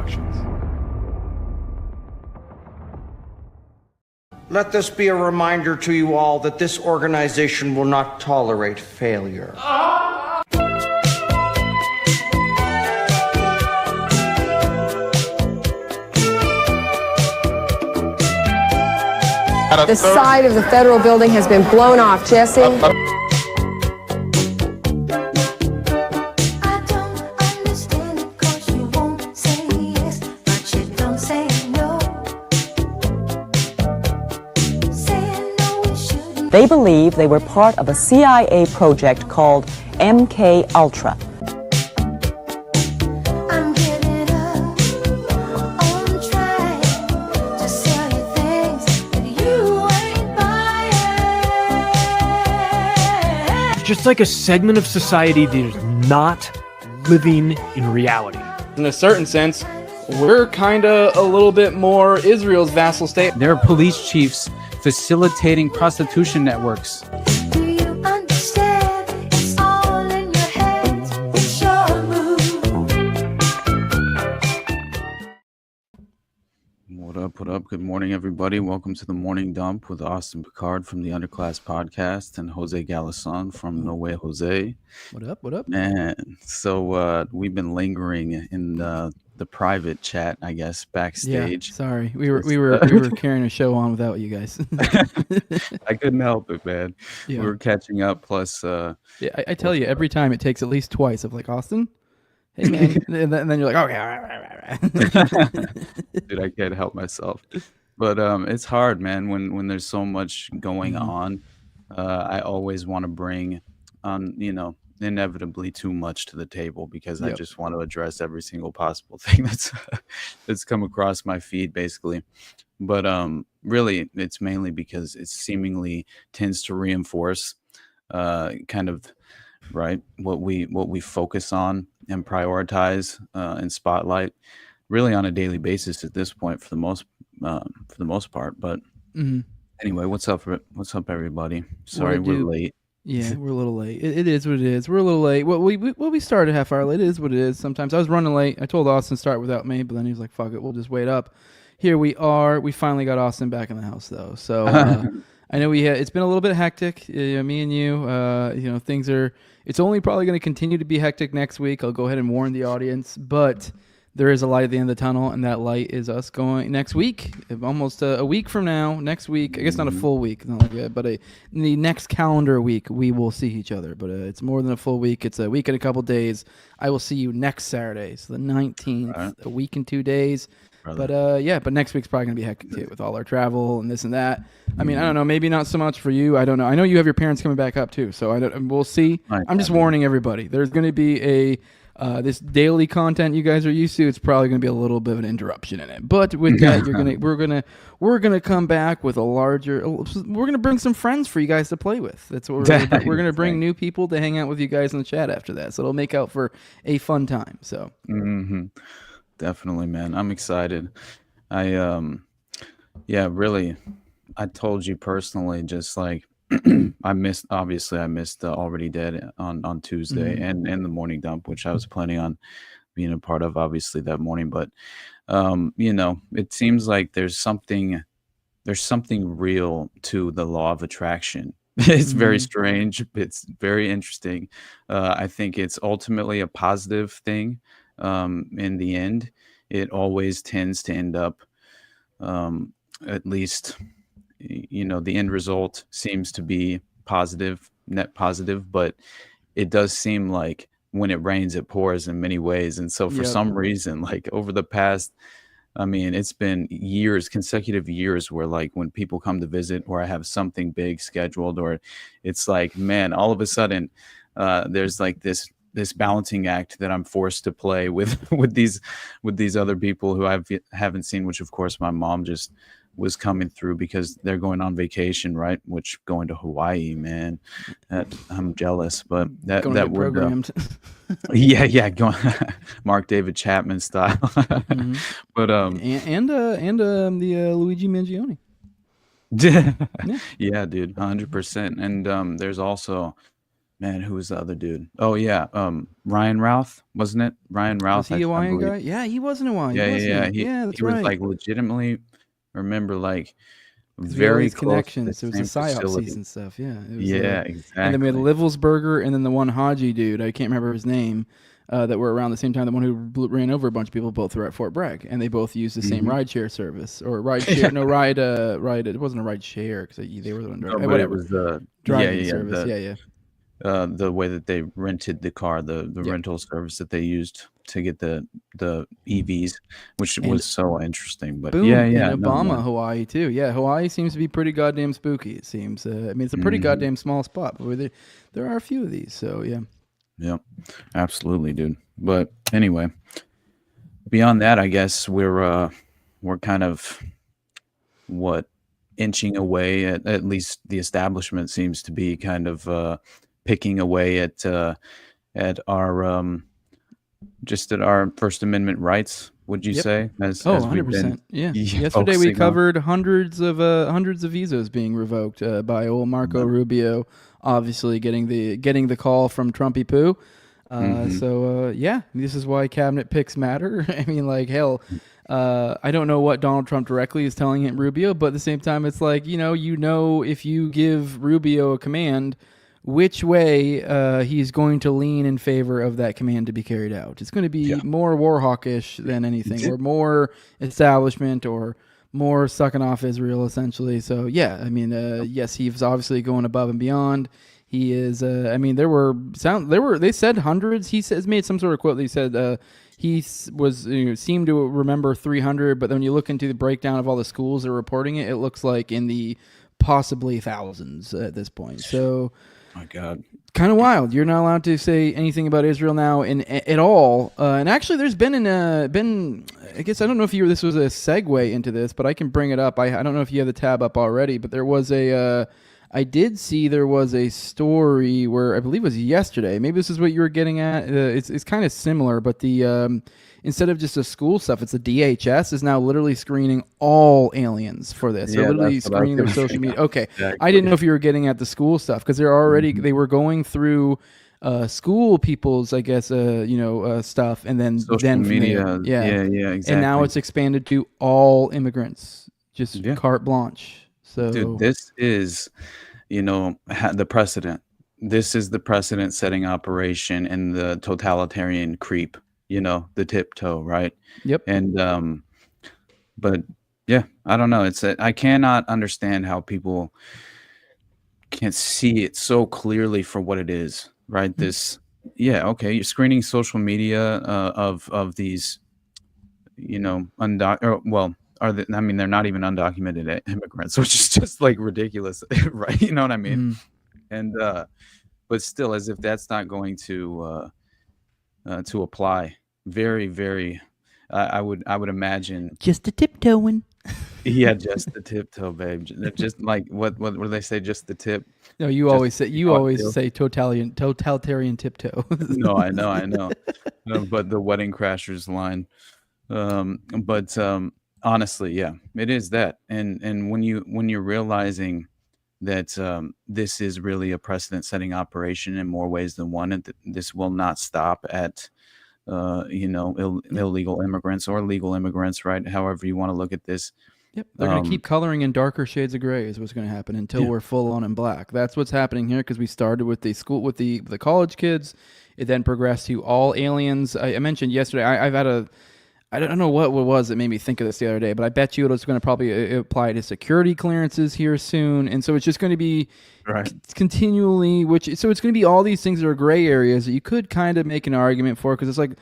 Productions. Let this be a reminder to you all that this organization will not tolerate failure. The side of the federal building has been blown off, Jesse. They believe they were part of a CIA project called MK Ultra. Just like a segment of society that is not living in reality. In a certain sense, we're kind of a little bit more Israel's vassal state. There are police chiefs facilitating prostitution networks. Do you understand? It's all in your head. It's your move. What up, what up? Good morning, everybody. Welcome to the Morning Dump with Austin Picard from the Underclass Podcast and Jose Galison from No Way Jose. What up, what up? Man, so we've been lingering in the private chat, I guess, backstage. Yeah, sorry. We were carrying a show on without you guys. I couldn't help it, man. Yeah. We were catching up, plus... I tell you, every time it takes at least twice of like, Austin, hey, man. and then you're like, okay. Dude, I can't help myself. But it's hard, man, when there's so much going on. I always want to bring on, inevitably too much to the table because I just want to address every single possible thing that's come across my feed, basically. But really, it's mainly because it seemingly tends to reinforce kind of right what we focus on and prioritize and spotlight really on a daily basis at this point for the most part. But anyway, what's up everybody? Sorry, we're late. Yeah, we're a little late. It is what it is. We're a little late. We started a half hour late. It is what it is. Sometimes I was running late. I told Austin to start without me, but then he was like, fuck it, we'll just wait up. Here we are. We finally got Austin back in the house though. So I know it's been a little bit hectic. Me and you, things are, it's only probably going to continue to be hectic next week. I'll go ahead and warn the audience, but there is a light at the end of the tunnel, and that light is us going next week, almost a week from now, next week. I guess not a full week, not like that, but in the next calendar week, we will see each other. But it's more than a full week. It's a week and a couple days. I will see you next Saturday, so the 19th, right. A week and 2 days. Brother. But but next week's probably going to be hectic too with all our travel and this and that. I mean, I don't know, maybe not so much for you. I don't know. I know you have your parents coming back up too, so we'll see. I'm just warning everybody. There's going to be this daily content you guys are used to. It's probably going to be a little bit of an interruption in it. But with that, we're gonna come back with a larger. We're gonna bring some friends for you guys to play with. That's what we're gonna bring new people to hang out with you guys in the chat after that. So it'll make out for a fun time. So. Definitely, man. I'm excited. Really, I told you personally, just like I missed Already Dead on Tuesday and the Morning Dump, which I was planning on being a part of, obviously, that morning. But it seems like there's something real to the law of attraction. It's very strange. It's very interesting. I think it's ultimately a positive thing. In the end, it always tends to end up, at least, the end result seems to be positive, net positive, but it does seem like when it rains, it pours in many ways. And so for some reason, like over the past, it's been consecutive years where like when people come to visit or I have something big scheduled, or it's like, man, all of a sudden, there's like this balancing act that I'm forced to play with these other people who I haven't seen, which of course my mom just was coming through because they're going on vacation, right? Which going to Hawaii, man, I'm jealous, but that would programmed. Going Mark David Chapman style. But and the Luigi Mangione. Yeah, dude, 100%. And there's also man, who was the other dude? Oh yeah, Ryan Routh, wasn't it? Ryan Was Routh, he I a Hawaiian believe. guy? Yeah, he was in Hawaii, Yeah, yeah, yeah. wasn't he? Yeah, that's He was right. like legitimately, remember, like Because we had all very these close to the connections. It was the same psyop facility. and stuff. Yeah, it was. Yeah, And then we had exactly. Livelsberger, and then the one Haji dude. I can't remember his name. That were around the same time. The one who ran over a bunch of people. Both were at Fort Bragg, and they both used the same ride share service or ride share. No ride. Ride. It wasn't a ride share because they were the one No, driving. but it Whatever. was the Driving service. Yeah. the way that they rented the car, the rental service that they used to get the EVs, which was so interesting. But Boom. yeah, And no, Obama, man. Hawaii too. Yeah, Hawaii seems to be pretty goddamn spooky. It seems. I mean, it's a pretty goddamn small spot, but there are a few of these. So yeah. Yeah, absolutely, dude. But anyway, beyond that, I guess we're kind of inching away at least the establishment seems to be kind of picking away at our just at our First Amendment rights. Would you say? As 100%. Yeah. Yesterday we covered hundreds of visas being revoked by old Marco Rubio, obviously getting the call from Trumpy Poo. So this is why cabinet picks matter. I mean, like, hell, I don't know what Donald Trump directly is telling Rubio, but at the same time, it's like, if you give Rubio a command, which way he's going to lean in favor of that command to be carried out. It's going to be more war hawkish than anything, or more establishment, or more sucking off Israel, essentially. So, yeah, I mean, yes, he's obviously going above and beyond. He is. I mean, they said hundreds. He says made some sort of quote. They said he was seemed to remember 300, but then when you look into the breakdown of all the schools that are reporting it, it looks like in the possibly thousands at this point. So, my God, kind of wild. You're not allowed to say anything about Israel now at all. And actually, there's been I guess I don't know if this was a segue into this, but I can bring it up. I don't know if you have the tab up already, but there was I did see there was a story where I believe it was yesterday. Maybe this is what you were getting at. It's kind of similar, but the instead of just the school stuff, it's the DHS is now literally screening all aliens for this. They're literally screening their social media. Okay, exactly. I didn't know if you were getting at the school stuff because they're already they were going through school people's, I guess, stuff, and then social media. Yeah, exactly. And now it's expanded to all immigrants, just carte blanche. So, dude, this is, the precedent. This is the precedent-setting operation and the totalitarian creep. The tiptoe, right? Yep. And but yeah, I don't know. I cannot understand how people can't see it so clearly for what it is, right? This, you're screening social media of these, I mean, they're not even undocumented immigrants, which is just like ridiculous, right? You know what I mean? And but still, as if that's not going to apply. Very, very. I would imagine just the tiptoeing. Yeah, just the tiptoe, babe. Just like what do they say? Just the tip. No, you always say totalitarian tiptoe. No, I know. No, but the Wedding Crashers line. But honestly, yeah, it is that. And when you're realizing that this is really a precedent-setting operation in more ways than one, and this will not stop at illegal immigrants or legal immigrants, right? However you want to look at this. Yep, they're going to keep coloring in darker shades of gray is what's going to happen until we're full on in black. That's what's happening here because we started with the school with the college kids. It then progressed to all aliens. I mentioned yesterday. I've had I don't know what was that made me think of this the other day, but I bet you it's going to probably apply to security clearances here soon, and so it's just going to be continually. So it's going to be all these things that are gray areas that you could kind of make an argument for because it's like.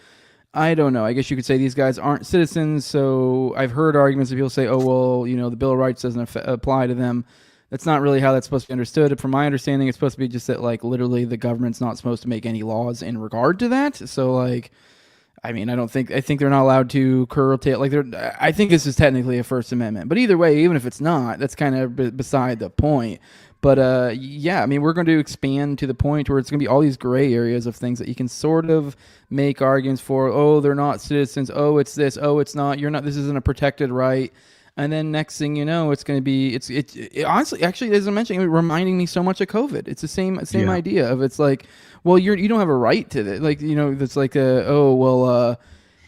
I don't know. I guess you could say these guys aren't citizens. So I've heard arguments that people say, oh, well, the Bill of Rights doesn't apply to them. That's not really how that's supposed to be understood. From my understanding, it's supposed to be just that, like, literally the government's not supposed to make any laws in regard to that. So, like, I mean, I think they're not allowed to curtail. I think this is technically a First Amendment. But either way, even if it's not, that's kind of beside the point. But I mean, we're going to expand to the point where it's going to be all these gray areas of things that you can sort of make arguments for. Oh, they're not citizens. Oh, it's this. Oh, it's not. You're not. This isn't a protected right. And then next thing you know, it's going to be it honestly actually as I mentioned, reminding me so much of COVID. It's the same Yeah. idea of it's like, well, you don't have a right to it. Like it's like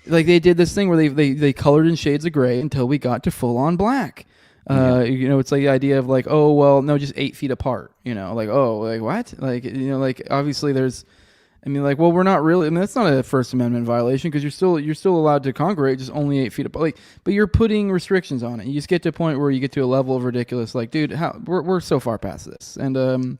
like they did this thing where they colored in shades of gray until we got to full on black. It's like the idea of like, oh well, no, just 8 feet apart. Like oh like what? Like like obviously there's. I mean, like, well, we're not really. I mean, that's not a First Amendment violation because you're still allowed to congregate, just only 8 feet apart. Like, but you're putting restrictions on it. You just get to a point where you get to a level of ridiculous. Like, dude, we're so far past this, and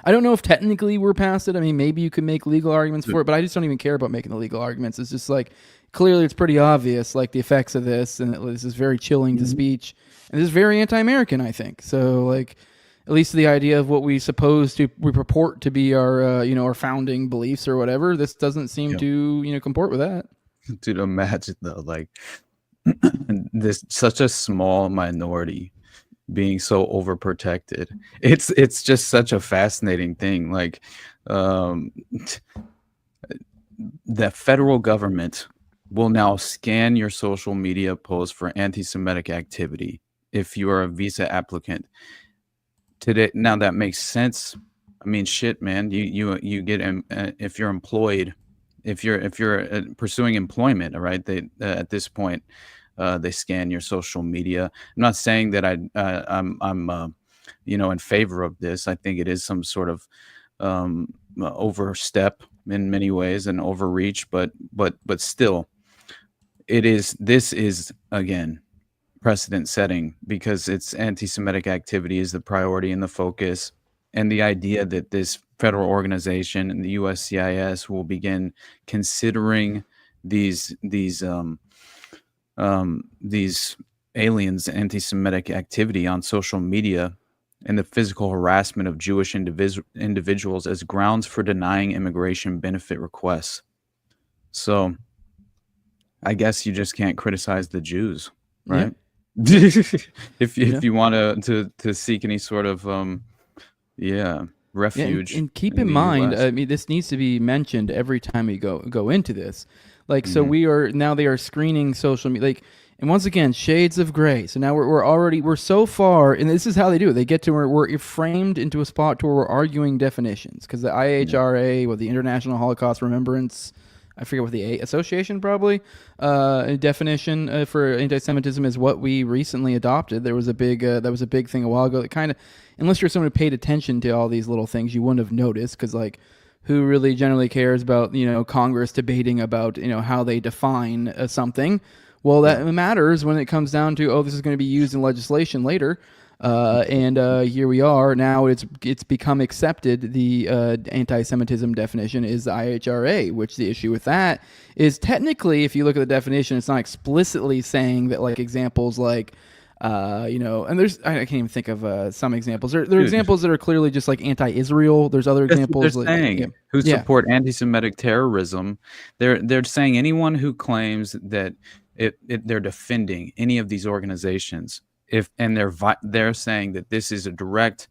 I don't know if technically we're past it. I mean, maybe you could make legal arguments for it, but I just don't even care about making the legal arguments. It's just like clearly it's pretty obvious, like the effects of this, and this is very chilling to speech, and this is very anti-American, I think. So, like. At least the idea of what we purport to be our our founding beliefs or whatever. This doesn't seem to comport with that. Dude, imagine though, like this such a small minority being so overprotected. It's just such a fascinating thing. Like the federal government will now scan your social media posts for anti-Semitic activity if you are a visa applicant. Today, now that makes sense. I mean, shit, man. You get if you're employed, if you're pursuing employment, all right. They at this point, they scan your social media. I'm not saying that I'm in favor of this. I think it is some sort of overstep in many ways and overreach, but still, this is again precedent setting because it's anti-Semitic activity is the priority and the focus, and the idea that this federal organization and the USCIS will begin considering these aliens' anti-Semitic activity on social media and the physical harassment of Jewish individuals as grounds for denying immigration benefit requests. So I guess you just can't criticize the Jews, right? if you want to seek any sort of refuge. And keep in mind, I mean, this needs to be mentioned every time we go into this. Like, so they are screening social media, like, and once again, shades of gray. So now we're so far, and this is how they do it. They get to where we're framed into a spot to where we're arguing definitions because the IHRA, the International Holocaust Remembrance, I forget what the association probably definition for anti-Semitism is what we recently adopted. There was a big that was a big thing a while ago. That kind of, unless you're someone who paid attention to all these little things, you wouldn't have noticed because like who really generally cares about Congress debating about how they define something. Well, that matters when it comes down to this is going to be used in legislation later. And here we are now. It's become accepted. The anti-Semitism definition is the IHRA, which the issue with that is technically, if you look at the definition, it's not explicitly saying that like examples like and there's I can't even think of some examples. There are examples that are clearly just like anti-Israel. There's other examples they're saying who support anti-Semitic terrorism. They're saying anyone who claims that they're defending any of these organizations. They're saying that this is a direct,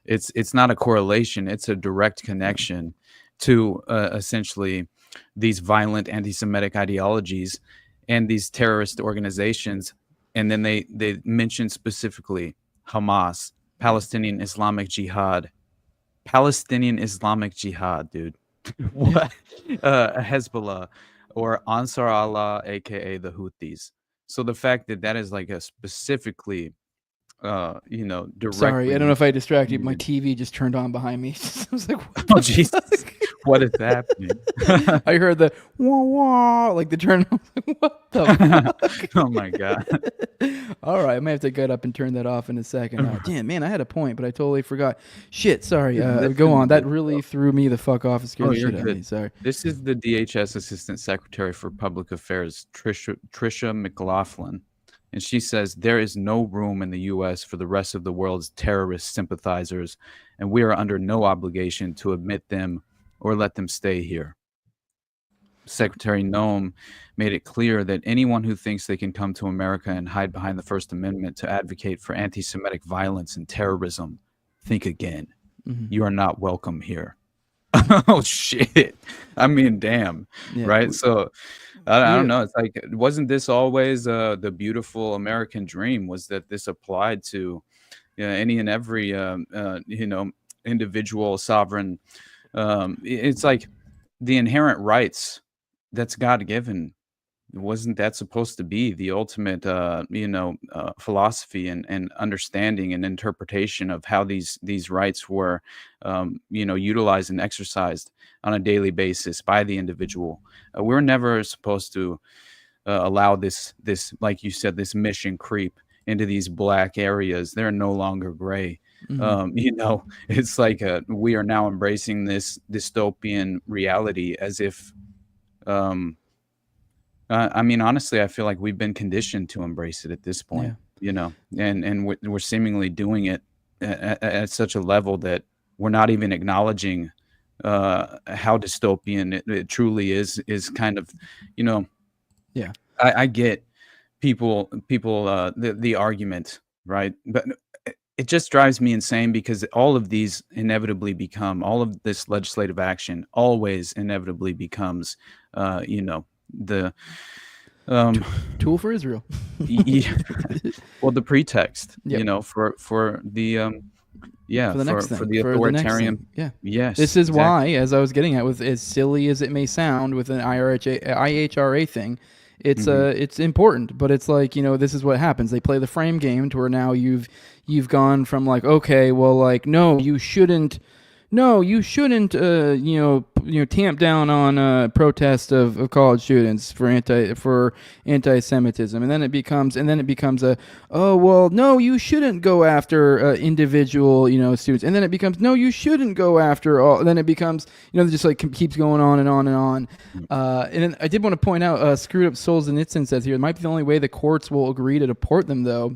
it's not a correlation, it's a direct connection to essentially these violent anti-Semitic ideologies and these terrorist organizations. And then they mention specifically Hamas, Palestinian Islamic Jihad, dude. What? Hezbollah or Ansar Allah, aka the Houthis. So the fact that is like a specifically, directly. Sorry, I don't know if I distracted you. My TV just turned on behind me. I was like, what oh, Jesus. What is happening? I heard the wah wah, like the turn. I was like, what the fuck? Oh my God. All right, I might have to get up and turn that off in a second. Damn, man, I had a point, but I totally forgot. Shit, sorry. Go on. That really threw me the fuck off and scared the shit out of me. Sorry. This is the DHS Assistant Secretary for Public Affairs, Tricia McLaughlin. And she says, there is no room in the U.S. for the rest of the world's terrorist sympathizers, and we are under no obligation to admit them or let them stay here. Secretary Noem made it clear that anyone who thinks they can come to America and hide behind the First Amendment to advocate for anti-Semitic violence and terrorism, think again. Mm-hmm. You are not welcome here. Oh shit. I mean, damn. Yeah. Right. So I don't We- know. It's like, wasn't this always the beautiful American dream? Was that this applied to any and every individual sovereign? It's like the inherent rights that's God given. Wasn't that supposed to be the ultimate philosophy and understanding and interpretation of how these rights were utilized and exercised on a daily basis by the individual? We're never supposed to allow this, like you said, this mission creep into these black areas. They're no longer gray. It's like we are now embracing this dystopian reality as if I mean, honestly, I feel like we've been conditioned to embrace it at this point, and we're seemingly doing it at such a level that we're not even acknowledging how dystopian it truly is kind of, you know, Yeah. I get the argument, right? But it just drives me insane because all of these inevitably become all of this legislative action always inevitably becomes, the Tool for Israel. yeah, well, the pretext, Yep. for the For the next thing. for the For the next authoritarian. thing. Yeah. Yes, This is exactly. why, as I was getting at, with as silly as it may sound, with an IHRA thing, it's important. But it's like, this is what happens. They play the frame game to where now you've gone from like, okay, well, like, no, you shouldn't. No, you shouldn't. Tamp down on protest of college students for anti-Semitism, and then it becomes a, oh well, no, you shouldn't go after individual students, and then it becomes, no, you shouldn't go after all. Then it becomes it just like keeps going on and on and on. And then I did want to point out, screwed up Solzhenitsyn says here, it might be the only way the courts will agree to deport them though.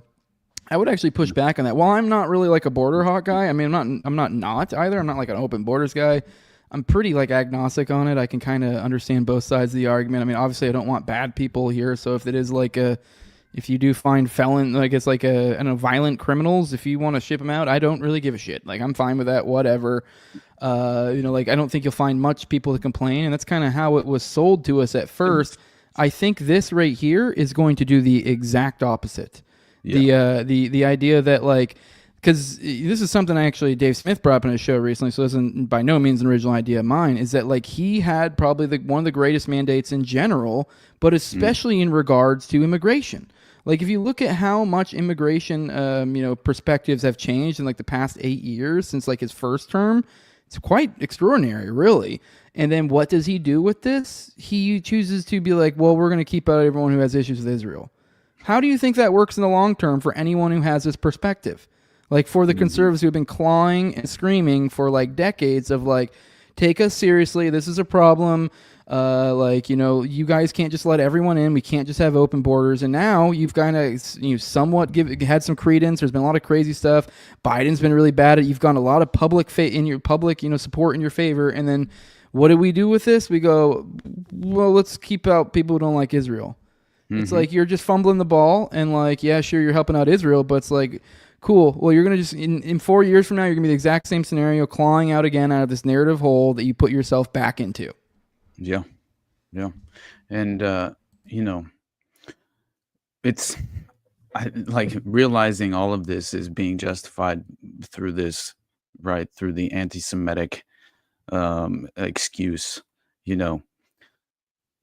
I would actually push back on that. While I'm not really like a border hawk guy, I mean, I'm not either. I'm not like an open borders guy. I'm pretty like agnostic on it. I can kind of understand both sides of the argument. I mean, obviously I don't want bad people here. So if it is like if you do find like it's like I don't know, violent criminals, if you want to ship them out, I don't really give a shit. Like I'm fine with that, whatever. Like I don't think you'll find much people to complain. And that's kind of how it was sold to us at first. I think this right here is going to do the exact opposite. Yeah. The idea that like, because this is something Dave Smith brought up in his show recently, so this isn't by no means an original idea of mine, is that like he had probably one of the greatest mandates in general, but especially in regards to immigration. Like if you look at how much immigration perspectives have changed in like the past 8 years since like his first term, it's quite extraordinary, really. And then what does he do with this? He chooses to be like, well, we're going to keep out everyone who has issues with Israel. How do you think that works in the long term for anyone who has this perspective? Like for the conservatives who have been clawing and screaming for like decades of like, take us seriously. This is a problem. You guys can't just let everyone in. We can't just have open borders. And now you've kind of somewhat had some credence. There's been a lot of crazy stuff. Biden's been really bad at it. You've gotten a lot of public support in your favor. And then what do we do with this? We go, well, let's keep out people who don't like Israel. It's like you're just fumbling the ball and like, yeah, sure, you're helping out Israel, but it's like, cool. Well, you're going to just, in 4 years from now, you're going to be the exact same scenario, clawing out again out of this narrative hole that you put yourself back into. Yeah. Yeah. And, it's like realizing all of this is being justified through this, right? Through the anti-Semitic excuse,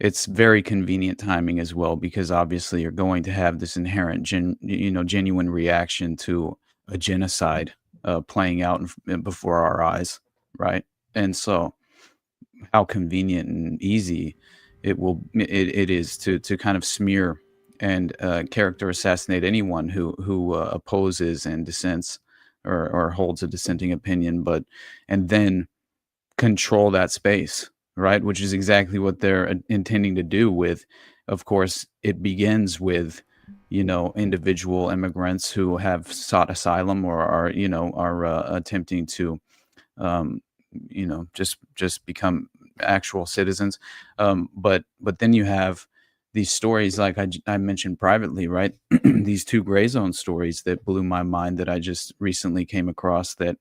it's very convenient timing as well, because obviously you're going to have this inherent, genuine reaction to a genocide playing out before our eyes, right? And so, how convenient and easy it is to kind of smear and character assassinate anyone who opposes and dissents or holds a dissenting opinion, and then control that space. Right, which is exactly what they're intending to do with, of course, it begins with, individual immigrants who have sought asylum or are attempting to, just become actual citizens. But then you have these stories like I mentioned privately, right? These two gray zone stories that blew my mind that I just recently came across that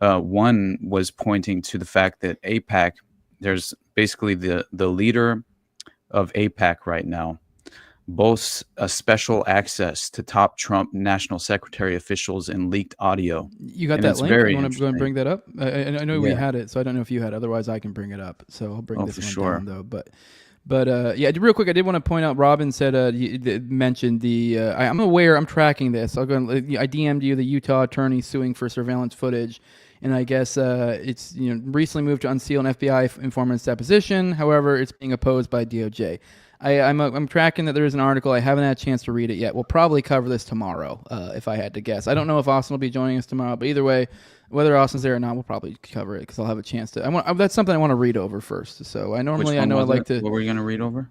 One was pointing to the fact that AIPAC, there's basically the leader of AIPAC right now boasts a special access to top Trump national secretary officials and leaked audio. You got And that it's link? very You want to go and bring that up? I know we Yeah. had it, so I don't know if you had. Otherwise, I can bring it up. So I'll bring Oh, this for one sure. down though. But yeah, real quick, I did want to point out. Robin said mentioned the. I'm aware. I'm tracking this. I'll go. I DM'd you the Utah attorney suing for surveillance footage, and I guess it's recently moved to unseal an FBI informant's deposition. However, it's being opposed by DOJ. I'm tracking that there is an article. I haven't had a chance to read it yet. We'll probably cover this tomorrow, if I had to guess. I don't know if Austin will be joining us tomorrow, but either way, whether Austin's there or not, we'll probably cover it because I'll have a chance to. That's something I want to read over first. So I normally I like to. What were you going to read over?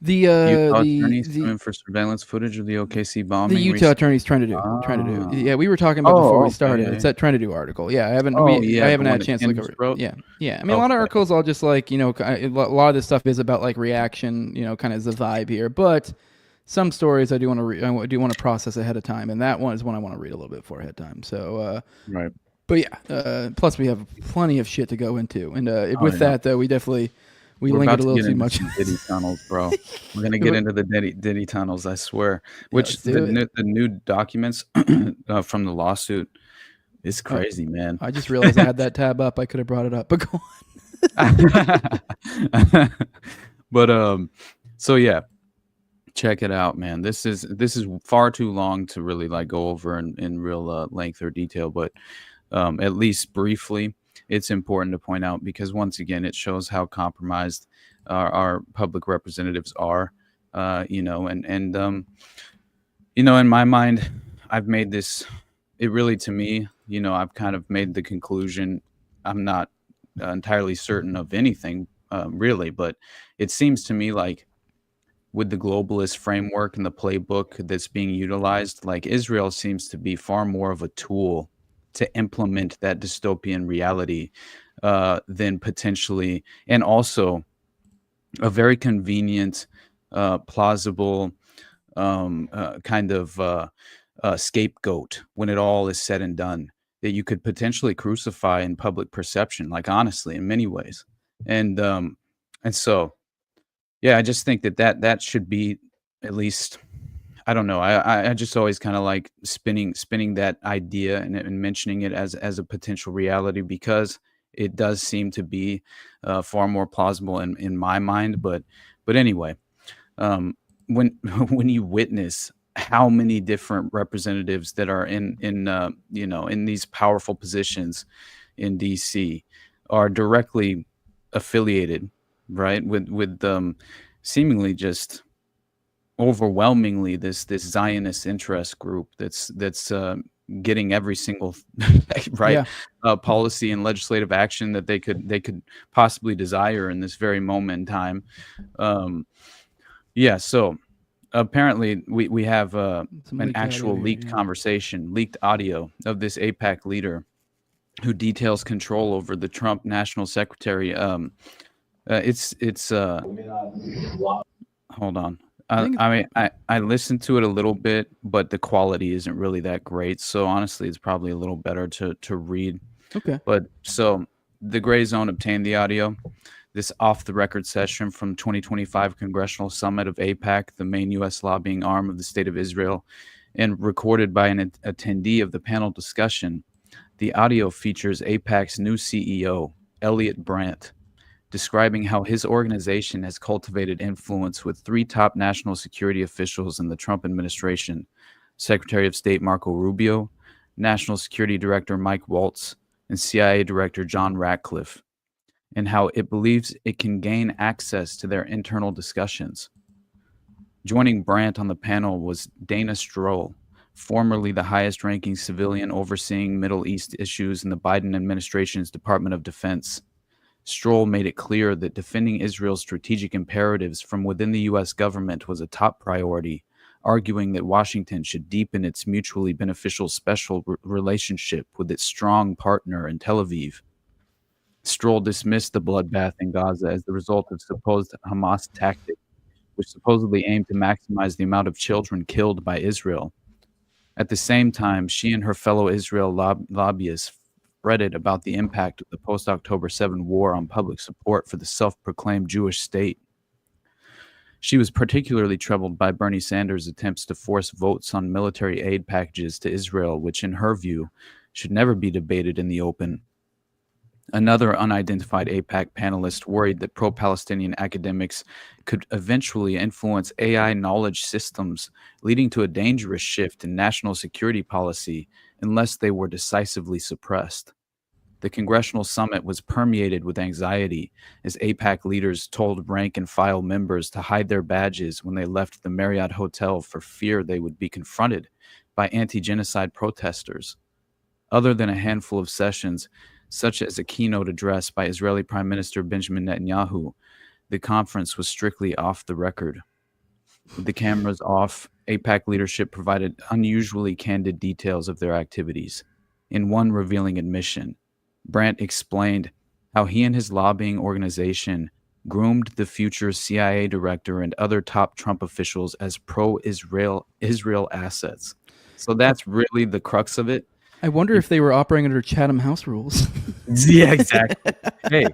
The Utah the attorneys suing for surveillance footage of the OKC bombing. the Utah recently? attorney's trying to do. Ah. Yeah, we were talking about before we okay, started. yeah, It's that trying to do article. Yeah, I haven't. Oh, I yeah, haven't the had one a chance that to look Candace over it. wrote? Yeah. I mean, a lot of Okay. articles all just like a lot of this stuff is about like reaction. Kind of is the vibe here, but some stories I do want to I do want to process ahead of time, and that one is one I want to read a little bit for ahead of time. So. Right. But yeah, plus we have plenty of shit to go into, and with yeah. that though, we definitely We're lingered about a to little get too into much. some Diddy Tunnels, bro. We're gonna get into the Diddy Tunnels, I swear. Which let's do the new documents from the lawsuit is crazy, man. I just realized I had that tab up. I could have brought it up, but go on. But so yeah, check it out, man. This is far too long to really like go over in real length or detail, but at least briefly, it's important to point out because once again, it shows how compromised our public representatives are. In my mind, I've made this. It really, to me, I've kind of made the conclusion. I'm not entirely certain of anything, really, but it seems to me like with the globalist framework and the playbook that's being utilized, like Israel seems to be far more of a tool to implement that dystopian reality than potentially, and also a very convenient, plausible kind of scapegoat when it all is said and done that you could potentially crucify in public perception, like honestly, in many ways. And so, yeah, I just think that should be at least. I don't know. I just always kind of like spinning that idea and mentioning it as a potential reality because it does seem to be far more plausible in my mind. But anyway, when you witness how many different representatives that are in these powerful positions in DC are directly affiliated, right, with seemingly just overwhelmingly this Zionist interest group that's getting every single policy and legislative action that they could possibly desire in this very moment in time. So apparently we have an actual leaked conversation, leaked audio of this AIPAC leader who details control over the Trump national secretary. Hold on. I listened to it a little bit, but the quality isn't really that great. So honestly, it's probably a little better to read. Okay. But so the Gray Zone obtained the audio. This off-the-record session from 2025 Congressional Summit of AIPAC, the main U.S. lobbying arm of the State of Israel, and recorded by an attendee of the panel discussion. The audio features AIPAC's new CEO, Elliot Brandt, describing how his organization has cultivated influence with three top national security officials in the Trump administration, Secretary of State Marco Rubio, National Security Director Mike Waltz, and CIA Director John Ratcliffe, and how it believes it can gain access to their internal discussions. Joining Brandt on the panel was Dana Stroll, formerly the highest-ranking civilian overseeing Middle East issues in the Biden administration's Department of Defense. Stroll made it clear that defending Israel's strategic imperatives from within the U.S. government was a top priority, arguing that Washington should deepen its mutually beneficial special relationship with its strong partner in Tel Aviv. Stroll dismissed the bloodbath in Gaza as the result of supposed Hamas tactics, which supposedly aimed to maximize the amount of children killed by Israel. At the same time, she and her fellow Israel lobbyists fretted about the impact of the post-October 7 war on public support for the self-proclaimed Jewish state. She was particularly troubled by Bernie Sanders' attempts to force votes on military aid packages to Israel, which, in her view, should never be debated in the open. Another unidentified AIPAC panelist worried that pro-Palestinian academics could eventually influence AI knowledge systems, leading to a dangerous shift in national security policy unless they were decisively suppressed. The congressional summit was permeated with anxiety as AIPAC leaders told rank and file members to hide their badges when they left the Marriott Hotel for fear they would be confronted by anti-genocide protesters. Other than a handful of sessions, such as a keynote address by Israeli Prime Minister Benjamin Netanyahu, the conference was strictly off the record. With the cameras off, AIPAC leadership provided unusually candid details of their activities. In one revealing admission, Brandt explained how he and his lobbying organization groomed the future CIA director and other top Trump officials as pro-Israel assets. So that's really the crux of it. I wonder if they were operating under Chatham House rules. Yeah, exactly. Hey,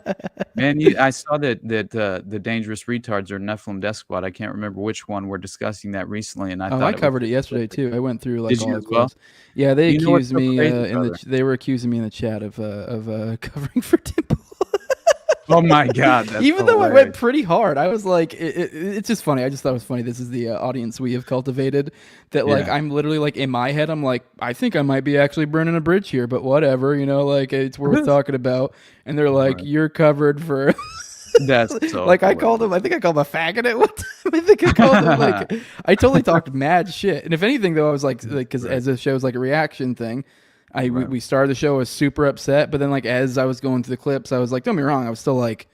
man, I saw that the Dangerous Retards or Nephilim Death Squad. I can't remember which one. We're discussing that recently, and I covered it yesterday too. I went through like Did all you the as well? clips. Yeah, they You know what's accused so me crazy, they were accusing me in the chat of covering for Temple. Oh my God! That's Even though I hilarious. went pretty hard, I was like, it's just funny. I just thought it was funny. This is the audience we have cultivated. That like Yeah. I'm literally like in my head, I'm like, I think I might be actually burning a bridge here, but whatever, like it's worth talking about. And they're like, Right. you're covered for. That's so Like I hilarious. called him. I think I called him a faggot at one time. I think I called him like. I totally talked mad shit. And if anything, though, I was like, because as the show's like a reaction thing. We started the show, I was super upset, but then like as I was going through the clips, I was like, don't get me wrong, I was still like,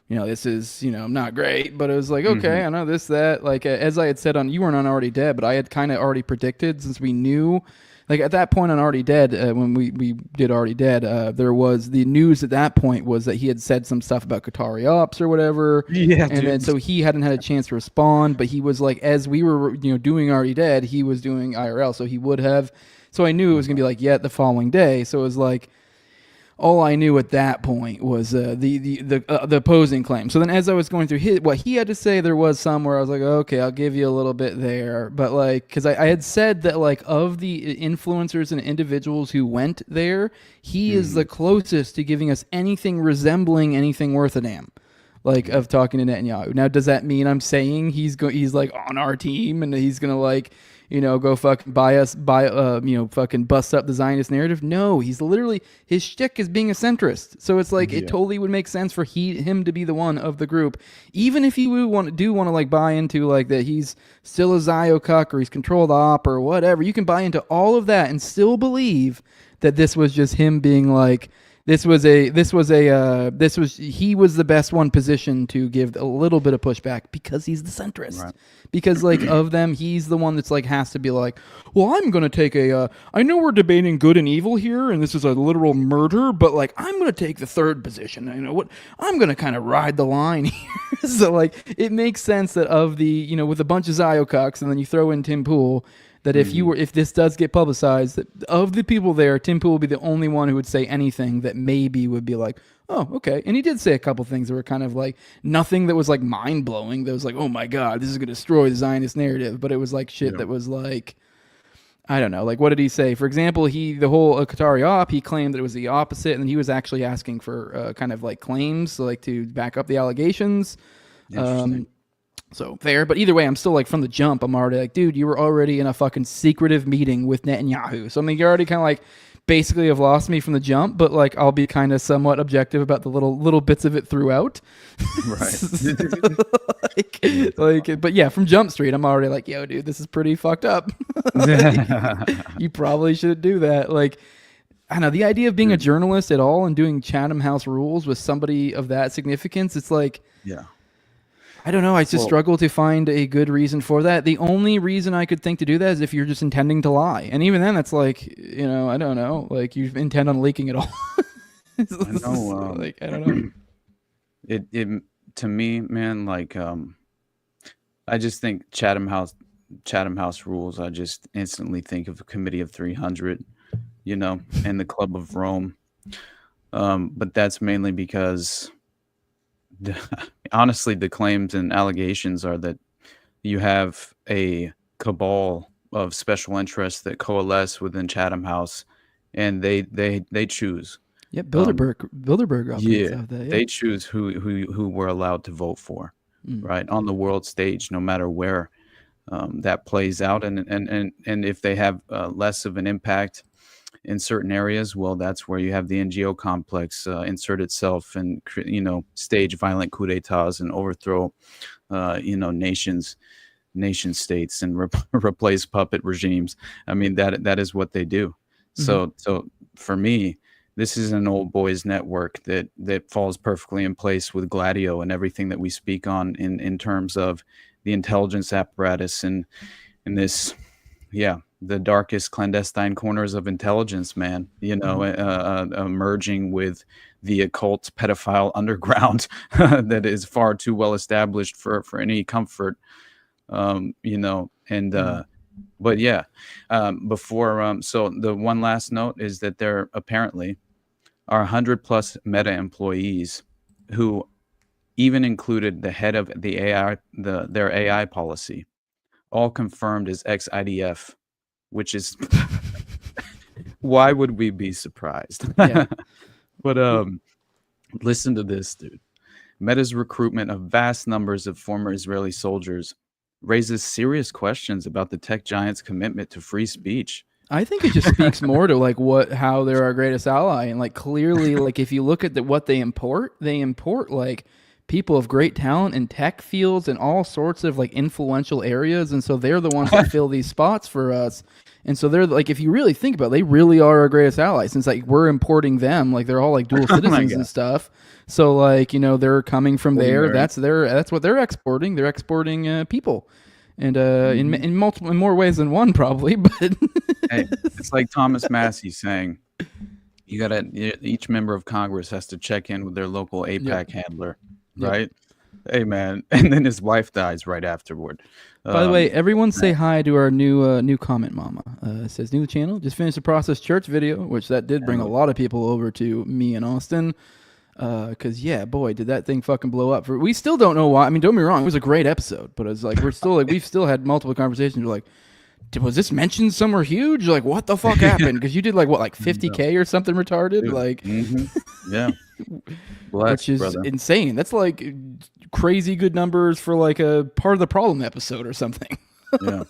this is, not great, but it was like, okay, I know this, that. Like, as I had said you weren't on Already Dead, but I had kind of already predicted since we knew, like, at that point on Already Dead, when we did Already Dead, there was the news at that point was that he had said some stuff about Qatari ops or whatever. Yeah, and then so he hadn't had a chance to respond, but he was like, as we were, doing Already Dead, he was doing IRL, so he would have. So I knew it was going to be like, the following day. So it was like, all I knew at that point was the opposing claim. So then as I was going through what he had to say, there was some where I was like, okay, I'll give you a little bit there. But like, because I had said that like of the influencers and individuals who went there, he is the closest to giving us anything resembling anything worth a damn. Like of talking to Netanyahu. Now, does that mean I'm saying he's like on our team and he's gonna like, go fucking fucking bust up the Zionist narrative? No, he's literally, his shtick is being a centrist. So it's like, it totally would make sense for him to be the one of the group, even if he would want to like buy into like that he's still a Zio cuck or he's controlled op or whatever. You can buy into all of that and still believe that this was just him being like, he was the best one positioned to give a little bit of pushback because he's the centrist. Right. Because like of them, he's the one that's like has to be like, well, I'm going to take I know we're debating good and evil here and this is a literal murder, but like I'm going to take the third position. I'm going to kind of ride the line here. So like it makes sense that of the, with a bunch of Zio cucks and then you throw in Tim Pool, that if this does get publicized, that of the people there, Tim Pool will be the only one who would say anything that maybe would be like, oh, okay. And he did say a couple things that were kind of like nothing that was like mind blowing. That was like, oh my God, this is going to destroy the Zionist narrative. But it was like shit that was like, I don't know. Like, what did he say? For example, the whole Qatari op, he claimed that it was the opposite. And then he was actually asking for kind of like claims, like to back up the allegations. So fair, but either way, I'm still like from the jump, I'm already like, dude, you were already in a fucking secretive meeting with Netanyahu. So I mean, you already kind of like basically have lost me from the jump, but like I'll be kind of somewhat objective about the little bits of it throughout. Right. But yeah, from Jump Street, I'm already like, yo, dude, this is pretty fucked up. You probably shouldn't do that. Like, I don't know, the idea of being a journalist at all and doing Chatham House rules with somebody of that significance, it's like, I don't know. I just struggle to find a good reason for that. The only reason I could think to do that is if you're just intending to lie. And even then, that's like, I don't know. Like, you intend on leaking it all. I know. Like, I don't know. It to me, man, like, I just think Chatham House rules. I just instantly think of a Committee of 300, and the Club of Rome. But that's mainly because honestly, the claims and allegations are that you have a cabal of special interests that coalesce within Chatham House, and they choose. Yep, Um, Bilderberg operates yeah, out that. they Yeah. choose who we're allowed to vote for, Mm. right, on the world stage, no matter where that plays out, and if they have less of an impact in certain areas, well, that's where you have the NGO complex insert itself and stage violent coup d'états and overthrow nation states and replace puppet regimes. I mean, that is what they do. Mhm. So for me, this is an old boys network that falls perfectly in place with Gladio and everything that we speak on in terms of the intelligence apparatus and this, yeah, the darkest clandestine corners of intelligence, man. Merging with the occult pedophile underground that is far too well established for any comfort. But yeah, before so the one last note is that there apparently are 100 plus Meta employees who even included the head of the AI, their AI policy, all confirmed as ex-IDF, which is why would we be surprised? Yeah. But listen to this, dude. Meta's recruitment of vast numbers of former Israeli soldiers raises serious questions about the tech giant's commitment to free speech. I think it just speaks more to like how they're our greatest ally, and like clearly, like if you look at what they import like people of great talent in tech fields and all sorts of like influential areas, and so they're the ones that fill these spots for us. And so they're like, if you really think about it, they really are our greatest ally, since like we're importing them, like they're all like dual citizens and stuff. So like they're coming from there. That's what they're exporting. They're exporting people, and in more ways than one probably. But hey, it's like Thomas Massey saying, each member of Congress has to check in with their local APAC handler, right? Hey man, and then his wife dies right afterward. By the way, everyone say hi to our new comment mama. It says new channel. Just finished the Process Church video, which that did bring a lot of people over to me and Austin. Cause yeah, boy, did that thing fucking blow up. We still don't know why. I mean, don't be wrong, it was a great episode, but it's like we've still had multiple conversations. We're like, was this mentioned somewhere huge? Like, what the fuck happened? Because you did like 50K or something retarded, Dude. like, yeah, which is insane. That's like crazy good numbers for like a part of the problem episode or something. Yeah,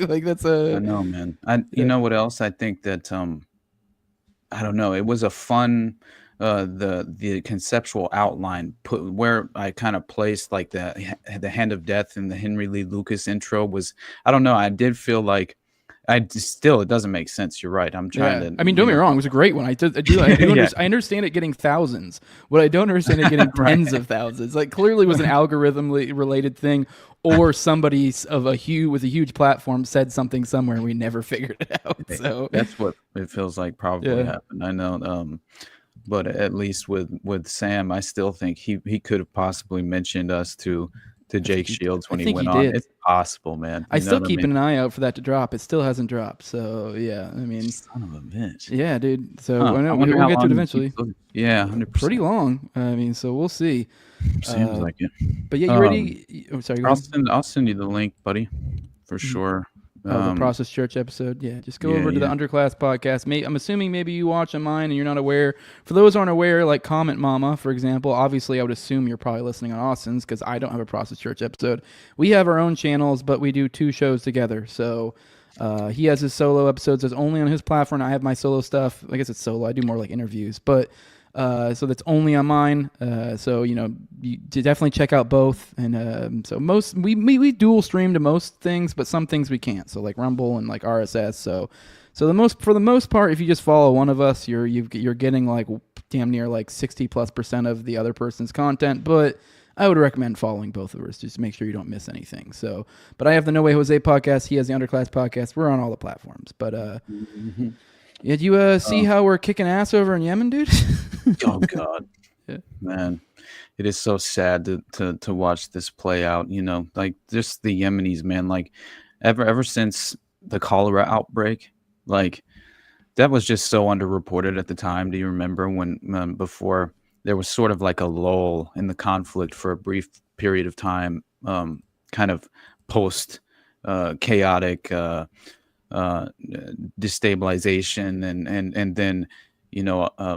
like that's I know, man. You know what else? I think that I don't know. It was a fun. The conceptual outline where I kind of placed like the hand of death in the Henry Lee Lucas intro was, I don't know. I did feel like it doesn't make sense. You're right. I'm trying to. I mean, don't get me wrong. It was a great one. I understand it getting thousands. What I don't understand it getting tens of thousands. Like clearly was an algorithm related thing, or somebody with a huge platform said something somewhere and we never figured it out. So that's what it feels like probably happened. I know. But at least with Sam, I still think he could have possibly mentioned us to Jake Shields when he went on. It's possible, man. I still keep an eye out for that to drop. It still hasn't dropped. So yeah, I mean, son of a bitch. Yeah, dude. So I know we'll get to it eventually. Yeah, 100%. Pretty long. I mean, so we'll see. Seems like it. But yeah, you ready? Oh, sorry. I'll send you the link, buddy, for sure. The Process Church episode. Yeah, just go over to the Underclass podcast. I'm assuming maybe you watch on mine and you're not aware. For those who aren't aware, like Comment Mama, for example, obviously I would assume you're probably listening on Austin's because I don't have a Process Church episode. We have our own channels, but we do 2 shows together. So he has his solo episodes that's only on his platform. I have my solo stuff. I guess it's solo. I do more like interviews, but so that's only on mine. So you definitely check out both. And so we dual stream to most things, but some things we can't. So like Rumble and like RSS. So for the most part, if you just follow one of us, you're getting like damn near like 60+% of the other person's content. But I would recommend following both of us just to make sure you don't miss anything. So, but I have the No Way Jose podcast. He has the Underclass podcast. We're on all the platforms. But yeah, do you see how we're kicking ass over in Yemen, dude? Oh God, man, it is so sad to watch this play out. Like just the Yemenis, man. Like ever since the cholera outbreak, like That was just so underreported at the time. Do you remember when before there was sort of like a lull in the conflict for a brief period of time, kind of post chaotic destabilization, and then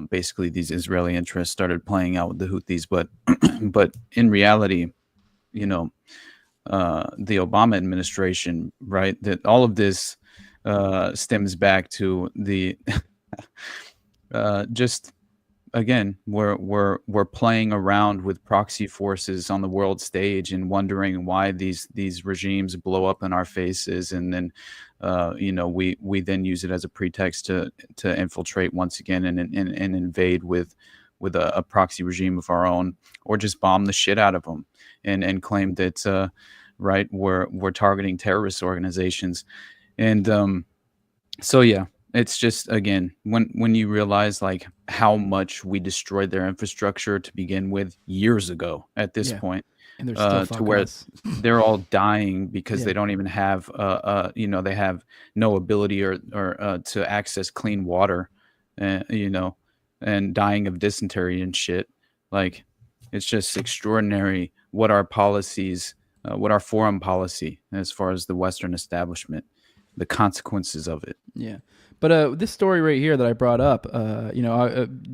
basically these Israeli interests started playing out with the Houthis, but but in reality, you know, the Obama administration, right? That all of this stems back to the just again, we're playing around with proxy forces on the world stage and wondering why these regimes blow up in our faces, and then we then use it as a pretext to infiltrate once again and invade with a proxy regime of our own, or just bomb the shit out of them and claim that right, we're targeting terrorist organizations. And so yeah, it's just, again, when you realize like how much we destroyed their infrastructure to begin with years ago at this point, and they're still to where us. they're all dying because Yeah. they don't even have they have no ability or to access clean water, and dying of dysentery and shit. Like, it's just extraordinary what our policies, what our foreign policy as far as the Western establishment, the consequences of it. Yeah. But this story right here that I brought up, the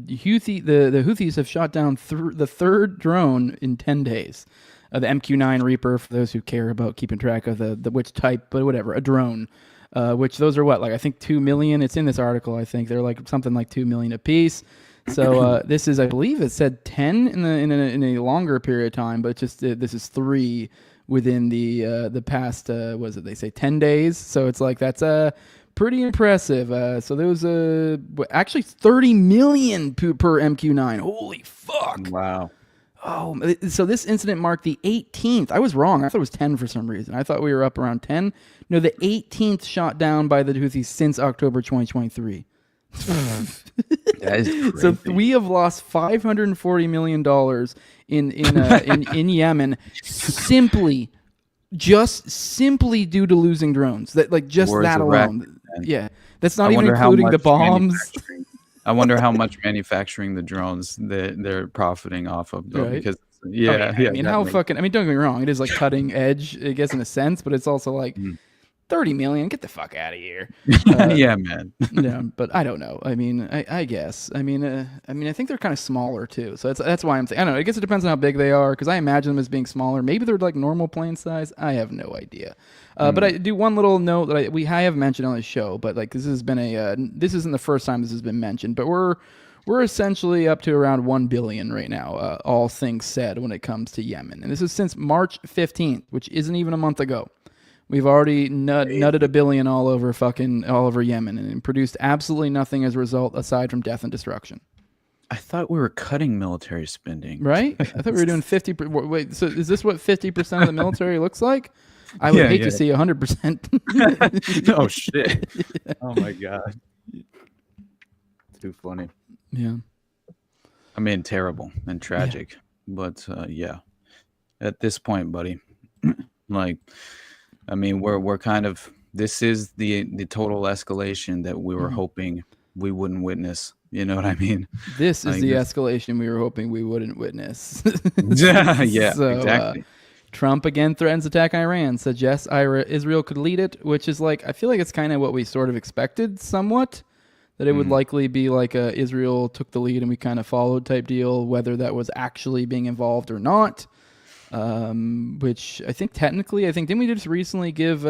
Houthis have shot down the third drone in 10 days. The MQ-9 Reaper, for those who care about keeping track of the which type, but whatever, a drone. Which those are what, like I think 2 million. It's in this article. I think they're like something like 2 million a piece. So this is, I believe, it said 10 in a longer period of time, but this is 3 within the past. Was it? They say 10 days. So it's like that's pretty impressive. So there was actually 30 million per MQ-9. Holy fuck! Wow. Oh, so this incident marked the 18th. I was wrong. I thought it was 10 for some reason. I thought we were up around 10. No, the 18th shot down by the Houthis since October 2023. That is crazy. So we have lost $540 million in Yemen simply due to losing drones. That Wars that of alone. Iraq, man. Yeah, that's not I even wonder how including the much bombs. I wonder how much manufacturing the drones they're profiting off of, though, Right. because I mean, how definitely. fucking? I mean, don't get me wrong. It is like cutting edge, I guess, in a sense, but it's also like 30 million. Get the fuck out of here. Yeah, man. Yeah, but I don't know. I mean, I guess. I mean, I think they're kind of smaller too. So that's why I'm thinking. I don't know. I guess it depends on how big they are, because I imagine them as being smaller. Maybe they're like normal plane size. I have no idea. But I do one little note that I have mentioned on the show, but like this has been this isn't the first time this has been mentioned, but we're essentially up to around 1 billion right now, all things said, when it comes to Yemen. And this is since March 15th, which isn't even a month ago. We've already nutted $1 billion all over Yemen and produced absolutely nothing as a result aside from death and destruction. I thought we were cutting military spending. Right? I thought we were doing 50. Wait, so is this what 50% of the military looks like? I would hate to see 100%. Oh shit! Oh my god! Too funny. Yeah. I mean, terrible and tragic, but yeah. At this point, buddy, like, I mean, we're kind of, this is the total escalation that we were hoping we wouldn't witness. You know what I mean? This is Like the this- escalation we were hoping we wouldn't witness. Yeah, So, exactly. Trump again threatens attack Iran, suggests Israel could lead it, which is like, I feel like it's kind of what we sort of expected somewhat, that it would likely be like Israel took the lead and we kind of followed type deal, whether that was actually being involved or not. Which I think technically, didn't we just recently give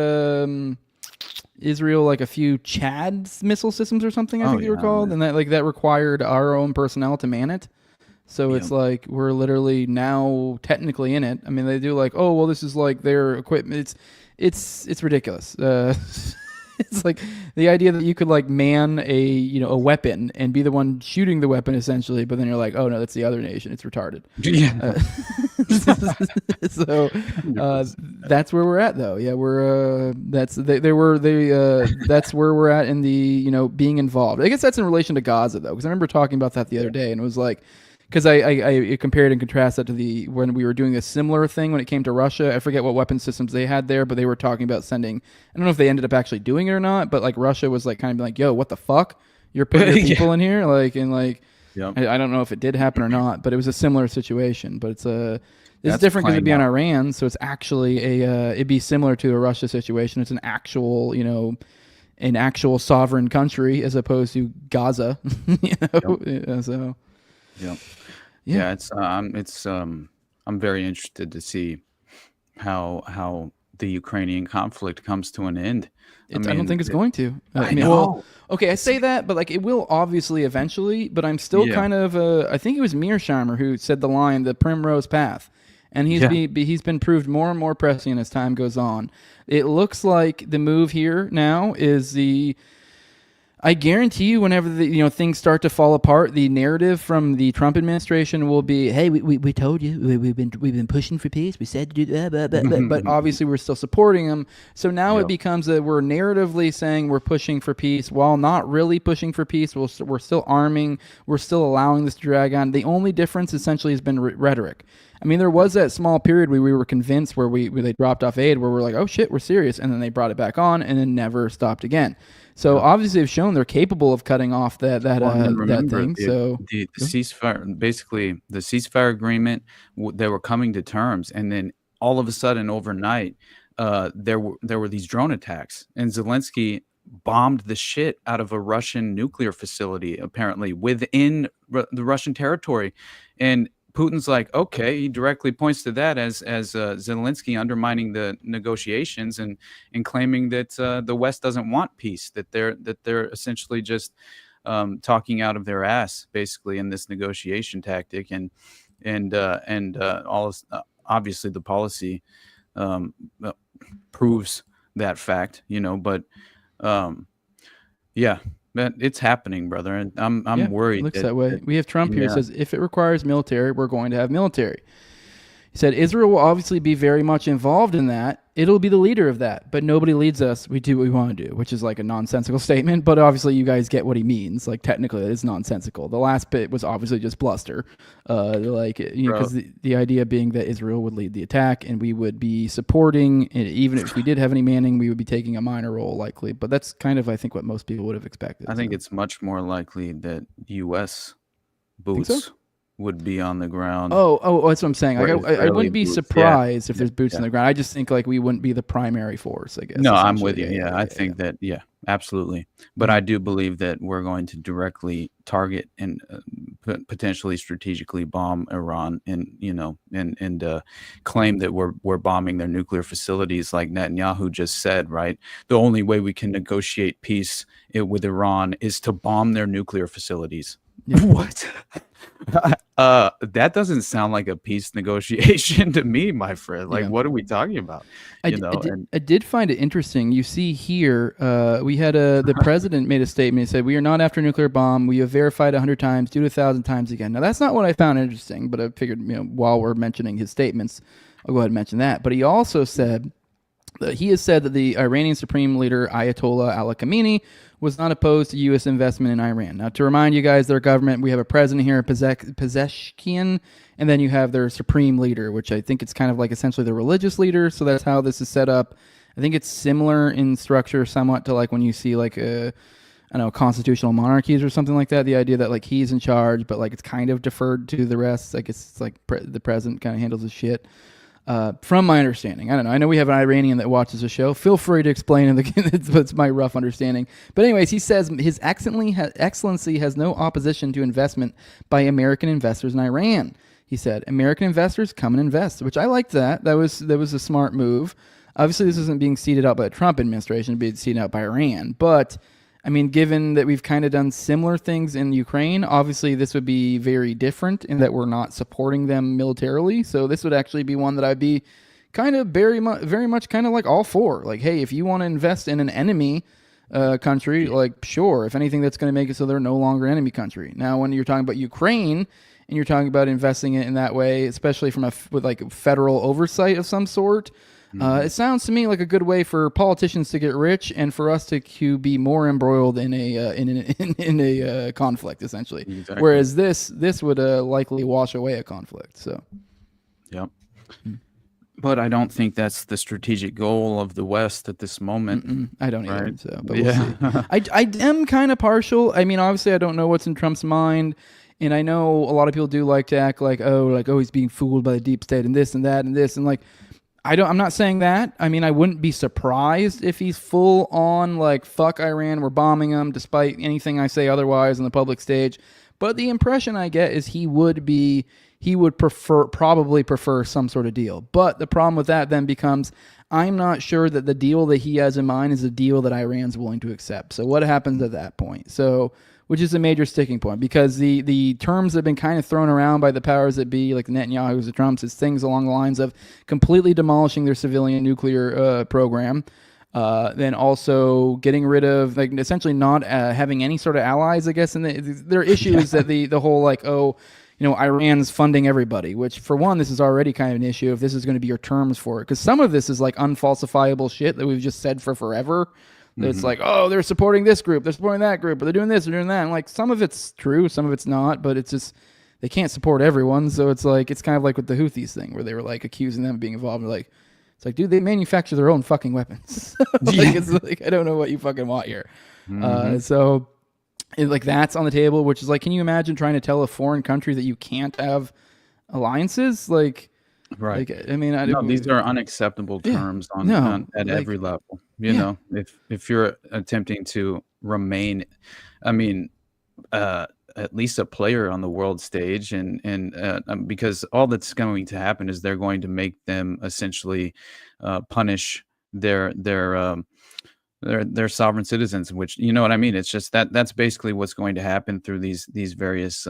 Israel like a few Chad missile systems or something? I think they were called, and that required our own personnel to man it. So it's like we're literally now technically in it. I mean, they do like, oh well, this is like their equipment. It's ridiculous. It's like the idea that you could like man a weapon and be the one shooting the weapon essentially, but then you're like, oh no, that's the other nation. It's retarded. Yeah. So that's where we're at, though. Yeah, that's where we're at in the being involved. I guess that's in relation to Gaza, though, because I remember talking about that the other day, and it was like, because I compared and contrasted that to when we were doing a similar thing when it came to Russia. I forget what weapon systems they had there, but they were talking about sending. I don't know if they ended up actually doing it or not, but like Russia was like kind of like, yo, what the fuck? You're putting your Yeah. people in here, like, and like, Yep. I don't know if it did happen or not, but it was a similar situation. But it's it's That's different because it'd be on playing out. Iran, so it's actually it'd be similar to a Russia situation. It's an actual, an actual sovereign country as opposed to Gaza. Yeah, so Yep. Yeah. Yeah, I'm very interested to see how the Ukrainian conflict comes to an end. I don't think it's going to. I mean, know. well, okay, I say that, but like it will obviously eventually. But I'm still Yeah. kind of. I think it was Mearsheimer who said the line, "The primrose path," and he's he's been proved more and more prescient as time goes on. It looks like the move here now is the. I guarantee you, whenever things start to fall apart, the narrative from the Trump administration will be, "Hey, we told you we've been pushing for peace. We said to do that, but obviously we're still supporting them." So now it becomes that we're narratively saying we're pushing for peace while not really pushing for peace. We're still arming. We're still allowing this to drag on. The only difference essentially has been rhetoric. I mean, there was that small period where we were convinced where they dropped off aid, where we're like, "Oh shit, we're serious," and then they brought it back on, and then never stopped again. So obviously, they've shown they're capable of cutting off that thing. The ceasefire, basically the ceasefire agreement, they were coming to terms, and then all of a sudden, overnight, there were these drone attacks, and Zelensky bombed the shit out of a Russian nuclear facility, apparently within the Russian territory, and Putin's like, okay, he directly points to that as Zelensky undermining the negotiations and claiming that the West doesn't want peace, that they're essentially just talking out of their ass, basically, in this negotiation tactic, and all obviously the policy proves that fact, but yeah. But it's happening, brother, and I'm worried. It looks that way. We have Trump here says, if it requires military, we're going to have military. He said Israel will obviously be very much involved in that. It'll be the leader of that, but nobody leads us. We do what we want to do, which is like a nonsensical statement. But obviously, you guys get what he means. Like technically, it is nonsensical. The last bit was obviously just bluster. Because the idea being that Israel would lead the attack and we would be supporting. And even if we did have any manning, we would be taking a minor role likely. But that's kind of I think what most people would have expected. I think it's much more likely that U.S. boots would be on the ground. Oh, that's what I'm saying. I wouldn't be surprised if there's boots on the ground. I just think like we wouldn't be the primary force, I guess. No, I'm with you. Yeah, I think that, absolutely. But I do believe that we're going to directly target and potentially strategically bomb Iran and claim that we're bombing their nuclear facilities, like Netanyahu just said, right? The only way we can negotiate peace with Iran is to bomb their nuclear facilities. Yeah. What? That doesn't sound like a peace negotiation to me, my friend. Like, what are we talking about? I did find it interesting. You see here, we had the president made a statement. He said, "We are not after a nuclear bomb. We have verified 100 times, do it 1,000 times again." Now, that's not what I found interesting, but I figured, while we're mentioning his statements, I'll go ahead and mention that. But he also said that he has said that the Iranian Supreme Leader Ayatollah Ali Khamenei was not opposed to U.S. investment in Iran. Now, to remind you guys, their government, we have a president here, Pezeshkian, and then you have their supreme leader, which I think it's kind of like essentially the religious leader. So that's how this is set up. I think it's similar in structure somewhat to like when you see like constitutional monarchies or something like that. The idea that like he's in charge, but like it's kind of deferred to the rest. I guess it's like the president kind of handles his shit. From my understanding, I don't know. I know we have an Iranian that watches the show. Feel free to explain. It's my rough understanding. But anyways, he says His Excellency has no opposition to investment by American investors in Iran. He said, "American investors come and invest," which I liked that. That was a smart move. Obviously, this isn't being seeded out by the Trump administration; it's being seeded out by Iran. But I mean, given that we've kind of done similar things in Ukraine, obviously this would be very different in that we're not supporting them militarily. So this would actually be one that I'd be kind of very much kind of like all for. Like, hey, if you want to invest in an enemy country, like sure, if anything, that's going to make it so they're no longer an enemy country. Now, when you're talking about Ukraine and you're talking about investing it in that way, especially with like federal oversight of some sort, it sounds to me like a good way for politicians to get rich and for us to be more embroiled in a conflict, essentially. Exactly. Whereas this would likely wash away a conflict. So, yep. But I don't think that's the strategic goal of the West at this moment. I don't either. Right. So, but we'll see. I am kind of partial. I mean, obviously, I don't know what's in Trump's mind, and I know a lot of people do like to act like, oh, he's being fooled by the deep state and this and that and this, and like, I'm not saying that. I mean, I wouldn't be surprised if he's full on like, fuck Iran, we're bombing them, despite anything I say otherwise on the public stage. But the impression I get is he would probably prefer some sort of deal. But the problem with that then becomes, I'm not sure that the deal that he has in mind is a deal that Iran's willing to accept. So what happens at that point? So, which is a major sticking point, because the terms that have been kind of thrown around by the powers that be, like the Netanyahu's, the Trumps, is things along the lines of completely demolishing their civilian nuclear program. Then also getting rid of, like, essentially not having any sort of allies, I guess. And their issue is that the whole, like, Iran's funding everybody, which for one, this is already kind of an issue if this is going to be your terms for it. Because some of this is like unfalsifiable shit that we've just said for forever. It's like, they're supporting this group, they're supporting that group, or they're doing this, they're doing that. And like, some of it's true, some of it's not, but it's just, they can't support everyone. So it's like, it's kind of like with the Houthis thing where they were like accusing them of being involved. Like, it's like, dude, they manufacture their own fucking weapons. It's like, I don't know what you fucking want here. So like, that's on the table, which is like, can you imagine trying to tell a foreign country that you can't have alliances? Like, Right. Like, I mean, No, these are unacceptable terms at every level. You know, if you're attempting to remain, I mean, at least a player on the world stage, and because all that's going to happen is they're going to make them essentially punish their sovereign citizens, which, you know what I mean? It's just that's basically what's going to happen through these various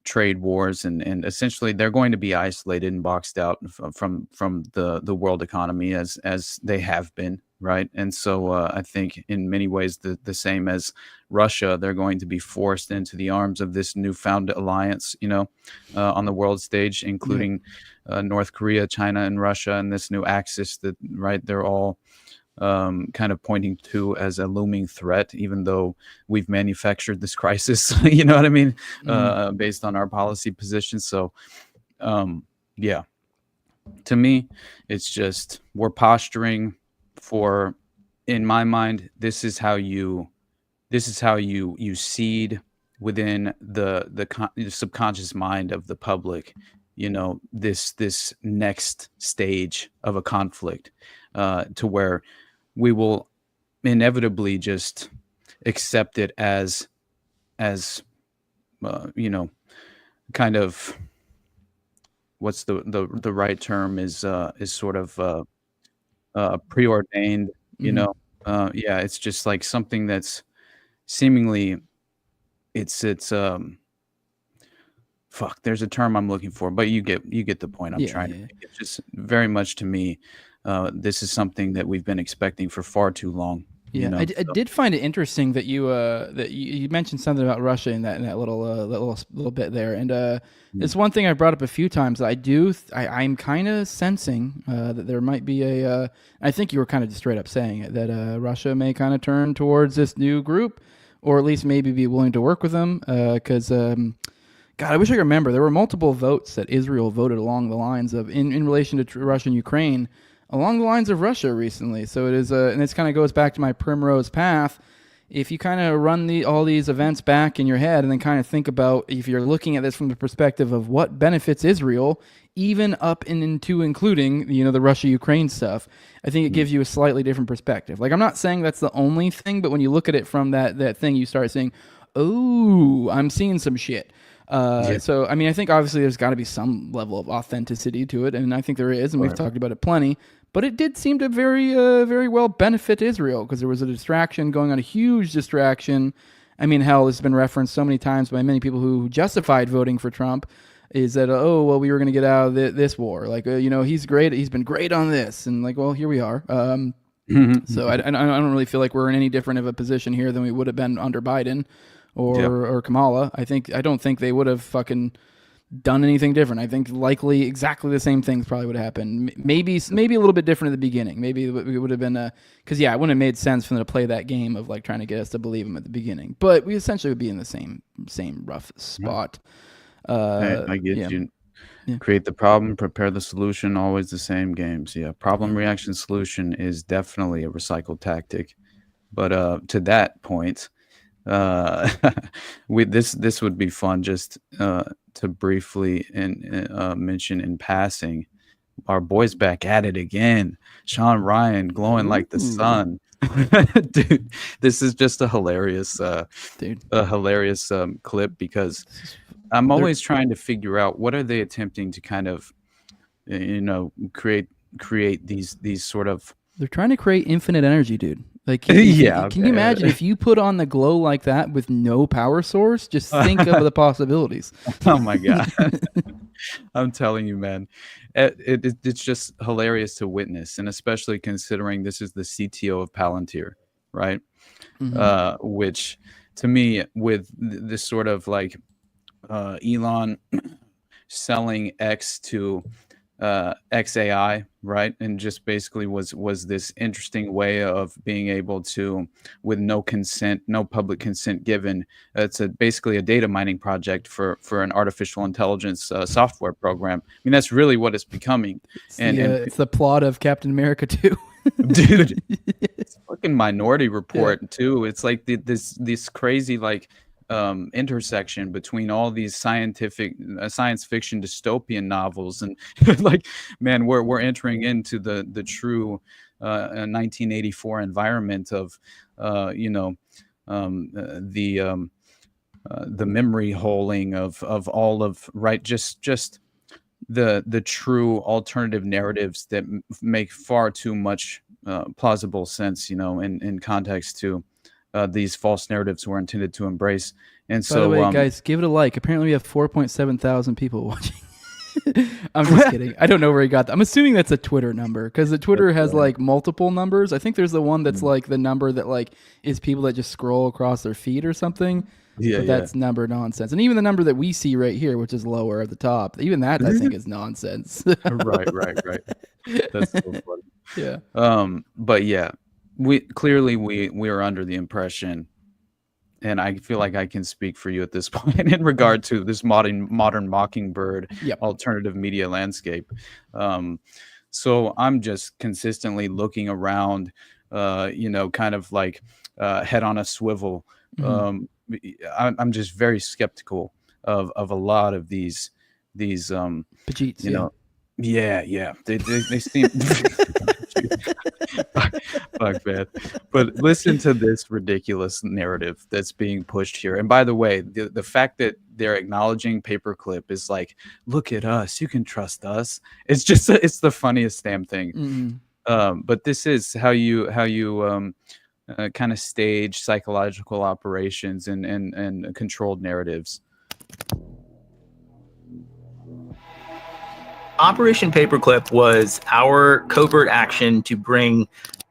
trade wars, and essentially they're going to be isolated and boxed out from the world economy as they have been, right? And so I think in many ways the same as Russia, they're going to be forced into the arms of this newfound alliance, on the world stage, including North Korea, China, and Russia, and this new axis that, right, they're all kind of pointing to as a looming threat, even though we've manufactured this crisis, you know what I mean, based on our policy position. So, yeah, to me, it's just, we're posturing for, in my mind, this is how you seed within the subconscious mind of the public, this next stage of a conflict, to where we will inevitably just accept it as kind of, what's the right term is sort of preordained, it's just like something that's seemingly it's fuck, there's a term I'm looking for, but you get the point I'm trying to make. It's just very much, to me, this is something that we've been expecting for far too long. I did find it interesting that you mentioned something about Russia in that little bit there, and it's one thing I've brought up a few times. I'm kind of sensing that there might be I think you were kind of just straight up saying it, that Russia may kind of turn towards this new group, or at least maybe be willing to work with them, because God, I wish I could remember. There were multiple votes that Israel voted along the lines of, in relation to Russia and Ukraine, along the lines of Russia recently. So it is, and this kind of goes back to my primrose path. If you kind of run all these events back in your head and then kind of think about, if you're looking at this from the perspective of what benefits Israel, even up into including, the Russia-Ukraine stuff, I think it gives you a slightly different perspective. Like, I'm not saying that's the only thing, but when you look at it from that thing, you start saying, oh, I'm seeing some shit. So, I mean, I think obviously there's got to be some level of authenticity to it, and I think there is, and we've talked about it plenty. But it did seem to very well benefit Israel, because there was a distraction going on, a huge distraction. I mean, hell, this has been referenced so many times by many people who justified voting for Trump, is that, we were going to get out of this war. Like, he's great. He's been great on this. And like, well, here we are. So I don't really feel like we're in any different of a position here than we would have been under Biden or Kamala. I don't think they would have fucking done anything different. I think likely exactly the same things probably would have happened. Maybe a little bit different at the beginning. Maybe it would have been because it wouldn't have made sense for them to play that game of like trying to get us to believe him at the beginning. But we essentially would be in the same rough spot. I get you. Create the problem, prepare the solution, always the same games. Yeah, problem, reaction, solution is definitely a recycled tactic. But to that point, uh, this would be fun just to briefly mention in passing. Our boys back at it again. Sean Ryan glowing like the sun. Dude, this is just a hilarious clip because I'm always trying to figure out what are they attempting to kind of create these sort of. They're trying to create infinite energy, dude. Like, can you imagine if you put on the glow like that with no power source? Just think of the possibilities. Oh my god. I'm telling you, man, it's just hilarious to witness, and especially considering this is the CTO of Palantir, right? Which to me, with this sort of like Elon selling X to ex-AI, right? And just basically was this interesting way of being able to, with no consent, no public consent given, it's basically a data mining project for an artificial intelligence software program. I mean, that's really what it's becoming. It's the plot of Captain America 2. Dude, it's fucking Minority Report too. It's like this crazy like intersection between all these science fiction dystopian novels, and like, man, we're entering into the true 1984 environment of the memory holing of all of just the true alternative narratives that make far too much plausible sense, in context to these false narratives we're intended to embrace. And By the way, guys, give it a like. Apparently we have 4.7 thousand people watching. I'm just kidding. I don't know where he got that. I'm assuming that's a Twitter number, because the Twitter has like multiple numbers. I think there's the one that's like the number that like is people that just scroll across their feed or something. But that's number nonsense. And even the number that we see right here, which is lower at the top, even that I think is nonsense. Right. That's so funny. Yeah. But yeah, we are under the impression, and I feel like I can speak for you at this point in regard to this modern Mockingbird alternative media landscape. So I'm just consistently looking around, kind of like head on a swivel. I'm just very skeptical of a lot of these Pajeets, they seem fuck, man. But listen to this ridiculous narrative that's being pushed here. And by the way, the fact that they're acknowledging Paperclip is like, look at us, you can trust us. It's just it's the funniest damn thing. But this is how you kind of stage psychological operations and controlled narratives. Operation Paperclip was our covert action to bring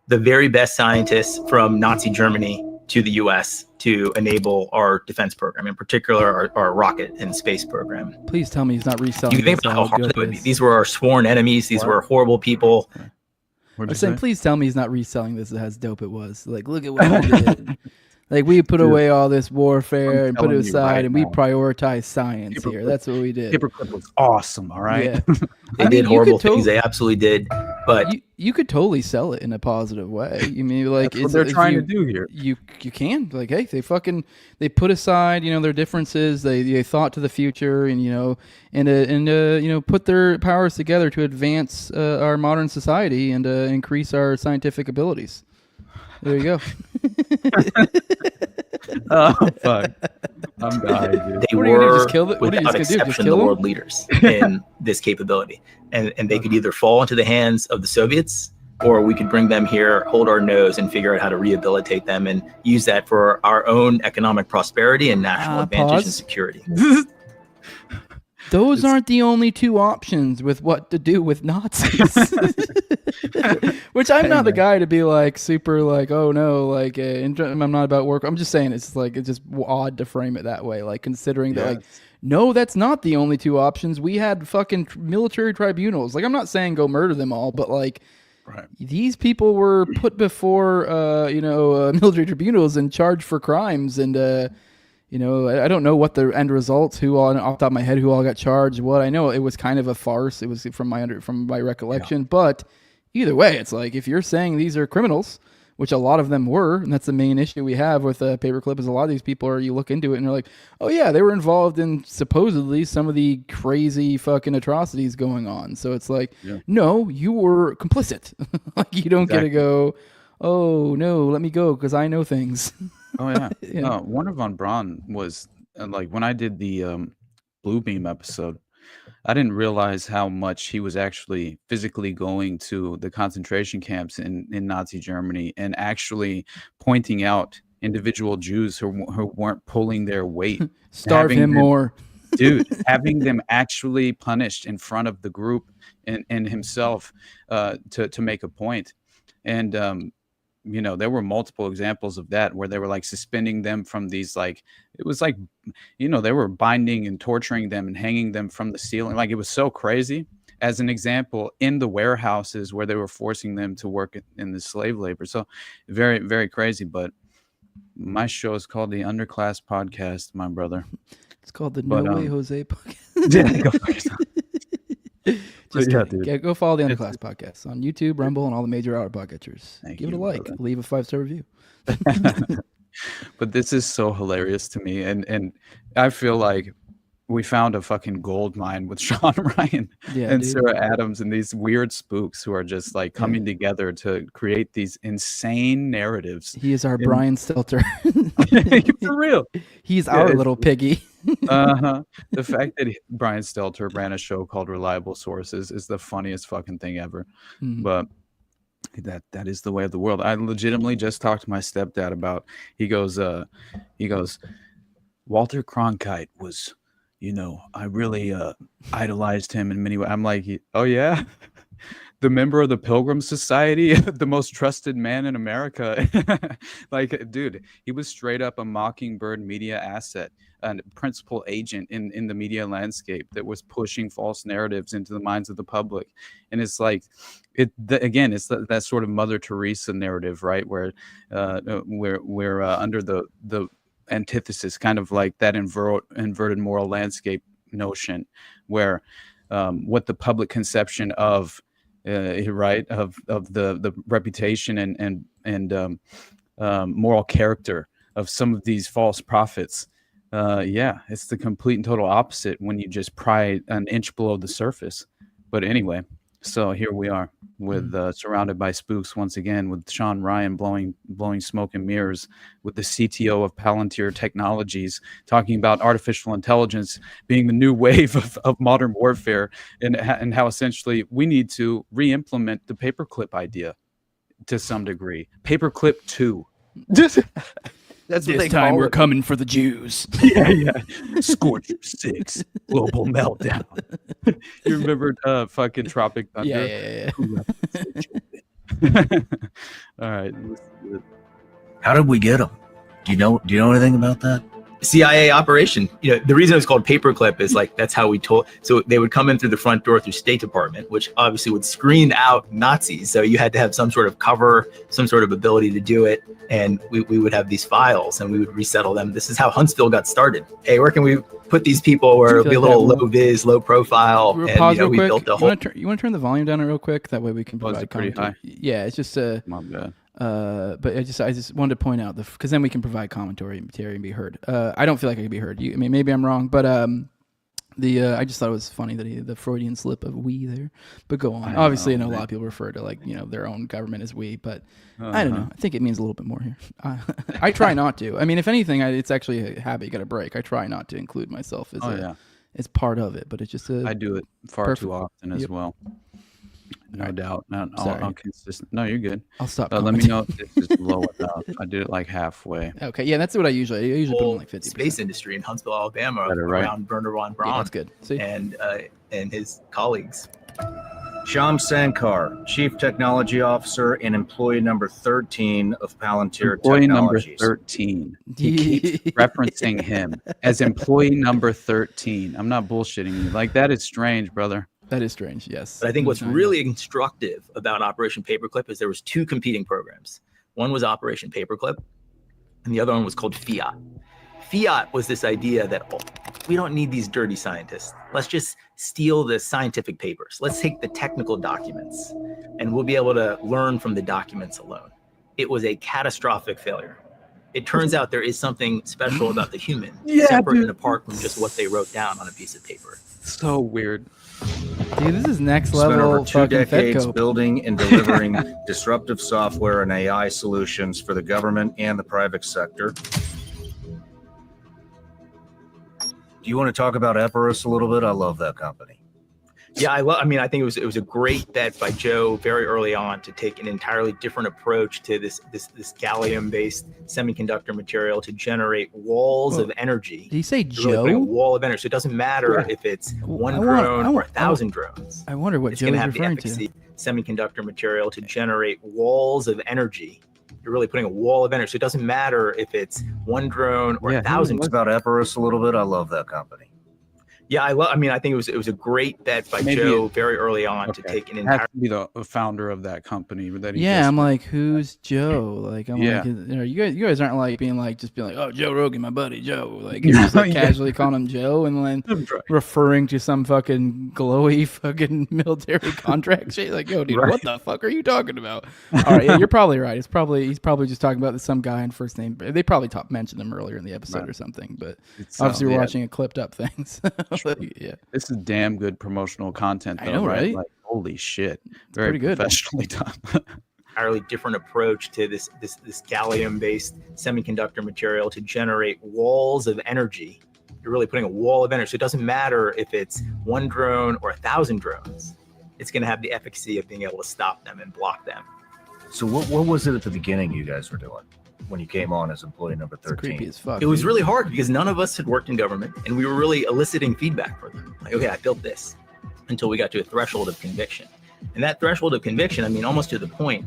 the very best scientists from Nazi Germany to the U.S. to enable our defense program, in particular our rocket and space program. Please tell me he's not reselling. You think about how hard they would be. These were our sworn enemies. These were horrible people. I'm saying, please tell me he's not reselling this as dope it was. Like, look at what we did. Like, we put away all this warfare and put it aside, and we prioritize science here. That's what we did. Paperclip was awesome, all right? Yeah. They did horrible things. They absolutely did. But you could totally sell it in a positive way. You mean, like, that's what they're trying to do here. You can. Like, hey, they put aside, their differences. They thought to the future, and put their powers together to advance our modern society and increase our scientific abilities. There you go. Oh, fuck. I'm dying, dude. They were, without exception, the world leaders in this capability. And they could either fall into the hands of the Soviets, or we could bring them here, hold our nose, and figure out how to rehabilitate them and use that for our own economic prosperity and national advantage and security. Those aren't the only two options with what to do with Nazis. Which I'm not the guy to be like super like, oh no, like I'm not about work. I'm just saying it's just odd to frame it that way. Like, considering that, like, no, that's not the only two options. We had fucking military tribunals. Like, I'm not saying go murder them all, but like, these people were put before military tribunals and charged for crimes, and You know, I don't know what the end results, who all, off the top of my head, who all got charged. What I know, it was kind of a farce. It was from my recollection. But either way, it's like if you're saying these are criminals, which a lot of them were, and that's the main issue we have with Paperclip, is a lot of these people are, you look into it and you're like, oh yeah, they were involved in supposedly some of the crazy fucking atrocities going on. So it's like, no, you were complicit. Like you don't get to go, oh no, let me go because I know things. Oh yeah. Warner von Braun was like when I did the Blue Beam episode, I didn't realize how much he was actually physically going to the concentration camps in Nazi Germany and actually pointing out individual Jews who weren't pulling their weight. Starve him more. Dude, having them actually punished in front of the group and himself to make a point. And you know, there were multiple examples of that where they were like suspending them from these, like, it was like, you know, they were binding and torturing them and hanging them from the ceiling. Like, it was so crazy. As an example, in the warehouses where they were forcing them to work in the slave labor. So very, very crazy. But my show is called the Underclass Podcast, my brother. It's called the No Way Jose Podcast. Yeah, go first. Just go follow the Underclass Podcast on YouTube, Rumble, and all the major hour podcatchers. Give it a like. Brother. Leave a 5-star review. But this is so hilarious to me, and I feel like we found a fucking gold mine with Sean Ryan and Sarah Adams and these weird spooks who are just like coming together to create these insane narratives. He is our Brian Stelter. For real. He's our little piggy. The fact that Brian Stelter ran a show called Reliable Sources is the funniest fucking thing ever. But that is the way of the world. I legitimately just talked to my stepdad about, he goes, Walter Cronkite was, you know, I really idolized him in many ways. I'm like, oh yeah, the member of the Pilgrim Society, the most trusted man in America. Like, dude, he was straight up a Mockingbird media asset and principal agent in the media landscape that was pushing false narratives into the minds of the public. And it's like, it's that sort of Mother Teresa narrative, right? Where we're under the antithesis, kind of like that inverted moral landscape notion, where what the public conception of right of the reputation and moral character of some of these false prophets, it's the complete and total opposite when you just pry an inch below the surface. But anyway, so here we are with surrounded by spooks once again, with Sean Ryan blowing smoke and mirrors, with the CTO of Palantir Technologies talking about artificial intelligence being the new wave of modern warfare, and how essentially we need to re-implement the paperclip idea to some degree. Paperclip 2. That's what this time we're coming for the Jews. Yeah. Scorcher 6, global meltdown. You remember fucking Tropic Thunder? Yeah. All right. How did we get them? Do you know anything about that? CIA operation. You know, the reason it was called Paperclip is like, that's how we told. So they would come in through the front door through State Department, which obviously would screen out Nazis. So you had to have some sort of cover, some sort of ability to do it. And we would have these files and we would resettle them. This is how Huntsville got started. Hey, where can we put these people where it'll be a little low vis, low profile? And pause real we quick. built the whole. You want to turn the volume down real quick? That way we can provide pretty commentary. high? Yeah, it's just My bad. but I just wanted to point out because then we can provide commentary and be heard. I don't feel like I could be heard. I mean, maybe I'm wrong, but I just thought it was funny that the Freudian slip of "we" there. But go on. Obviously, I know a lot of people refer to, like, you know, their own government as "we," but I don't know. I think it means a little bit more here. I try not to. I mean, if anything, it's actually a habit you got to break. I try not to include myself as part of it, but it's just I do it far too often as well. No doubt. I'll consistent. No, you're good. I'll stop. Let me know if this is low enough. I did it like halfway. Okay, yeah, that's what I usually put on like 50%. Space industry in Huntsville, Alabama, Better, around Werner von Braun. Yeah, that's good. See? And his colleagues. Shyam Sankar, Chief Technology Officer and employee number 13 of Palantir Employee number Technologies. 13. He keeps referencing him as employee number 13. I'm not bullshitting you. Like, that is strange, brother. That is strange, yes. But I think what's really instructive about Operation Paperclip is there was two competing programs. One was Operation Paperclip, and the other one was called Fiat. Fiat was this idea that we don't need these dirty scientists. Let's just steal the scientific papers. Let's take the technical documents and we'll be able to learn from the documents alone. It was a catastrophic failure. It turns out there is something special about the human, separate and apart from just what they wrote down on a piece of paper. So weird. Dude, this is next Spent level over 2 fucking decades FedCo. building and delivering disruptive software and AI solutions for the government and the private sector. Do you want to talk about Epirus a little bit? I love that company. Yeah, I think it was a great bet by Joe very early on to take an entirely different approach to this gallium-based semiconductor material to generate walls of energy. Did he say Really putting a Joe? wall of energy. So it doesn't matter if it's one drone or 1,000 drones. I wonder what It's Joe going to is have the referring efficacy to. semiconductor material to generate walls of energy. You're really putting a wall of energy. So it doesn't matter if it's one drone or 1,000. Talk about Epirus a little bit. I love that company. Yeah, I think it was a great bet by Joe very early on to take an It entire. has to be the founder of that company that he Yeah, just I'm like, who's Joe? Like, I'm Yeah. like, you guys aren't like being like, just being like, oh, Joe Rogan, my buddy Joe. Like, you're just like casually calling him Joe and then referring to some fucking glowy fucking military contract shit. Like, yo, dude, what the fuck are you talking about? All right, yeah, you're probably right. He's probably just talking about some guy in first name. They probably mentioned him earlier in the episode or something. But obviously, we're watching a clipped up thing. So, like, yeah. This is damn good promotional content, though, I know, right? Like, holy shit. Very pretty good. professionally done. Entirely different approach to this gallium-based semiconductor material to generate walls of energy. You're really putting a wall of energy. So it doesn't matter if it's one drone or 1,000 drones. It's going to have the efficacy of being able to stop them and block them. So what was it at the beginning you guys were doing when you came on as employee number 13? Creepy as fuck. It was really hard because none of us had worked in government, and we were really eliciting feedback from them. Like, okay, I built this, until we got to a threshold of conviction. And that threshold of conviction, almost to the point,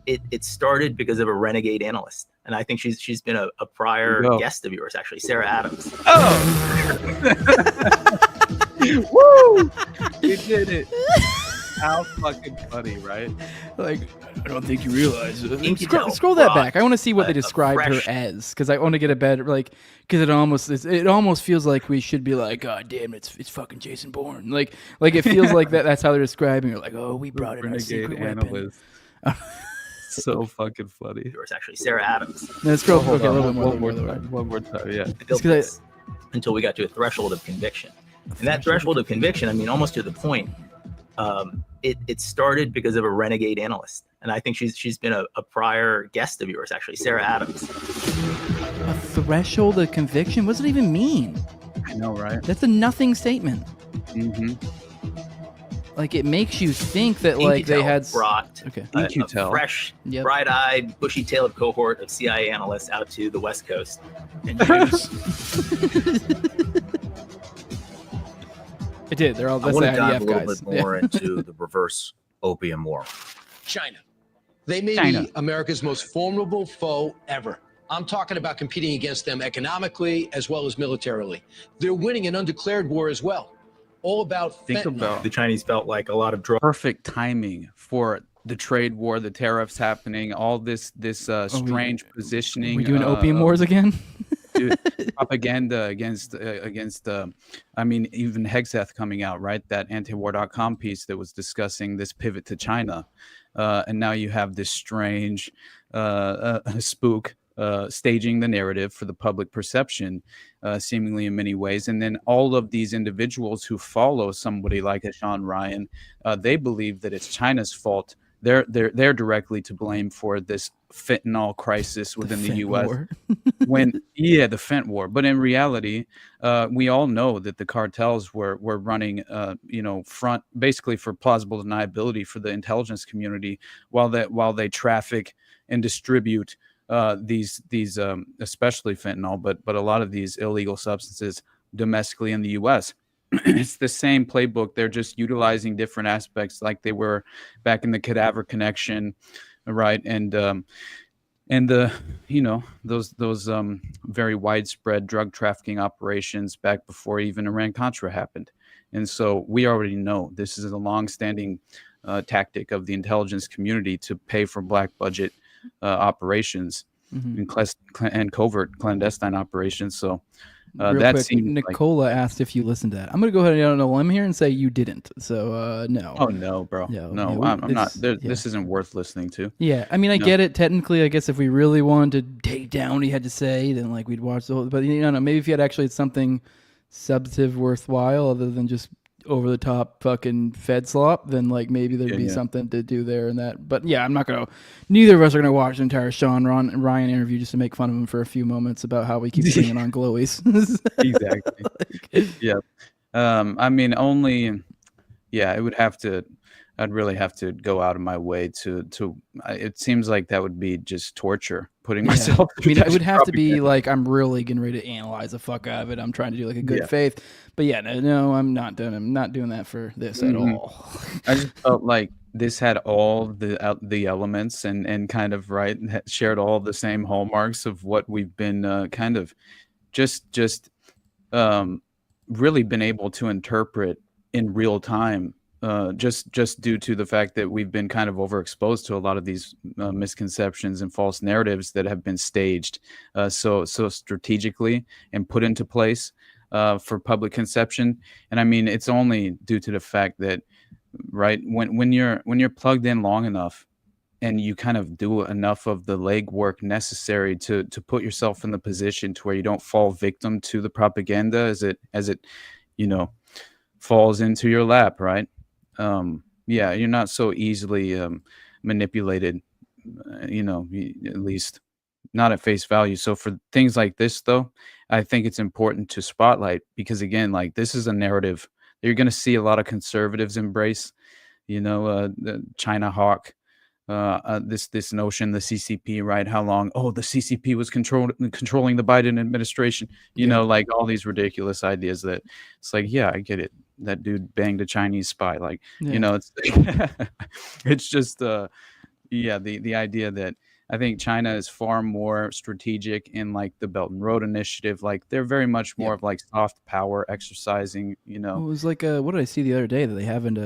it started because of a renegade analyst. And I think she's been a prior guest of yours, actually, Sarah Adams. Woo! You did it. How fucking funny, right? Like, I don't think you realize. Scroll that back. I want to see what they a described her fresh- as, because I want to get a better because it almost feels like we should be like, God damn, it's fucking Jason Bourne. Like it feels like that's how they're describing her. Like, oh, we brought in our secret weapon. So fucking funny. Yours, actually, Sarah Adams. No, scroll Hold okay, a on, little bit more. one more time, yeah. I built this until we got to a threshold of conviction. And that threshold of conviction, almost to the point, it started because of a renegade analyst. And I think she's been a prior guest of yours, actually, Sarah Adams. A threshold of conviction? What does it even mean? I know, right? That's a nothing statement. Mm-hmm. Like, it makes you think that like they had brought a fresh, bright-eyed, bushy-tailed cohort of CIA analysts out to the West Coast and It did. They're all. I That's want the to dive IDF a little guys. bit more into the reverse opium war. China. They may be America's most formidable foe ever. I'm talking about competing against them economically as well as militarily. They're winning an undeclared war as well. All about Think fentanyl. about the Chinese felt like a lot of drugs. Perfect timing for the trade war, the tariffs happening, all this strange positioning. We doing opium wars again? Dude, propaganda against even Hegseth coming out, right? That antiwar.com piece that was discussing this pivot to China. And now you have this strange spook staging the narrative for the public perception, seemingly in many ways. And then all of these individuals who follow somebody like Sean Ryan, they believe that it's China's fault. They're directly to blame for this fentanyl crisis within the U.S. The fent war. But in reality, we all know that the cartels were running, front basically for plausible deniability for the intelligence community, while they traffic and distribute these especially fentanyl, but a lot of these illegal substances domestically in the U.S. It's the same playbook. They're just utilizing different aspects, like they were back in the Cadaver Connection, right? And the those very widespread drug trafficking operations back before even Iran-Contra happened. And so we already know this is a long-standing tactic of the intelligence community to pay for black budget operations. and covert clandestine operations. So Real that quick, seems Nicola asked if you listened to that. I'm going to go ahead and get on a limb here and say you didn't. So no. Oh no, bro. No, I'm not. This isn't worth listening to. Yeah, I mean, I get it. Technically, I guess if we really wanted to take down what he had to say, then like we'd watch the whole. But maybe if you had actually something substantive, worthwhile, other than just over the top fucking Fed slop, then like maybe there'd be something to do there and that. But yeah, I'm not gonna. Neither of us are gonna watch the entire Ryan interview just to make fun of him for a few moments about how we keep bringing on glowies. Exactly. Yeah. I mean, only. Yeah, it would have to. I'd really have to go out of my way to. It seems like that would be just torture. Putting myself. I mean, it would have to be like I'm really getting ready to analyze the fuck out of it. I'm trying to do like a good faith. But yeah, no, I'm not doing that for this at all. I just felt like this had all the elements and kind of shared all the same hallmarks of what we've been kind of just really been able to interpret in real time. Just due to the fact that we've been kind of overexposed to a lot of these misconceptions and false narratives that have been staged so strategically and put into place for public conception. And I mean, it's only due to the fact that when you're plugged in long enough and you kind of do enough of the legwork necessary to put yourself in the position to where you don't fall victim to the propaganda as it falls into your lap, right? You're not so easily manipulated, at least not at face value. So for things like this, though, I think it's important to spotlight because, again, like this is a narrative that you're going to see a lot of conservatives embrace, the China hawk, this notion, the CCP, right? How long? Oh, the CCP was controlling the Biden administration, like all these ridiculous ideas that it's like, yeah, I get it. That dude banged a Chinese spy. Like, it's it's just the idea that I think China is far more strategic in like the Belt and Road Initiative. Like they're very much more of like soft power exercising, It was like what did I see the other day that they haven't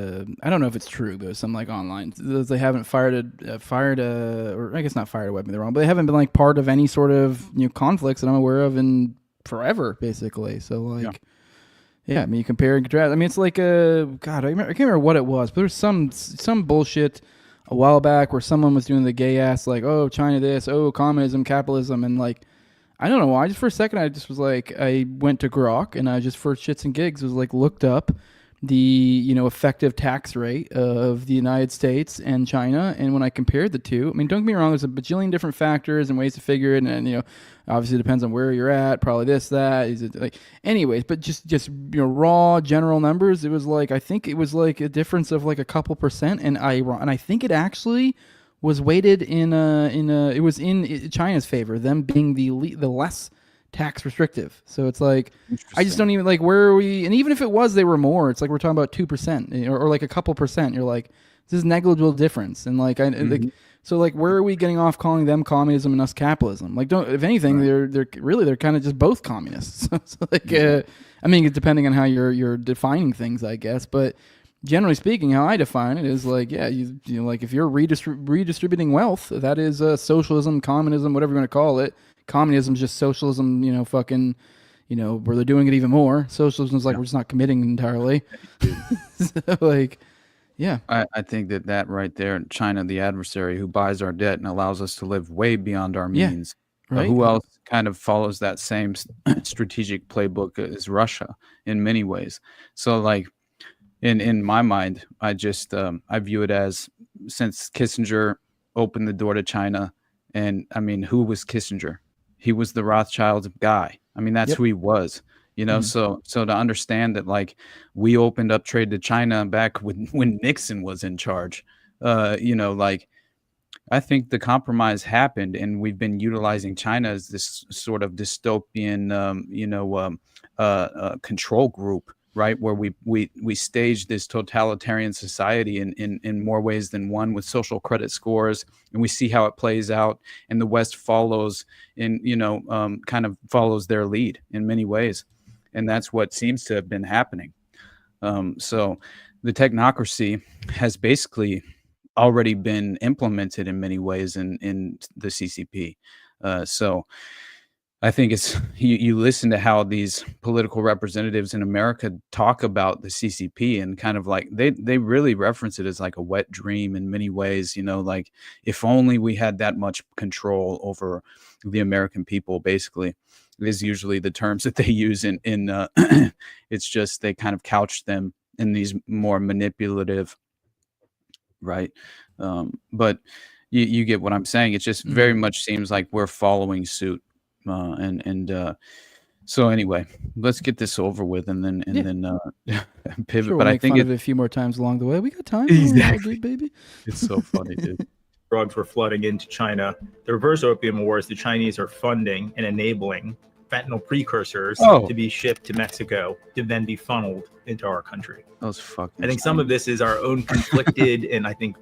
I don't know if it's true, but it was something like online. They haven't fired or I guess not fired a weapon, they're wrong, but they haven't been like part of any sort of conflicts that I'm aware of in forever, basically. So like yeah, I mean, you compare and contrast. I mean, it's like God, I can't remember what it was, but there's some bullshit a while back where someone was doing the gay ass like, oh, China this, oh, communism, capitalism, and like, I don't know why. Just for a second, I just was like, I went to Grok and I just for shits and gigs was like looked up the effective tax rate of the United States and China, and when I compared the two, I mean, don't get me wrong, there's a bajillion different factors and ways to figure it, and obviously it depends on where you're at, probably this, that, is it like, anyways, but just raw general numbers, it was like, I think it was like a difference of like a couple percent, and I think it actually was weighted it was in China's favor, them being the less tax restrictive. So it's like, I just don't even like, where are we? And even if it was, they were more, it's like, we're talking about 2% or like a couple percent. You're like, this is negligible difference. And like, so like, where are we getting off calling them communism and us capitalism? Like, if anything, they're kind of just both communists. So like, I mean, depending on how you're defining things, I guess, but generally speaking, how I define it is like, yeah, like if you're redistributing wealth, that is socialism, communism, whatever you want to call it. Communism is just socialism, where they're doing it even more. Socialism is like, we're just not committing entirely. So like, yeah. I think that right there, China, the adversary who buys our debt and allows us to live way beyond our means. Right. Who else kind of follows that same strategic playbook as Russia in many ways. So like, in my mind, I just I view it as, since Kissinger opened the door to China, and I mean, who was Kissinger? He was the Rothschild guy. I mean, that's who he was, So to understand that, like, we opened up trade to China back when Nixon was in charge, like, I think the compromise happened, and we've been utilizing China as this sort of dystopian, control group, right? Where we stage this totalitarian society in more ways than one, with social credit scores, and we see how it plays out, and the West follows kind of follows their lead in many ways, and that's what seems to have been happening. So the technocracy has basically already been implemented in many ways in the CCP. So I think it's you listen to how these political representatives in America talk about the CCP, and kind of like they really reference it as like a wet dream in many ways. Like if only we had that much control over the American people, basically, is usually the terms that they use in it's just they kind of couch them in these more manipulative, right? But you get what I'm saying. It just very much seems like we're following suit. So anyway, let's get this over with and then pivot. Sure, but we'll I make think fun of it a few more times along the way. We got time. Exactly. Baby. It's so funny, dude. Drugs were flooding into China. The reverse opium wars, the Chinese are funding and enabling fentanyl precursors to be shipped to Mexico to then be funneled into our country. Those fucking I think some of this is our own conflicted and I think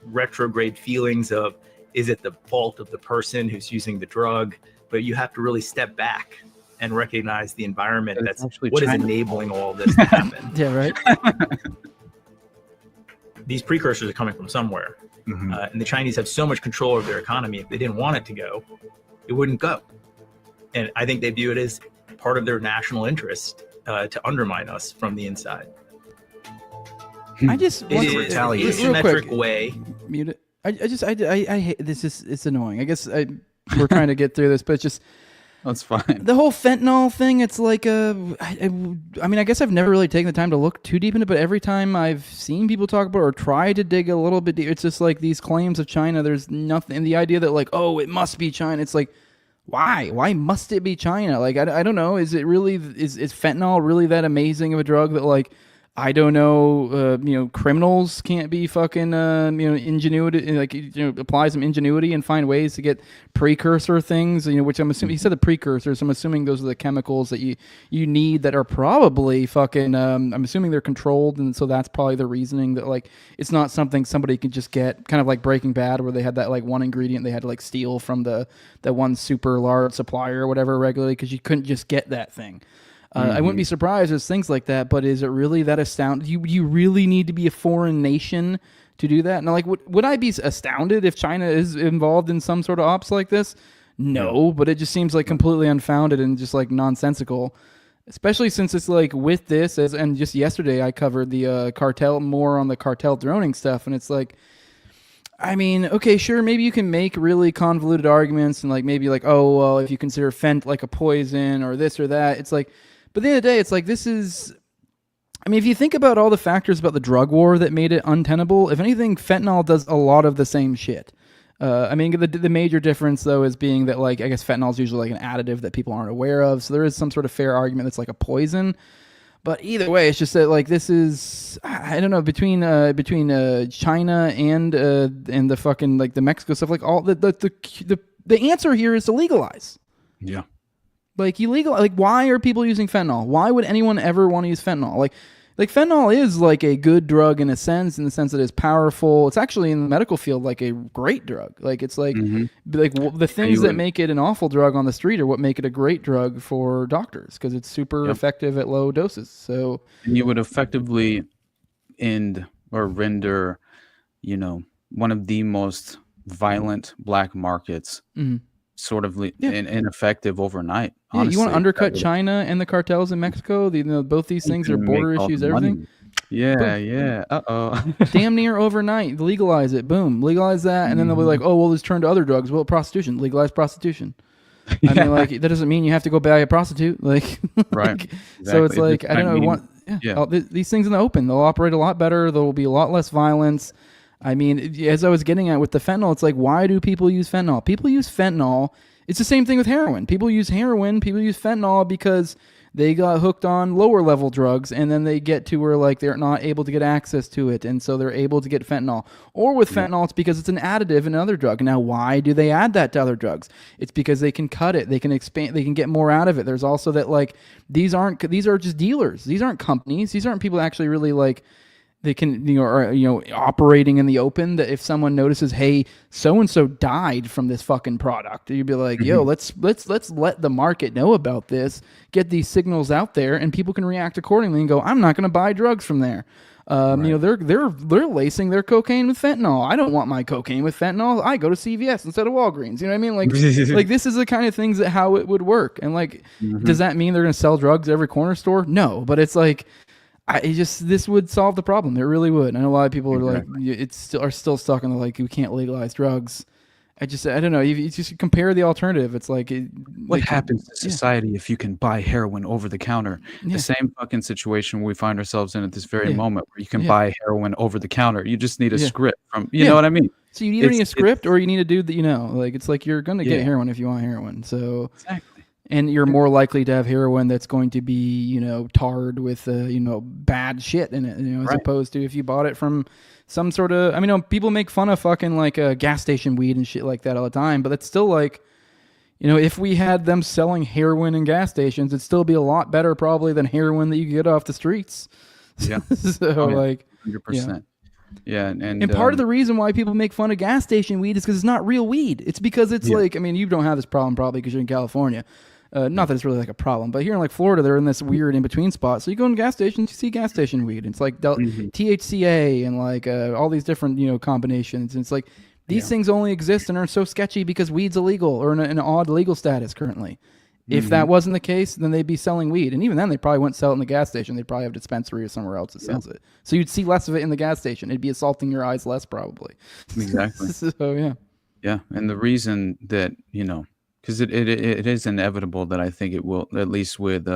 retrograde feelings of, is it the fault of the person who's using the drug? But you have to really step back and recognize the environment that's what is enabling all of this to happen. Yeah, right. These precursors are coming from somewhere. And the Chinese have so much control over their economy. If they didn't want it to go, it wouldn't go. And I think they view it as part of their national interest to undermine us from the inside. I just in a asymmetric way. Mute it. I hate this. It's annoying. I guess we're trying to get through this, but it's just that's fine. The whole fentanyl thing. It's like I mean, I guess I've never really taken the time to look too deep into it, but every time I've seen people talk about it or try to dig a little bit deep, it's just like these claims of China. There's nothing, and the idea that like, oh, it must be China. It's like, why? Why must it be China? Like, I don't know. Is it really is fentanyl really that amazing of a drug that like? I don't know, criminals can't be fucking, ingenuity, like, apply some ingenuity and find ways to get precursor things, which I'm assuming, he said the precursors, I'm assuming those are the chemicals that you need that are probably fucking, I'm assuming they're controlled, and so that's probably the reasoning that, like, it's not something somebody can just get, kind of like Breaking Bad, where they had that, like, one ingredient they had to, like, steal from that one super large supplier or whatever regularly, because you couldn't just get that thing. I wouldn't be surprised there's things like that, but is it really that astounding? You really need to be a foreign nation to do that? Now, like, would I be astounded if China is involved in some sort of ops like this? No, but it just seems like completely unfounded and just like nonsensical, especially since it's like with this, and just yesterday I covered the cartel, more on the cartel droning stuff, and it's like, I mean, okay, sure, maybe you can make really convoluted arguments and like maybe like, oh, well, if you consider fent like a poison or this or that, it's like, but at the end of the day, it's like this is, I mean, if you think about all the factors about the drug war that made it untenable, if anything, fentanyl does a lot of the same shit. I mean, the major difference, though, is being that, like, I guess fentanyl is usually like an additive that people aren't aware of, so there is some sort of fair argument that's like a poison. But either way, it's just that, like, this is, I don't know, between China and the fucking, like, the Mexico stuff, like, all the answer here is to legalize. Yeah. Like, why are people using fentanyl? Why would anyone ever want to use fentanyl? Like fentanyl is like a good drug in the sense that it's powerful. It's actually in the medical field like a great drug. Like, it's like the things that make it an awful drug on the street are what make it a great drug for doctors, because it's super effective at low doses. So you would effectively end or render, one of the most violent black markets sort of ineffective overnight. Yeah, honestly. You want to undercut China and the cartels in Mexico? Both these things are border issues, everything. Yeah. Damn near overnight. Legalize it. Boom. Legalize that. And then they'll be like, oh, well, let's turn to other drugs. Well, prostitution. Legalize prostitution. I mean, like, that doesn't mean you have to go buy a prostitute. Like, right. Exactly. So it's like, I don't know. These things in the open, they'll operate a lot better. There will be a lot less violence. I mean, as I was getting at with the fentanyl, it's like, why do people use fentanyl? People use fentanyl. It's the same thing with heroin. People use heroin. People use fentanyl because they got hooked on lower level drugs, and then they get to where like they're not able to get access to it, and so they're able to get fentanyl. Or with fentanyl, it's because it's an additive in another drug. Now, why do they add that to other drugs? It's because they can cut it, they can expand, they can get more out of it. There's also that like these are just dealers. These aren't companies. These aren't people actually really like. They can, are operating in the open. That if someone notices, hey, so and so died from this fucking product, you'd be like, yo, let's let the market know about this. Get these signals out there, and people can react accordingly and go, I'm not going to buy drugs from there. They're lacing their cocaine with fentanyl. I don't want my cocaine with fentanyl. I go to CVS instead of Walgreens. You know what I mean? Like, like this is the kind of things that how it would work. And like, does that mean they're going to sell drugs at every corner store? No, but it's like, this would solve the problem. It really would. I know a lot of people are like, are still stuck on the like, we can't legalize drugs. I don't know. You just compare the alternative. It's like, what happens to society if you can buy heroin over the counter? The same fucking situation we find ourselves in at this very moment, where you can buy heroin over the counter. You just need a script from, you know what I mean? So you either need a script or you need a dude that you know. Like, it's like you're going to get heroin if you want heroin. So exactly. And you're more likely to have heroin that's going to be, tarred with, bad shit in it, as opposed to if you bought it from some sort of, people make fun of fucking like gas station weed and shit like that all the time, but it's still like, if we had them selling heroin in gas stations, it'd still be a lot better probably than heroin that you get off the streets. Yeah. So like 100%. Yeah. And part of the reason why people make fun of gas station weed is because it's not real weed. It's because it's like, you don't have this problem probably because you're in California. Not that it's really like a problem, but here in like Florida, they're in this weird in between spot. So you go in gas stations, you see gas station weed. It's like THCA and like all these different combinations. And it's like these things only exist and are so sketchy because weed's illegal or in an odd legal status currently. If that wasn't the case, then they'd be selling weed, and even then they probably wouldn't sell it in the gas station. They'd probably have a dispensary or somewhere else that sells it. So you'd see less of it in the gas station. It'd be assaulting your eyes less probably. Exactly. So yeah, and the reason that because it is inevitable that I think it will, at least with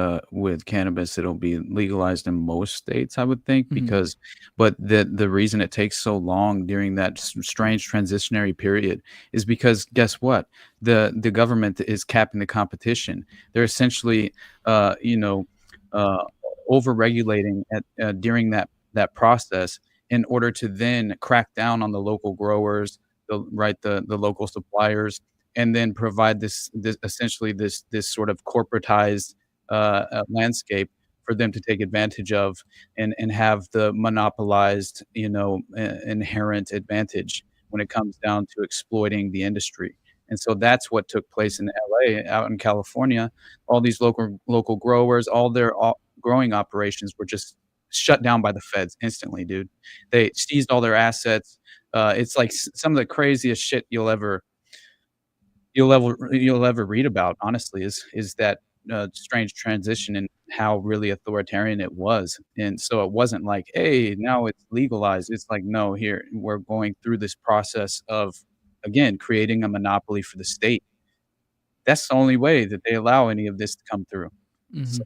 cannabis, it'll be legalized in most states, I would think, because but the reason it takes so long during that strange transitionary period is because guess what, the government is capping the competition. They're essentially over-regulating during that process in order to then crack down on the local growers, the local suppliers, and then provide this essentially this sort of corporatized landscape for them to take advantage of and have the monopolized, inherent advantage when it comes down to exploiting the industry. And so that's what took place in LA. Out in California, all these local growers, all their growing operations were just shut down by the feds instantly, dude. They seized all their assets. It's like some of the craziest shit you'll ever read about, honestly, is that strange transition and how really authoritarian it was. And so it wasn't like, hey, now it's legalized. It's like, no, here we're going through this process of, again, creating a monopoly for the state. That's the only way that they allow any of this to come through. So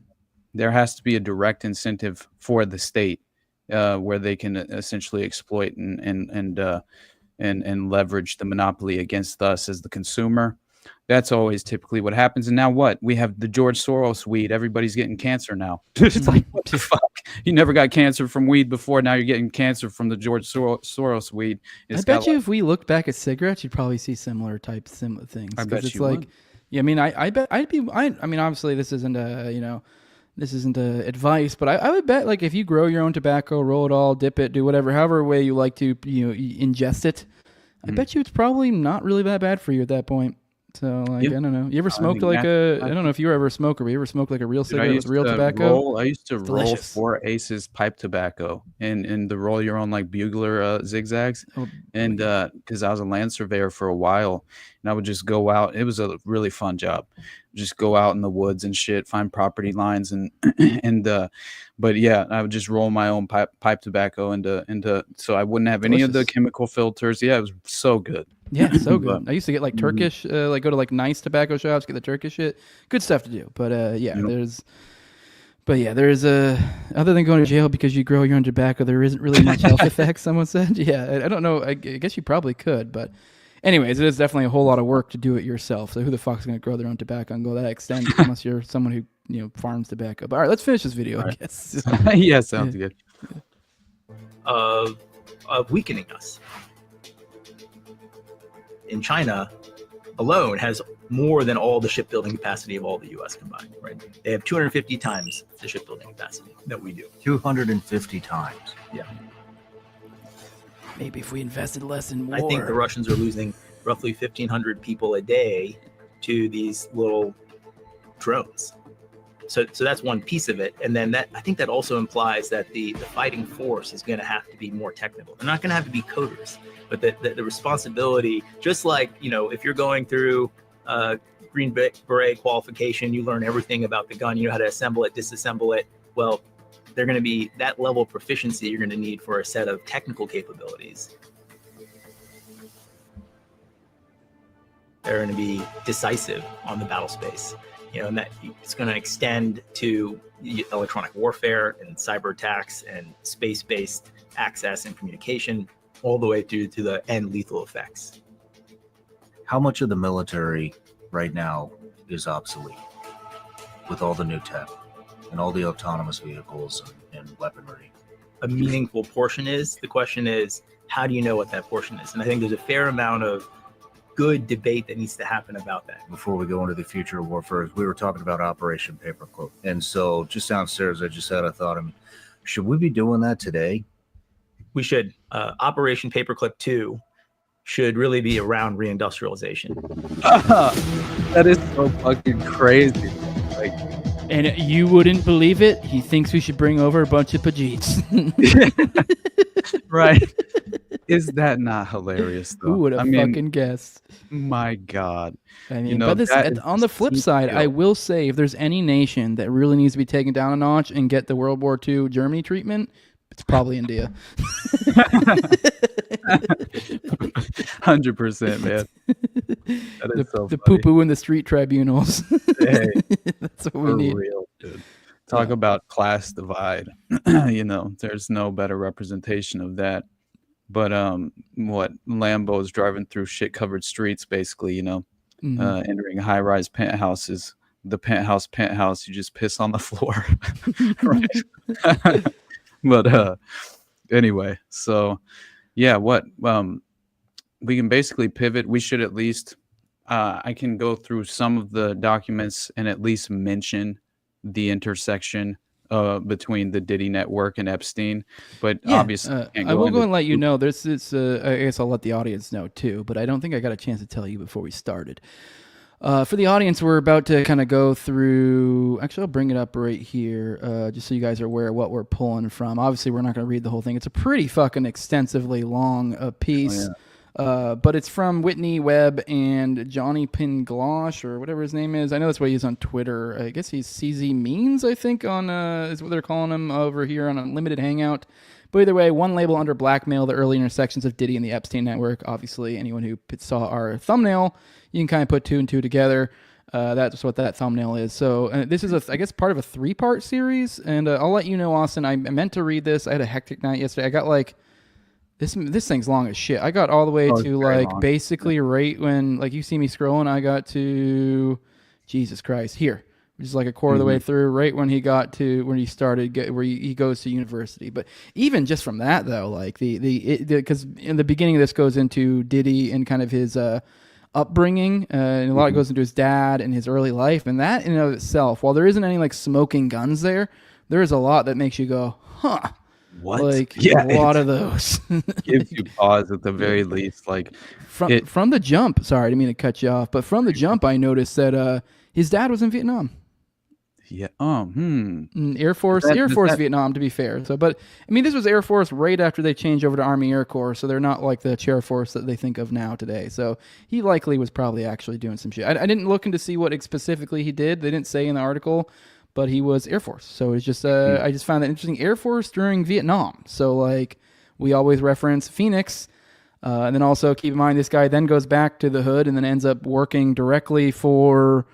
there has to be a direct incentive for the state where they can essentially exploit and leverage the monopoly against us as the consumer. That's always typically what happens. And now what? We have the George Soros weed. Everybody's getting cancer now. It's like, what the fuck? You never got cancer from weed before. Now you're getting cancer from the George Soros weed. I bet you if we looked back at cigarettes, you'd probably see similar things. I bet it's you like, would. Yeah, I bet obviously this isn't advice, but I would bet like if you grow your own tobacco, roll it all, dip it, do whatever, however way you like to, ingest it, I bet you it's probably not really that bad for you at that point. So like, I don't know. You ever smoked I don't know if you were ever a smoker, but you ever smoked like a real cigarette with real tobacco? I used to roll 4 Aces pipe tobacco and the roll your own like bugler zigzags. And because I was a land surveyor for a while, and I would just go out. It was a really fun job. Just go out in the woods and shit, find property lines but yeah, I would just roll my own pipe tobacco into so I wouldn't have any of the chemical filters. Yeah, it was so good. Yeah, so good. I used to get like Turkish, like go to like nice tobacco shops, get the Turkish shit. Good stuff to do. But there's other than going to jail because you grow your own tobacco, there isn't really much health effects, someone said. Yeah, I don't know. I guess you probably could, but anyways, it is definitely a whole lot of work to do it yourself. So who the fuck's going to grow their own tobacco and go that extent unless you're someone who, farms tobacco. But all right, let's finish this video, I guess. Yeah, sounds good. Of weakening us. In China alone has more than all the shipbuilding capacity of all the U.S. combined, right? They have 250 times the shipbuilding capacity that we do. 250 times. Yeah. Maybe if we invested less in war. I think the Russians are losing roughly 1,500 people a day to these little drones. So that's one piece of it. And then I think that also implies that the fighting force is going to have to be more technical. They're not going to have to be coders, but the responsibility, just like, if you're going through Green Beret qualification, you learn everything about the gun, you know how to assemble it, disassemble it. Well, they're going to be that level of proficiency you're going to need for a set of technical capabilities. They're going to be decisive on the battle space, and that it's going to extend to electronic warfare and cyber attacks and space-based access and communication, all the way through to the end lethal effects. How much of the military right now is obsolete with all the new tech and all the autonomous vehicles and weaponry? A meaningful portion is. The question is, how do you know what that portion is? And I think there's a fair amount of good debate that needs to happen about that. Before we go into the future of warfare, we were talking about Operation Paperclip. And so just downstairs, I just had a thought, should we be doing that today? We should. Operation Paperclip 2 should really be around reindustrialization. That is so fucking crazy. And you wouldn't believe it, he thinks we should bring over a bunch of Pajeets. Right. Is that not hilarious, though? Who would have fucking guessed? My God. I mean, but on the flip side, I will say, if there's any nation that really needs to be taken down a notch and get the World War II Germany treatment, it's probably India. 100%, man. That is the poo-poo in the street tribunals. Hey, that's what we need. Real, dude. Talk about class divide. There's no better representation of that. But what Lambos driving through shit-covered streets, basically, entering high-rise penthouses. The penthouse, you just piss on the floor. Right. But anyway, so yeah, we can basically pivot. We should at least I can go through some of the documents and at least mention the intersection between the Diddy network and Epstein, but obviously I will go and let you know. There's this. I guess I'll let the audience know too, but I don't think I got a chance to tell you before we started. For the audience, we're about to kind of go through. Actually, I'll bring it up right here, just so you guys are aware of what we're pulling from. Obviously, we're not going to read the whole thing. It's a pretty fucking extensively long piece. Oh, yeah. But it's from Whitney Webb and Johnny Pinglosh, or whatever his name is. I know that's what he is on Twitter. I guess he's CZ Means, I think, on is what they're calling him over here on Unlimited Hangout. But either way, one label under Blackmail, the early intersections of Diddy and the Epstein network. Obviously, anyone who saw our thumbnail, you can kind of put two and two together. That's what that thumbnail is. So this is, I guess, part of a 3-part series. And I'll let you know, Austin, I meant to read this. I had a hectic night yesterday. I got this thing's long as shit. I got all the way to basically right when you see me scrolling, I got to Jesus Christ here, which is like a quarter of the way through, right when he got to when he started where he goes to university. But even just from that though, because in the beginning of this goes into Diddy and kind of his upbringing, and a lot goes into his dad and his early life, and that in and of itself, while there isn't any smoking guns there is a lot that makes you go, huh. What? A lot of those. Gives you pause at the very least. From the jump, sorry, I didn't mean to cut you off, but from the jump, I noticed that his dad was in Vietnam. Yeah. Air Force Vietnam, to be fair. So, but I mean, this was Air Force right after they changed over to Army Air Corps, so they're not like the Chair Force that they think of now today. So he likely was probably actually doing some shit. I didn't look into see what specifically he did. They didn't say in the article. But he was Air Force. So it's just, I just found that interesting. Air Force during Vietnam. So we always reference Phoenix. And then also keep in mind, this guy then goes back to the hood and then ends up working directly for,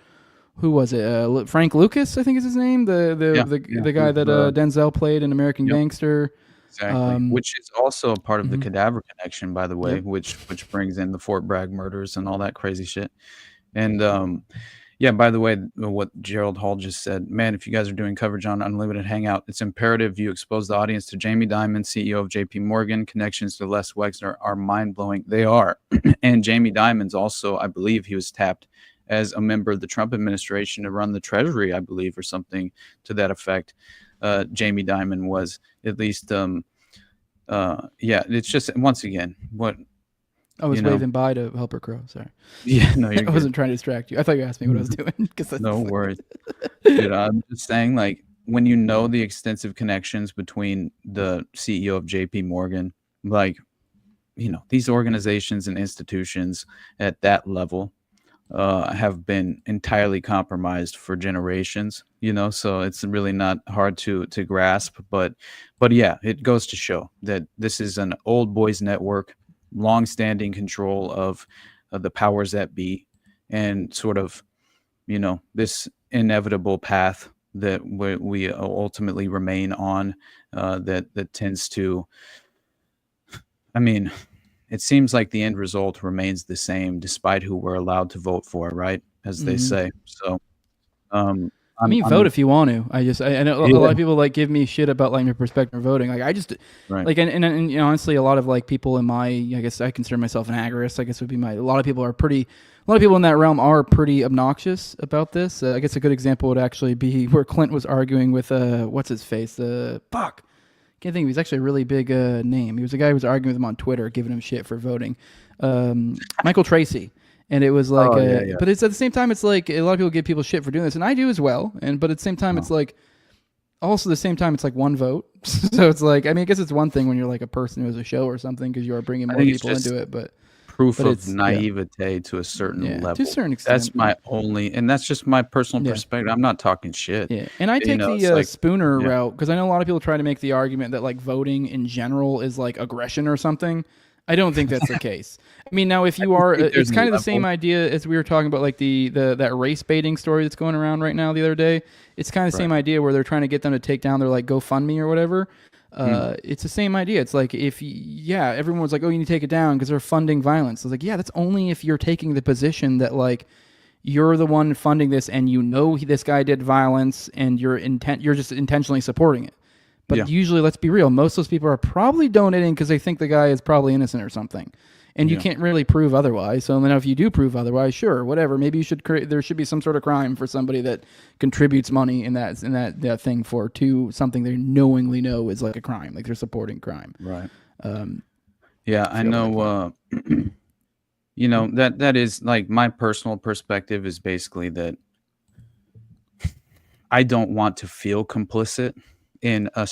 who was it? Frank Lucas, I think is his name. The guy that Denzel played in American Gangster. Exactly. Which is also a part of the Cadaver Connection, by the way, which brings in the Fort Bragg murders and all that crazy shit. And, yeah, by the way, what Gerald Hall just said, man, if you guys are doing coverage on Unlimited Hangout, it's imperative you expose the audience to Jamie Dimon, CEO of JP Morgan. Connections to Les Wexner are mind-blowing. They are. And Jamie Dimon's also, I believe he was tapped as a member of the Trump administration to run the Treasury, I believe, or something to that effect. Jamie Dimon was at least, it's just, once again, what I was you know? waving bye to Helper Crow. Sorry. Yeah, no, you're I wasn't trying to distract you. I thought you asked me what I was doing. No worries. Dude, I'm just saying, like, when you know the extensive connections between the CEO of JP Morgan, like, these organizations and institutions at that level have been entirely compromised for generations, so it's really not hard to grasp. But yeah, it goes to show that this is an old boys network, long-standing control of the powers that be, and sort of, this inevitable path that we ultimately remain on, that tends to, I mean, it seems like the end result remains the same despite who we're allowed to vote for, right? As they say. So, I mean, vote if you want to. I know a lot of people like give me shit about like my perspective of voting. Like I just like, and honestly, a lot of like people in my, I guess I consider myself an agorist. I guess would be a lot of people in that realm are pretty obnoxious about this. I guess a good example would actually be where Clint was arguing with what's his face, can't think of. He's actually a really big name. He was a guy who was arguing with him on Twitter, giving him shit for voting. Michael Tracy. And it was like, but it's at the same time, it's like a lot of people give people shit for doing this, and I do as well. But at the same time, it's like, also the same time, it's like one vote. So it's like, I mean, I guess it's one thing when you're like a person who has a show or something because you are bringing more people into it. But proof of naivete to a certain level. To a certain extent. That's my only, and that's just my personal perspective. I'm not talking shit. Yeah, and I take the Spooner route because I know a lot of people try to make the argument that like voting in general is like aggression or something. I don't think that's the case. I mean, now if you are, it's kind of the same idea as we were talking about, like that race baiting story that's going around right now the other day. It's kind of the same idea where they're trying to get them to take down their like GoFundMe or whatever. It's the same idea. It's like everyone was like, oh, you need to take it down because they're funding violence. I was like, yeah, that's only if you're taking the position that like you're the one funding this and this guy did violence and you're just intentionally supporting it. But usually, let's be real, most of those people are probably donating because they think the guy is probably innocent or something. And you can't really prove otherwise. So then if you do prove otherwise, sure, whatever. Maybe you should there should be some sort of crime for somebody that contributes money in that thing to something they knowingly know is like a crime, like they're supporting crime. Right. I know. That is like my personal perspective is basically that I don't want to feel complicit in a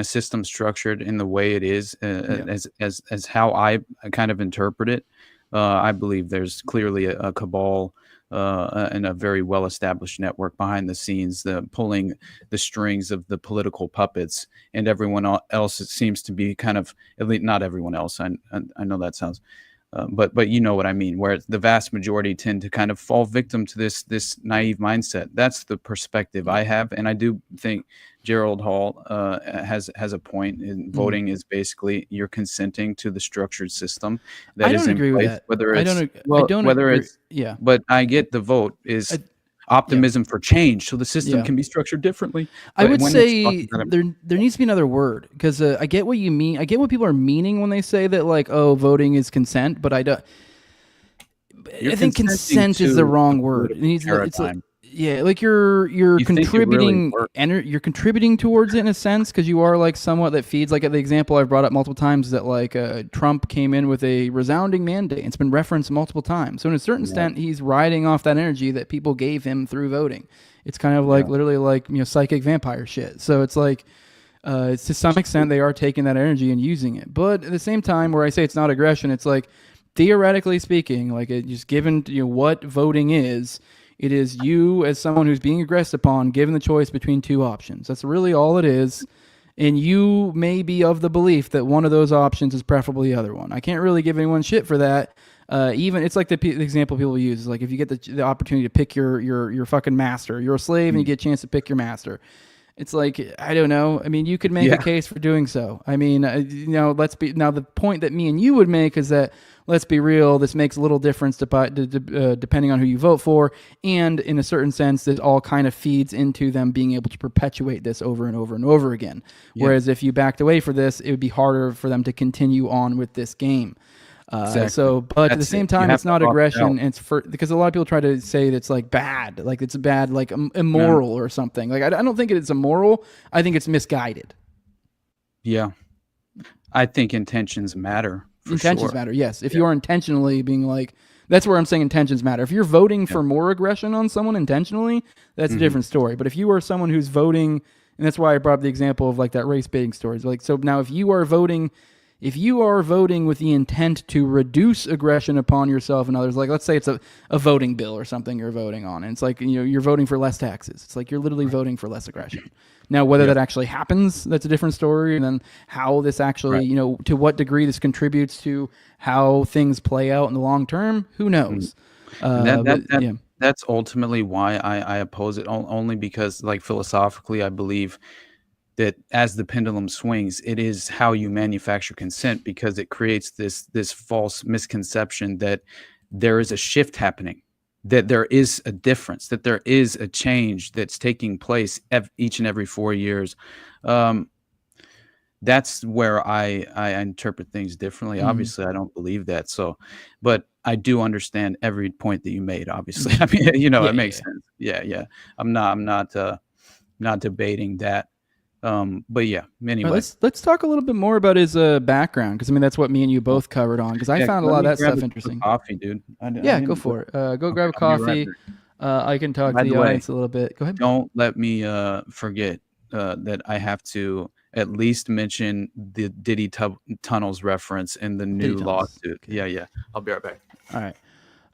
system structured in the way it is, as how I kind of interpret it. I believe there's clearly a cabal and a very well-established network behind the scenes, pulling the strings of the political puppets, and everyone else it seems to be kind of, at least not everyone else. I know that sounds, but you know what I mean, where the vast majority tend to kind of fall victim to this naive mindset. That's the perspective I have, and I do think Gerald Hall has a point. In voting is basically you're consenting to the structured system that is in place. Whether it's but I get the vote is optimism for change, so the system can be structured differently. I would say there needs to be another word, because I get what you mean. I get what people are meaning when they say that, like, oh, voting is consent, but I don't. I think consent is the wrong word. It needs like you're contributing you're contributing towards it in a sense, because you are like somewhat that feeds, like the example I've brought up multiple times, that like Trump came in with a resounding mandate. It's been referenced multiple times. So in a certain extent, he's riding off that energy that people gave him through voting. It's kind of like literally like, psychic vampire shit. So it's like it's to some extent they are taking that energy and using it. But at the same time, where I say it's not aggression, it's like theoretically speaking, like it just given what voting is. It is you, as someone who's being aggressed upon, given the choice between two options. That's really all it is. And you may be of the belief that one of those options is preferable to the other one. I can't really give anyone shit for that. Even it's like the example people use is like, if you get the opportunity to pick your fucking master, you're a slave and you get a chance to pick your master. It's like, I don't know. I mean, you could make a case for doing so. I mean, now the point that me and you would make is that, let's be real, this makes a little difference depending on who you vote for. And in a certain sense, this all kind of feeds into them being able to perpetuate this over and over and over again. Yeah. Whereas if you backed away for this, it would be harder for them to continue on with this game. Exactly. But at the same time, it's not aggression. It's because a lot of people try to say that it's like bad, like it's bad, like immoral or something. Like I don't think it's immoral. I think it's misguided. Yeah, I think intentions matter intentions sure. matter. Yes, if you are intentionally being like, that's where I'm saying intentions matter. If you're voting for more aggression on someone intentionally, that's a different story. But if you are someone who's voting, and that's why I brought up the example of like that race baiting stories. Like, so now if you are voting with the intent to reduce aggression upon yourself and others, like let's say it's a voting bill or something you're voting on, and it's like, you know, you're voting for less taxes. It's like you're literally voting for less aggression. Now, whether that actually happens, that's a different story. And then how this actually, you know, to what degree this contributes to how things play out in the long term, who knows? That's ultimately why I oppose it, only because, like, philosophically, I believe that as the pendulum swings, it is how you manufacture consent, because it creates this false misconception that there is a shift happening, that there is a difference, that there is a change that's taking place each and every 4 years. That's where I interpret things differently. Obviously, I don't believe that. So, but I do understand every point that you made. Obviously, I mean, you know, it makes sense. Yeah. I'm not debating that. But yeah, anyway, let's talk a little bit more about his background, because I mean that's what me and you both covered on, because I found a lot of that stuff interesting. Coffee, dude. Go for it. Go grab a coffee. I can talk to the audience a little bit. Go ahead. Don't let me forget that I have to at least mention the Diddy Tunnels reference in the new lawsuit. Okay. Yeah. I'll be right back. All right.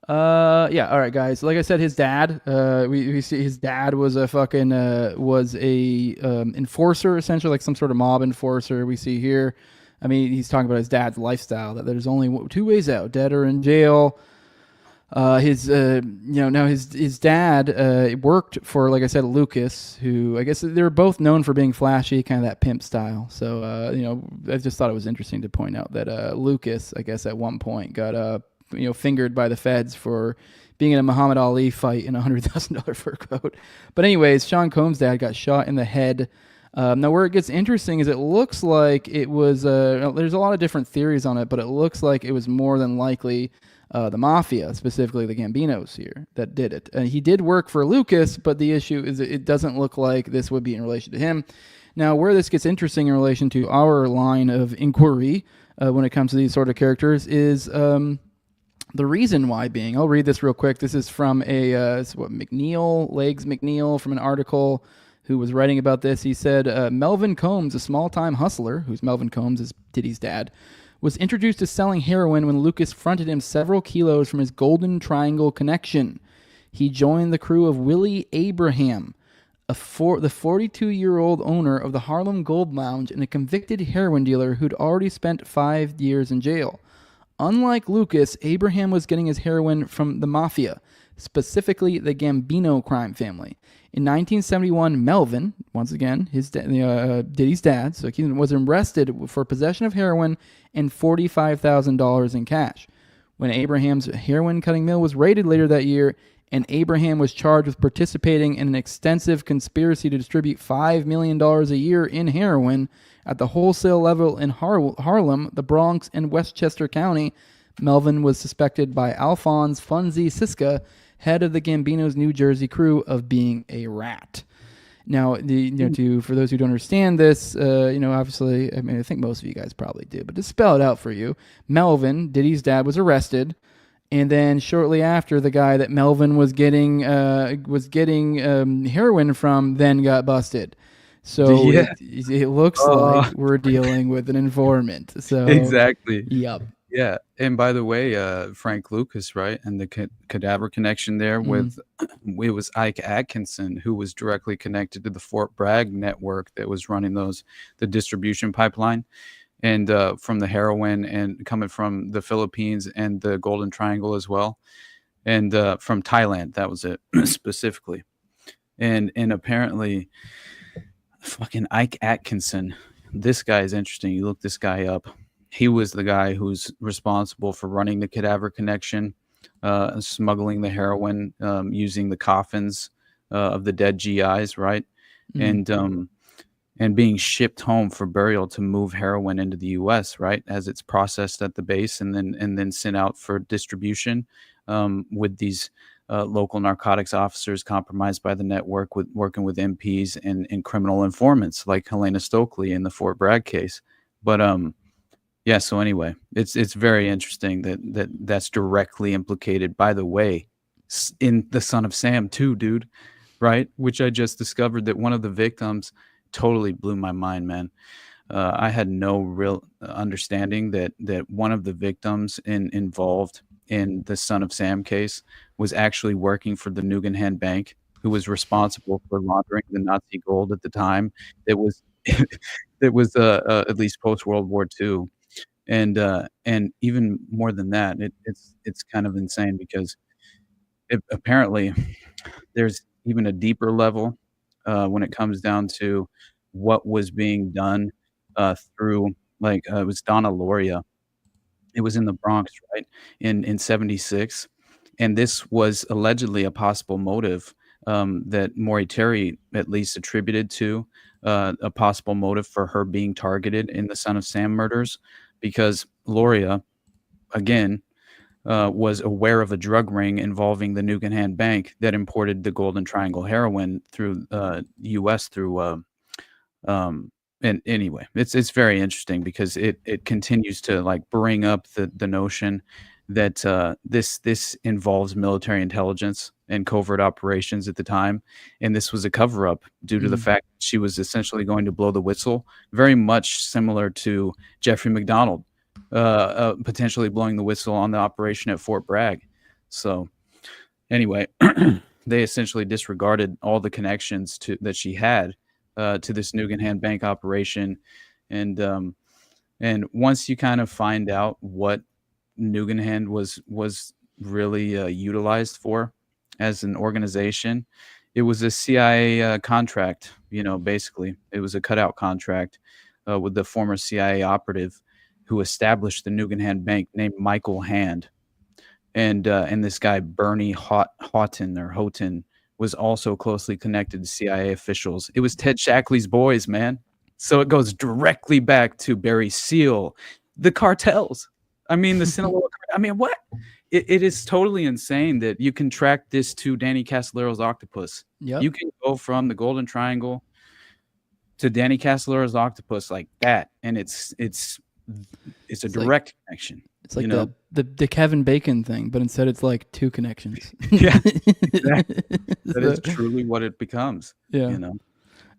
All right, guys. Like I said, his dad, we see his dad was a fucking, enforcer, essentially, like some sort of mob enforcer we see here. I mean, he's talking about his dad's lifestyle, that there's only two ways out, dead or in jail. His dad, worked for, like I said, Lucas, who I guess they're both known for being flashy, kind of that pimp style. So, I just thought it was interesting to point out that, Lucas, I guess at one point got, fingered by the feds for being in a Muhammad Ali fight in a $100,000 fur coat. But anyways, Sean Combs' dad got shot in the head. Now where it gets interesting is it looks like it was, there's a lot of different theories on it, but it looks like it was more than likely the mafia, specifically the Gambinos here, that did it. He did work for Lucas, but the issue is it doesn't look like this would be in relation to him. Now, where this gets interesting in relation to our line of inquiry when it comes to these sort of characters is the reason why being, I'll read this real quick. This is from Legs McNeil, from an article who was writing about this. He said, Melvin Combs, a small-time hustler, who's Melvin Combs is Diddy's dad, was introduced to selling heroin when Lucas fronted him several kilos from his Golden Triangle connection. He joined the crew of Willie Abraham, the 42-year-old owner of the Harlem Gold Lounge and a convicted heroin dealer who'd already spent 5 years in jail. Unlike Lucas, Abraham was getting his heroin from the mafia, specifically the Gambino crime family. In 1971, Melvin, once again, Diddy's dad, so he was arrested for possession of heroin and $45,000 in cash. When Abraham's heroin cutting mill was raided later that year, and Abraham was charged with participating in an extensive conspiracy to distribute $5 million a year in heroin at the wholesale level in Harlem, the Bronx, and Westchester County. Melvin was suspected by Alphonse Funzy Siska, head of the Gambino's New Jersey crew, of being a rat. Now, for those who don't understand this, obviously, I mean, I think most of you guys probably do, but to spell it out for you, Melvin, Diddy's dad, was arrested, and then shortly after, the guy that Melvin was getting heroin from then got busted. So it looks like we're dealing with an informant. So exactly. Yep. Yeah. And by the way, Frank Lucas, right? And the cadaver connection there with, it was Ike Atkinson, who was directly connected to the Fort Bragg network that was running the distribution pipeline. And from the heroin and coming from the Philippines and the Golden Triangle as well. And from Thailand, that was it specifically. And apparently fucking Ike Atkinson, this guy is interesting. You look this guy up. He was the guy who's responsible for running the cadaver connection, smuggling the heroin, using the coffins of the dead GIs, right? And being shipped home for burial to move heroin into the U.S., right, as it's processed at the base and then sent out for distribution, with these local narcotics officers compromised by the network, working with MPs and criminal informants like Helena Stokely in the Fort Bragg case. But Yeah. So anyway, it's very interesting that's directly implicated. By the way, in the Son of Sam too, dude. Right? Which I just discovered that one of the victims totally blew my mind, man. I had no real understanding that one of the victims involved in the Son of Sam case was actually working for the Nugenhan Bank, who was responsible for laundering the Nazi gold at the time. It was that was at least post World War II, and even more than that, it's kind of insane because apparently there's even a deeper level when it comes down to what was being done through it was Donna Loria. It was in the Bronx, right? In 76. And this was allegedly a possible motive that Maury Terry at least attributed to a possible motive for her being targeted in the Son of Sam murders, because Loria, again, was aware of a drug ring involving the Nugenhan Bank that imported the Golden Triangle heroin through U.S. through. And anyway, it's very interesting because it continues to like bring up the notion that this involves military intelligence and covert operations at the time, and this was a cover up due to the fact that she was essentially going to blow the whistle, very much similar to Jeffrey McDonald. Potentially blowing the whistle on the operation at Fort Bragg. So anyway, they essentially disregarded all the connections that she had to this Nugenhan Bank operation. And once you kind of find out what Nugenhan was really utilized for as an organization, it was a CIA contract, basically. It was a cutout contract with the former CIA operative who established the Nugenhan Bank named Michael Hand. And this guy, Bernie Houghton, was also closely connected to CIA officials. It was Ted Shackley's boys, man. So it goes directly back to Barry Seal, the cartels. I mean, the Sinaloa. I mean, what? It is totally insane that you can track this to Danny Castellero's octopus. Yep. You can go from the Golden Triangle to Danny Castellero's octopus like that, and it's a direct connection. It's like the Kevin Bacon thing, but instead it's like two connections. Yeah, exactly. That is truly what it becomes. Yeah.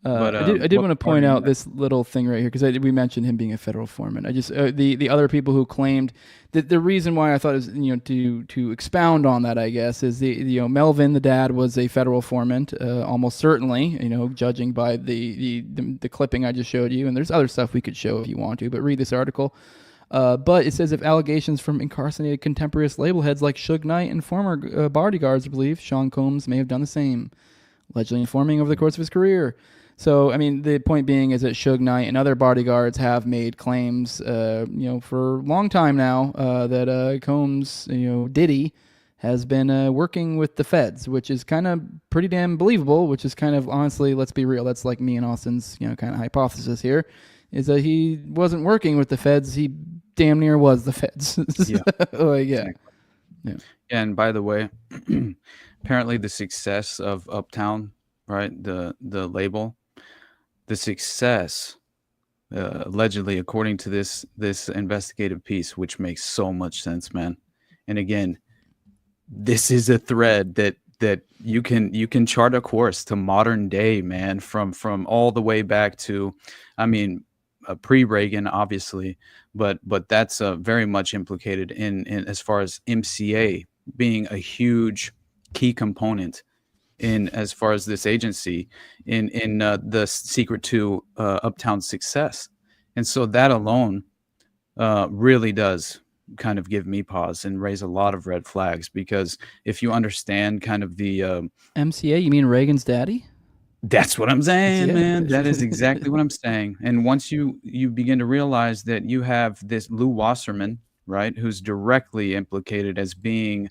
But I did want to point out this little thing right here because we mentioned him being a federal foreman. I just the other people who claimed that the reason why I thought is to expound on that, I guess, is Melvin, the dad, was a federal foreman, almost certainly, judging by the clipping I just showed you, and there's other stuff we could show if you want to, but read this article. But it says if allegations from incarcerated contemporaneous label heads like Suge Knight and former bodyguards believe Sean Combs may have done the same, allegedly informing over the course of his career. So, I mean, the point being is that Suge Knight and other bodyguards have made claims, for a long time now, that Combs, Diddy, has been working with the feds, which is kind of pretty damn believable, which is kind of, honestly, let's be real, that's like me and Austin's, kind of hypothesis here, is that he wasn't working with the feds, he damn near was the feds. Yeah. Yeah. Yeah. And by the way, apparently the success of Uptown, right, the label, the success, allegedly, according to this investigative piece, which makes so much sense, man. And again, this is a thread that you can chart a course to modern day, man, from all the way back to, I mean, pre-Reagan, obviously, but that's very much implicated in as far as MCA being a huge key component in as far as this agency in the secret to Uptown's success. And so that alone really does kind of give me pause and raise a lot of red flags, because if you understand kind of the MCA, you mean Reagan's daddy? That's what I'm saying, man. That is exactly what I'm saying. And once you begin to realize that you have this Lou Wasserman, right, who's directly implicated as being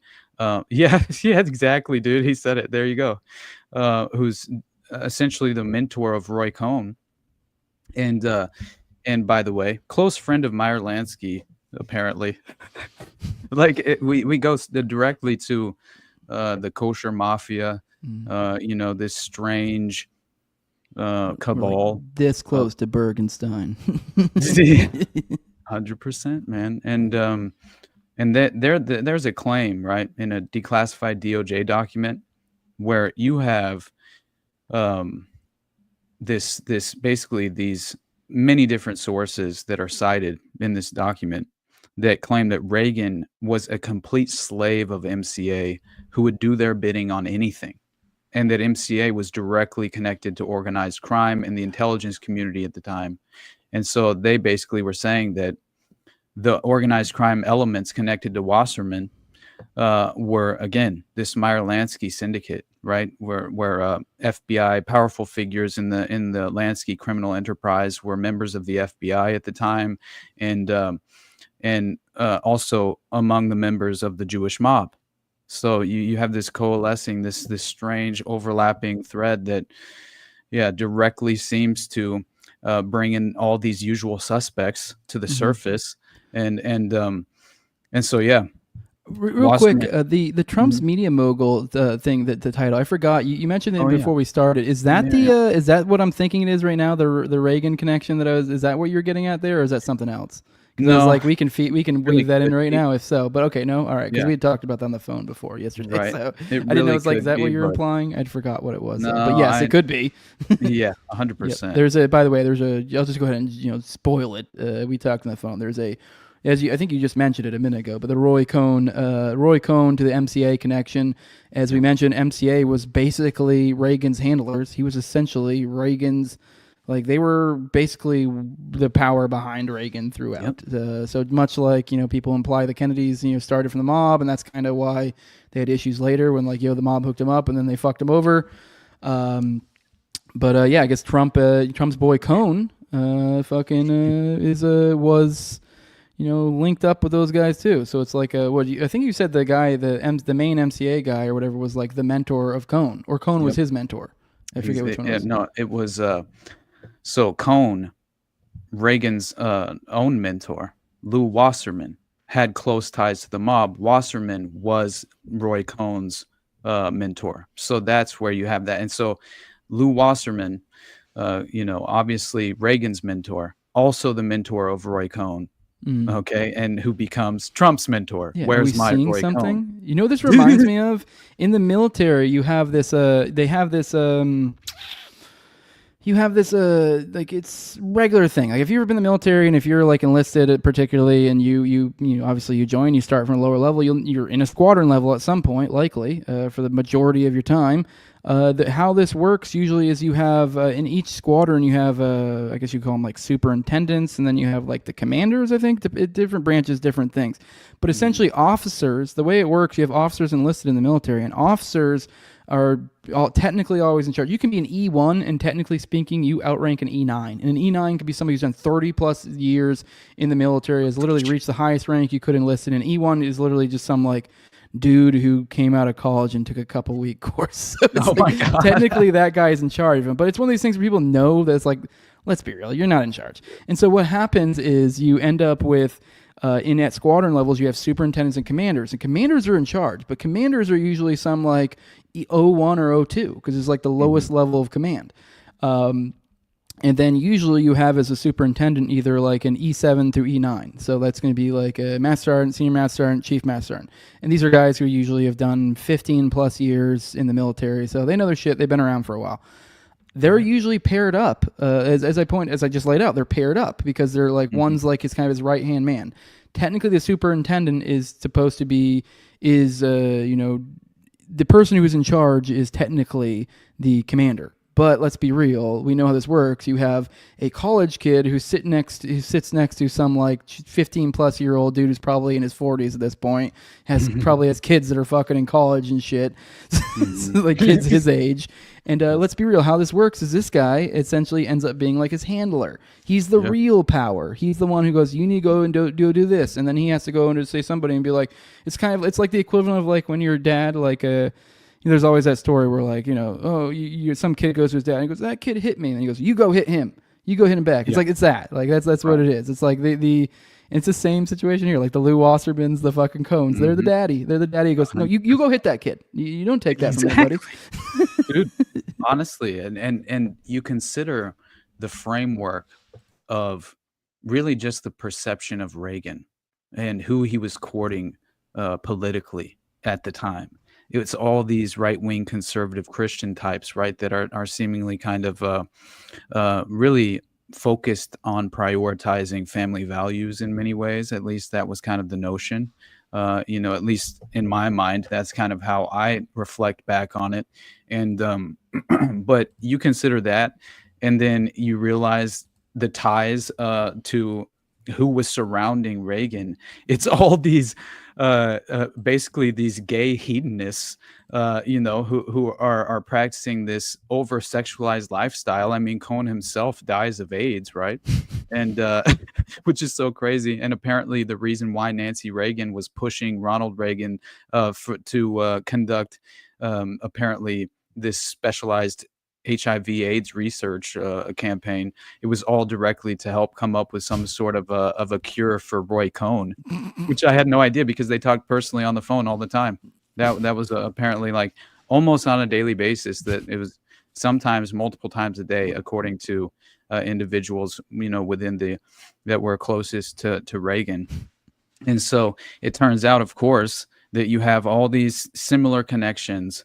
yeah, exactly, dude. He said it. There you go. Who's essentially the mentor of Roy Cohn, and by the way, close friend of Meyer Lansky, apparently. We go directly to the kosher mafia. This strange cabal. This close to Bergenstein. 100%, man. And there's a claim, right, in a declassified DOJ document where you have this basically these many different sources that are cited in this document that claim that Reagan was a complete slave of MCA who would do their bidding on anything, and that MCA was directly connected to organized crime and the intelligence community at the time. And so they basically were saying that the organized crime elements connected to Wasserman were, again, this Meyer-Lansky syndicate, right? Where FBI powerful figures in the Lansky criminal enterprise were members of the FBI at the time, and also among the members of the Jewish mob. So you have this coalescing, this strange overlapping thread that, directly seems to bring in all these usual suspects to the surface, and so Real quick, the Trump's media mogul thing, that the title, I forgot. You mentioned it before we started. Is that is that what I'm thinking it is right now? The Reagan connection is that what you're getting at there, or is that something else? No, I was like, we can weave that in right now if so. But okay, no, all right, because we had talked about that on the phone before yesterday. Right. So It I didn't know. really It's like, could is that what be, you're but- implying? I forgot what it was. No, but yes, it could be. Yeah, 100%. There's a. By the way, I'll just go ahead and spoil it. We talked on the phone. There's a. I think you just mentioned it a minute ago, but the Roy Cohn to the MCA connection, as we mentioned, MCA was basically Reagan's handlers. He was essentially Reagan's, like, they were basically the power behind Reagan throughout. So much like, people imply the Kennedys, started from the mob, and that's kind of why they had issues later when, the mob hooked them up and then they fucked them over. I guess Trump's boy Cohn, was linked up with those guys too. So it's like, I think you said the guy, the main MCA guy or whatever was like the mentor of Cohn, or Cohn was his mentor. I forget which one it was. No, it was, so Cohn, Reagan's own mentor, Lou Wasserman, had close ties to the mob. Wasserman was Roy Cohn's mentor. So that's where you have that. And so Lou Wasserman, obviously Reagan's mentor, also the mentor of Roy Cohn. Okay, and who becomes Trump's mentor? Yeah, Where's my seeing Roy something? Cohn? This reminds me of in the military. You have this. They have this. You have this. Like, it's regular thing. Like, if you've ever been in the military and if you're like enlisted particularly, and you obviously you join, you start from a lower level. You're in a squadron level at some point, likely for the majority of your time. How this works usually is you have in each squadron you have I guess you call them like superintendents, and then you have like the commanders. I think different branches, different things, but essentially officers. The way it works, you have officers enlisted in the military, and officers are technically always in charge. You can be an E1, and technically speaking, you outrank an E9. And an E9 could be somebody who's done 30 plus years in the military, has literally reached the highest rank you could enlist in. An E1 is literally just some like dude who came out of college and took a couple week course. So it's my God. Technically that guy is in charge of him, but it's one of these things where people know that it's like, let's be real, you're not in charge. And so what happens is you end up with at squadron levels, you have superintendents and commanders are in charge, but commanders are usually some like O1 or O2 because it's like the lowest level of command. And then usually you have as a superintendent either like an E7 through E9. So that's going to be like a master sergeant, senior master sergeant, chief master sergeant. And these are guys who usually have done 15 plus years in the military. So they know their shit. They've been around for a while. They're usually paired up. As I just laid out, they're paired up because they're like, one's like his kind of his right-hand man. Technically the superintendent is supposed to be, the person who is in charge is technically the commander. But let's be real. We know how this works. You have a college kid who sits next to some like 15 plus year old dude who's probably in his 40s at this point. Probably has kids that are fucking in college and shit, like kids his age. And let's be real. How this works is this guy essentially ends up being like his handler. He's the real power. He's the one who goes, you need to go and do this, and then he has to go and say somebody and be like, it's like the equivalent of like when your dad there's always that story where like, some kid goes to his dad and he goes, that kid hit me. And he goes, you go hit him. You go hit him back. It's like, it's that. Like, that's what it is. It's like it's the same situation here. Like the Lou Wassermans, the fucking Cohns. They're the daddy. They're the daddy who goes, no, you go hit that kid. You don't take that from me, buddy. Dude, honestly, and you consider the framework of really just the perception of Reagan and who he was courting politically at the time. It's all these right-wing conservative Christian types, right, that are seemingly kind of really focused on prioritizing family values in many ways. At least that was kind of the notion. At least in my mind, that's kind of how I reflect back on it. And but you consider that, and then you realize the ties to who was surrounding Reagan. It's all these basically these gay hedonists, who are practicing this over sexualized lifestyle. I mean, Cohen himself dies of AIDS, right? And which is so crazy. And apparently the reason why Nancy Reagan was pushing Ronald Reagan to conduct apparently this specialized HIV/AIDS research campaign, it was all directly to help come up with some sort of a cure for Roy Cohn, which I had no idea because they talked personally on the phone all the time. That was apparently like almost on a daily basis. That it was sometimes multiple times a day, according to individuals within that were closest to Reagan. And so it turns out, of course, that you have all these similar connections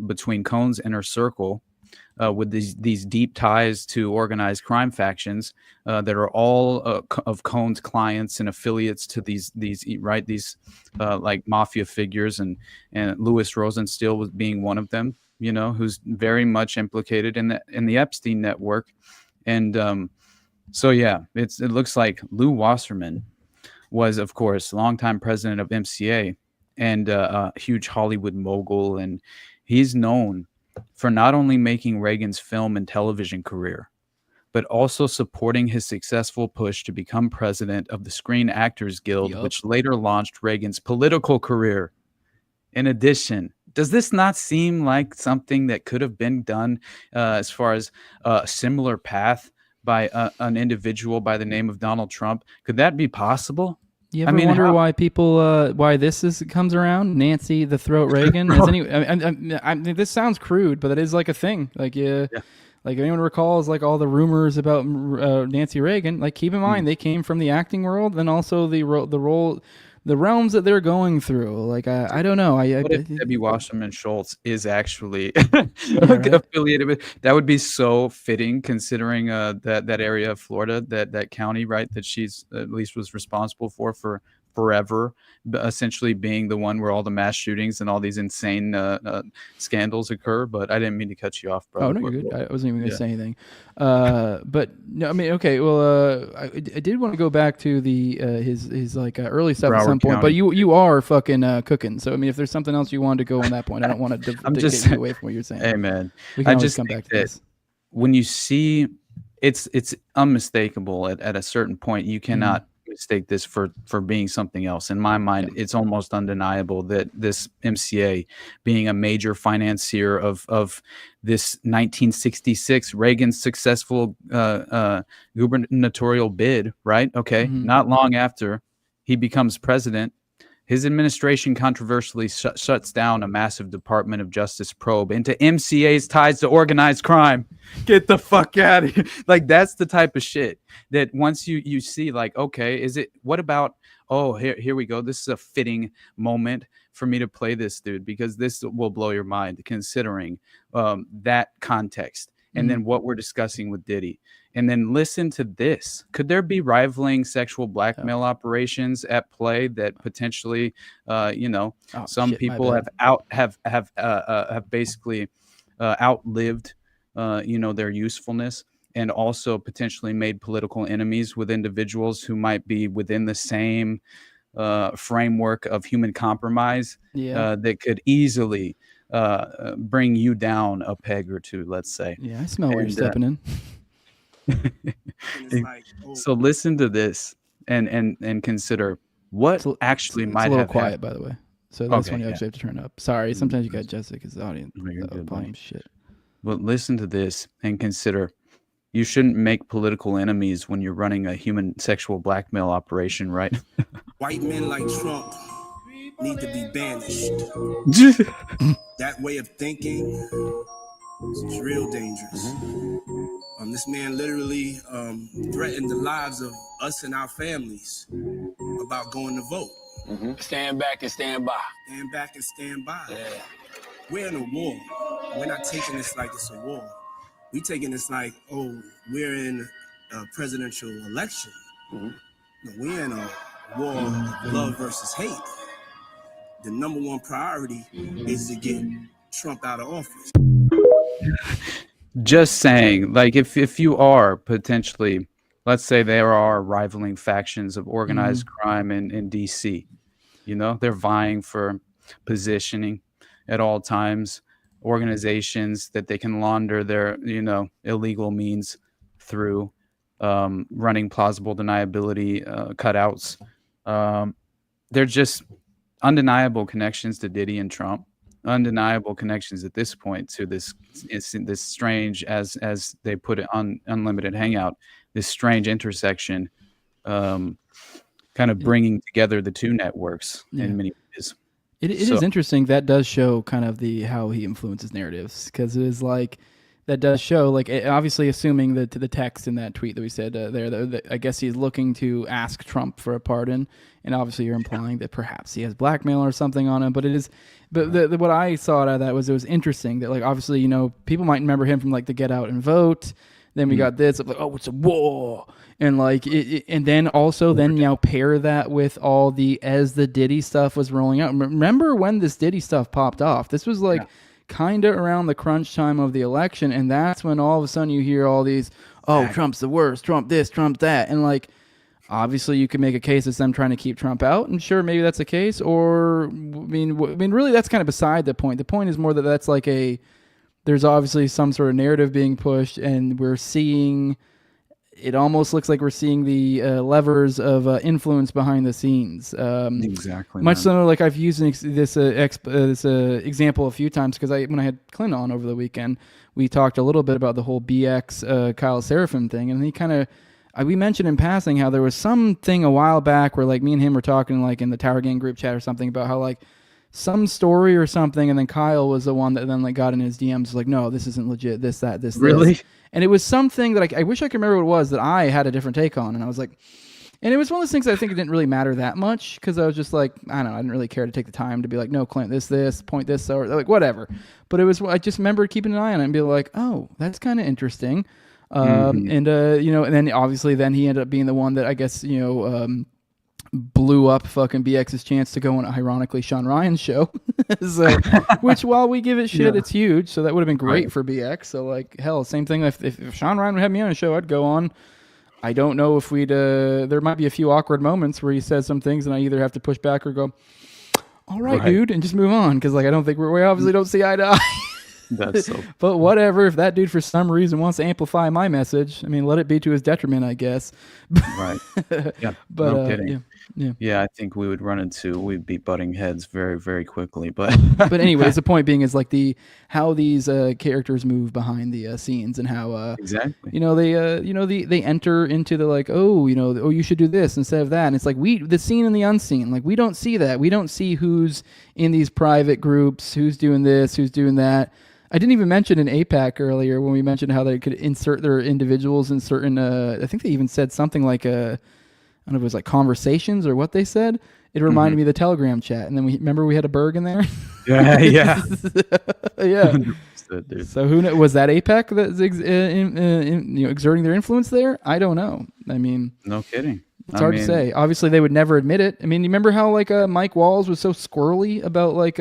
between Cohn's inner circle. With these deep ties to organized crime factions that are all of Cohn's clients and affiliates to these like mafia figures, and Louis Rosenstiel was being one of them, who's very much implicated in the Epstein network. And so yeah, it looks like Lou Wasserman was, of course, longtime president of MCA and a huge Hollywood mogul, and he's known for not only making Reagan's film and television career, but also supporting his successful push to become president of the Screen Actors Guild, which later launched Reagan's political career. In addition, does this not seem like something that could have been done as far as a similar path by an individual by the name of Donald Trump? Could that be possible? You ever wonder why people, why this comes around? Nancy the Throat Reagan? This sounds crude, but it is like a thing. Like, like anyone recalls, like all the rumors about Nancy Reagan. Like, keep in mind they came from the acting world, and also the realms that they're going through. Like, I don't know. What if Debbie Wasserman Schultz is actually affiliated with? That would be so fitting, considering that area of Florida, that county, right? That she's at least was responsible for forever, essentially being the one where all the mass shootings and all these insane scandals occur. But I didn't mean to cut you off, bro. Oh no, you're good. I wasn't even going to say anything. But no, I mean, okay. Well, I did want to go back to the his like early stuff at some point. But you are fucking cooking. So I mean, if there's something else you wanted to go on that point, I don't want to dictate you away from what you're saying. Hey man, we can always come back to this. When you see, it's unmistakable at a certain point. You cannot mistake this for being something else. In my mind, it's almost undeniable that this MCA, being a major financier of this 1966 Reagan's successful gubernatorial bid, right? Okay, not long after he becomes president, his administration controversially shuts down a massive Department of Justice probe into MCA's ties to organized crime. Get the fuck out of here. Like, that's the type of shit that once you see, like, okay, what about, oh, here we go. This is a fitting moment for me to play this dude, because this will blow your mind, considering that context. And then what we're discussing with Diddy. And then listen to this. Could there be rivaling sexual blackmail operations at play that potentially, some people have basically outlived, their usefulness, and also potentially made political enemies with individuals who might be within the same framework of human compromise that could easily bring you down a peg or two, let's say. Yeah, I smell where you're stepping in. So listen to this and consider what actually might have a little quiet, happened. By the way. So that's when you actually have to turn up. Sorry, sometimes you got Jessica's audience volume shit. But listen to this and consider. You shouldn't make political enemies when you're running a human sexual blackmail operation, right? White men like Trump need to be banished. That way of thinking is real dangerous. This man literally threatened the lives of us and our families about going to vote. Stand back and stand by. Stand back and stand by. Yeah. We're in a war. We're not taking this like it's a war. We're taking this like, oh, we're in a presidential election. No, we're in a war of love versus hate. The number one priority is to get Trump out of office. Just saying, like, if you are potentially, let's say there are rivaling factions of organized crime in DC, you know, they're vying for positioning at all times, organizations that they can launder their, you know, illegal means through, running plausible deniability cutouts. They're just undeniable connections to Diddy and Trump. Undeniable connections at this point to this strange, as they put it on Unlimited Hangout, this strange intersection, kind of bringing together the two networks in many ways. It is interesting. That does show kind of how he influences narratives, because it is like that does show, like, obviously assuming that the text in that tweet that we said there, that I guess he's looking to ask Trump for a pardon, and obviously you're implying that perhaps he has blackmail or something on him. But what I saw out of that was, it was interesting that, like, obviously, you know, people might remember him from like the Get Out and Vote. Then we got this, like, oh, it's a war, and like, and then also you know, pair that with all as the Diddy stuff was rolling out. Remember when this Diddy stuff popped off? This was like kind of around the crunch time of the election, and that's when all of a sudden you hear all these, oh, Trump's the worst, Trump this, Trump that, and like, obviously you can make a case as them trying to keep Trump out, and sure, maybe that's the case, or I mean, really, that's kind of beside the point. The point is more that that's like there's obviously some sort of narrative being pushed, and we're seeing, it almost looks like we're seeing the levers of influence behind the scenes. Exactly. Much similar, like I've used this example a few times, because when I had Clint on over the weekend, we talked a little bit about the whole BX Kyle Seraphin thing, and he kind of, we mentioned in passing how there was something a while back where like me and him were talking like in the Tower Gang group chat or something about how like some story or something, and then Kyle was the one that then like got in his DMs like, no, this isn't legit, this, that, this, really this. And it was something that I wish I could remember what it was that I had a different take on, and I was like, and it was one of those things that I think it didn't really matter that much, because I was just like, I don't know, I didn't really care to take the time to be like, no, Clint, this, point this, or like whatever. But it was, I just remember keeping an eye on it and be like, oh, that's kind of interesting. And you know, and then obviously then he ended up being the one that I guess, you know, blew up fucking BX's chance to go on, ironically, Sean Ryan's show. So, which, while we give it shit, it's huge. So that would have been great for BX. So like, hell, same thing. If Sean Ryan would have me on a show, I'd go on. I don't know if we'd, there might be a few awkward moments where he says some things and I either have to push back or go, all right, dude, and just move on. Cause like, I don't think we obviously don't see eye to eye. That's so. But whatever, if that dude for some reason wants to amplify my message, I mean, let it be to his detriment, I guess. Right. Yeah. But no kidding. Yeah. I think we'd be butting heads very, very quickly. But but anyways, the point being is like how these characters move behind the scenes, and how exactly, you know, they enter into the like, oh, you know, oh, you should do this instead of that, and it's like the seen and the unseen, like we don't see that, we don't see who's in these private groups, who's doing this, who's doing that. I didn't even mention in APAC earlier when we mentioned how they could insert their individuals in certain, I think they even said something like, I don't know if it was like conversations or what they said. It reminded me of the Telegram chat. And then remember we had a Berg in there? Yeah. Yeah. 100%, so who was that APAC that's exerting their influence there? I don't know. I mean, no kidding. It's hard to say. Obviously, they would never admit it. I mean, you remember how like Mike Walls was so squirrely about like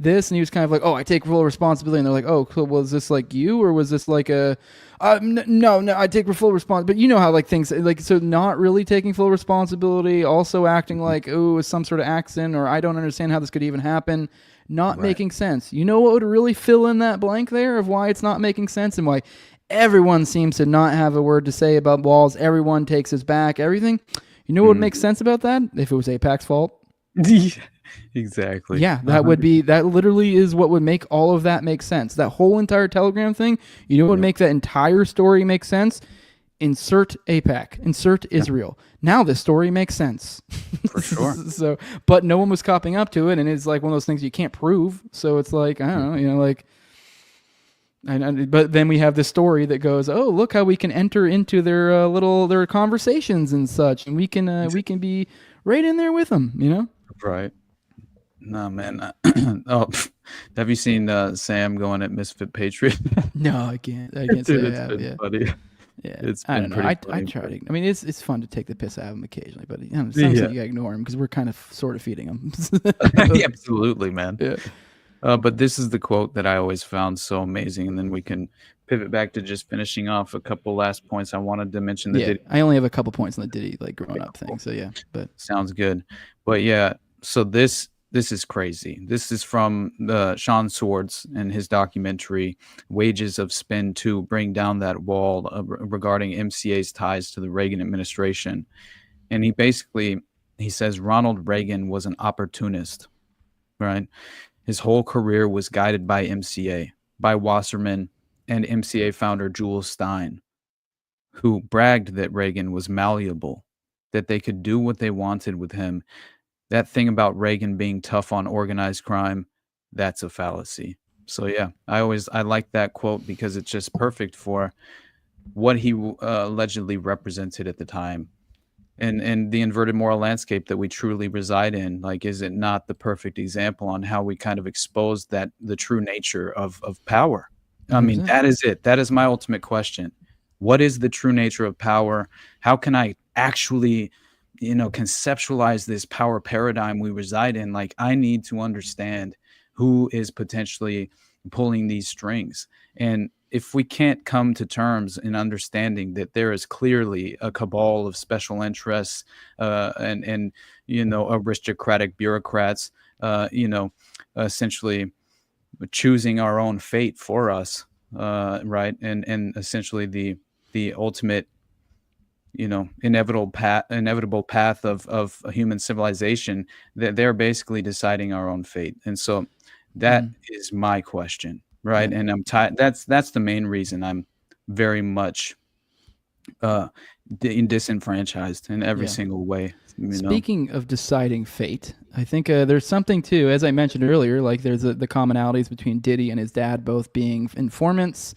this, and he was kind of like, oh, I take full responsibility, and they're like, oh, so was this like you, or was this like no, I take full responsibility. But you know how like things like, so not really taking full responsibility, also acting like, oh, it's some sort of accident, or I don't understand how this could even happen, not making sense. You know what would really fill in that blank there of why it's not making sense, and why everyone seems to not have a word to say about Walls, everyone takes his back, everything. You know what would make sense about that? If it was APAC's fault. Exactly. Yeah, that literally is what would make all of that make sense. That whole entire Telegram thing, you know what would make that entire story make sense? Insert APAC, insert Israel. Now this story makes sense. For sure. So, but no one was copying up to it, and it's like one of those things you can't prove. So it's like, I don't know, you know, like, But then we have this story that goes, oh, look how we can enter into their their conversations and such, and we can be right in there with them, you know? Right. No, man. Have you seen Sam going at Misfit Patriot? No, I can't. I can't Dude, say I it's have. been Yeah. funny. Yeah, It's I been don't know. pretty I funny, try but- to. I mean, it's fun to take the piss out of him occasionally, but you know, sometimes Yeah. you gotta ignore him because we're kind of sort of feeding him. Yeah, absolutely, man. Yeah. But this is the quote that I always found so amazing, and then we can pivot back to just finishing off a couple last points. I wanted to mention the Yeah, Diddy. I only have a couple points on the Diddy like growing up thing. So yeah, but Sounds good. But yeah, so this is crazy. This is from Sean Swords and his documentary Wages of Spin 2, Bring Down That Wall, regarding MCA's ties to the Reagan administration. And he says Ronald Reagan was an opportunist, right? His whole career was guided by MCA, by Wasserman and MCA founder Jules Stein, who bragged that Reagan was malleable, that they could do what they wanted with him. That thing about Reagan being tough on organized crime, that's a fallacy. So yeah, I like that quote because it's just perfect for what he allegedly represented at the time. And the inverted moral landscape that we truly reside in, like, is it not the perfect example on how we kind of expose that the true nature of power? I mean, 100%. that is it. That is my ultimate question. What is the true nature of power? How can I actually, conceptualize this power paradigm we reside in? Like, I need to understand who is potentially pulling these strings. And if we can't come to terms in understanding that there is clearly a cabal of special interests and aristocratic bureaucrats, essentially choosing our own fate for us, right? And essentially the ultimate, inevitable path of a human civilization, that they're basically deciding our own fate. And so that is my question. Right. And I'm tired. That's the main reason I'm very much disenfranchised in every single way. Speaking of deciding fate, I think there's something too, as I mentioned earlier, like there's the commonalities between Diddy and his dad both being informants.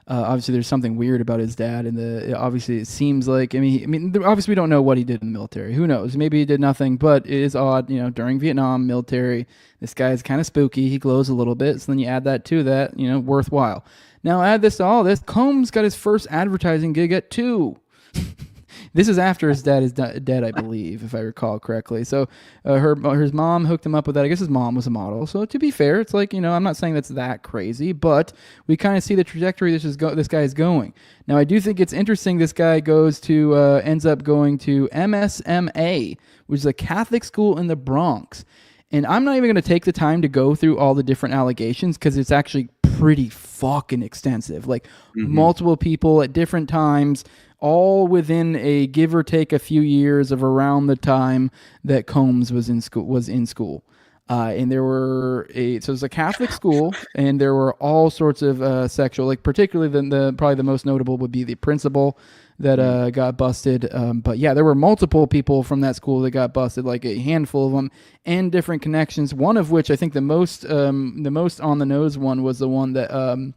Obviously, there's something weird about his dad, and obviously it seems like obviously we don't know what he did in the military. Who knows? Maybe he did nothing, but it is odd. During Vietnam military, this guy is kind of spooky. He glows a little bit, so then you add that to that, worthwhile. Now add this to all this. Combs got his first advertising gig at 2. This is after his dad is dead, I believe, if I recall correctly. So his mom hooked him up with that. I guess his mom was a model. So to be fair, it's like, I'm not saying that's that crazy, but we kind of see the trajectory this guy is going. Now, I do think it's interesting this guy ends up going to MSMA, which is a Catholic school in the Bronx. And I'm not even going to take the time to go through all the different allegations because it's actually pretty fucking extensive. Like multiple people at different times, all within a give or take a few years of around the time that Combs was in school. And there were so it was a Catholic school, and there were all sorts of sexual, like particularly probably the most notable would be the principal that got busted. But yeah, there were multiple people from that school that got busted, like a handful of them, and different connections. One of which I think the most on the nose one was the one that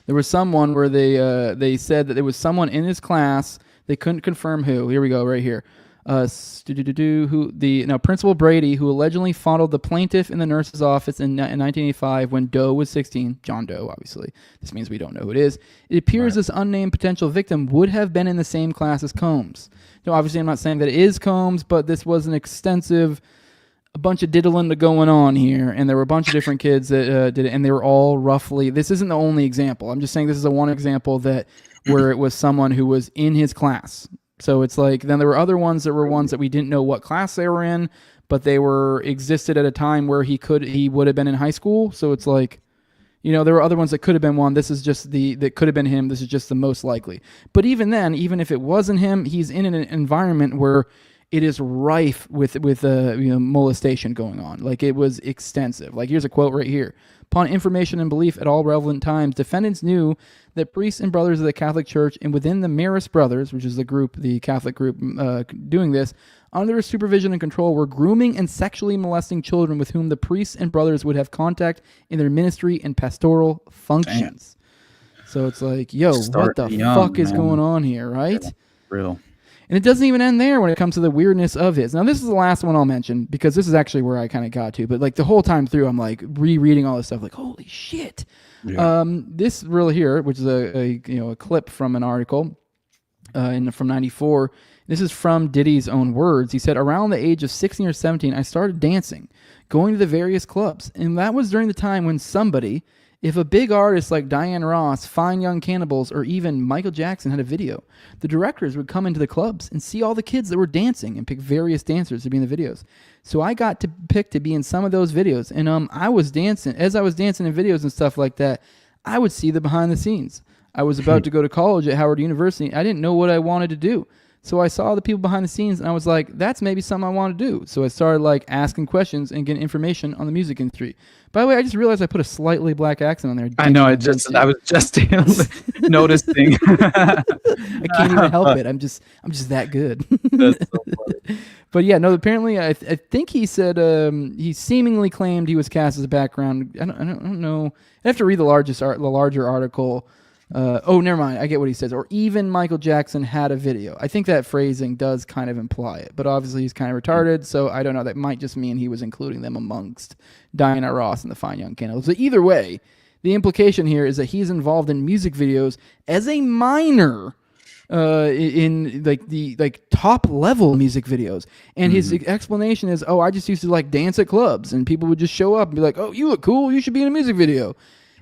there was someone where they said that there was someone in his class. They couldn't confirm who. Here we go, right here. Principal Brady, who allegedly fondled the plaintiff in the nurse's office in 1985 when Doe was 16. John Doe, obviously. This means we don't know who it is. It appears this unnamed potential victim would have been in the same class as Combs. Now, obviously, I'm not saying that it is Combs, but this was a bunch of diddling going on here, and there were a bunch of different kids that did it, and they were all roughly. This isn't the only example. I'm just saying this is one example where it was someone who was in his class. So it's like, then there were other ones that we didn't know what class they were in, but they existed at a time where he would have been in high school. So it's like, there were other ones that could have been one. This is just that could have been him. This is just the most likely. But even then, even if it wasn't him, he's in an environment where it is rife with molestation going on. Like, it was extensive. Like, here's a quote right here. Upon information and belief at all relevant times, defendants knew that priests and brothers of the Catholic Church and within the Marist Brothers, which is the Catholic group doing this, under their supervision and control, were grooming and sexually molesting children with whom the priests and brothers would have contact in their ministry and pastoral functions. Damn. So it's like, yo, what the fuck is going on here, right? Yeah, real. And it doesn't even end there when it comes to the weirdness of his. Now, this is the last one I'll mention because this is actually where I kind of got to. But like the whole time through, I'm like rereading all this stuff, like, holy shit. Yeah. This reel here, which is a clip from an article from '94. This is from Diddy's own words. He said, around the age of 16 or 17, I started dancing, going to the various clubs. And that was during the time when somebody, if a big artist like Diana Ross, Fine Young Cannibals, or even Michael Jackson had a video, the directors would come into the clubs and see all the kids that were dancing and pick various dancers to be in the videos. So I got to pick to be in some of those videos. And I was dancing. As I was dancing in videos and stuff like that, I would see the behind the scenes. I was about to go to college at Howard University. I didn't know what I wanted to do. So I saw the people behind the scenes, and I was like, that's maybe something I want to do. So I started like asking questions and getting information on the music industry. By the way, I just realized I put a slightly black accent on there. I know. I was just noticing. I can't even help it. I'm just that good. That's so funny. But yeah, no. Apparently, I think he said he seemingly claimed he was cast as a background. I don't know. I have to read the larger article. Never mind. I get what he says. Or even Michael Jackson had a video. I think that phrasing does kind of imply it, but obviously he's kind of retarded, so I don't know. That might just mean he was including them amongst Diana Ross and the Fine Young Cannibals. So either way, the implication here is that he's involved in music videos as a minor in the top level music videos. And his explanation is, I just used to like dance at clubs, and people would just show up and be like, oh, you look cool, you should be in a music video.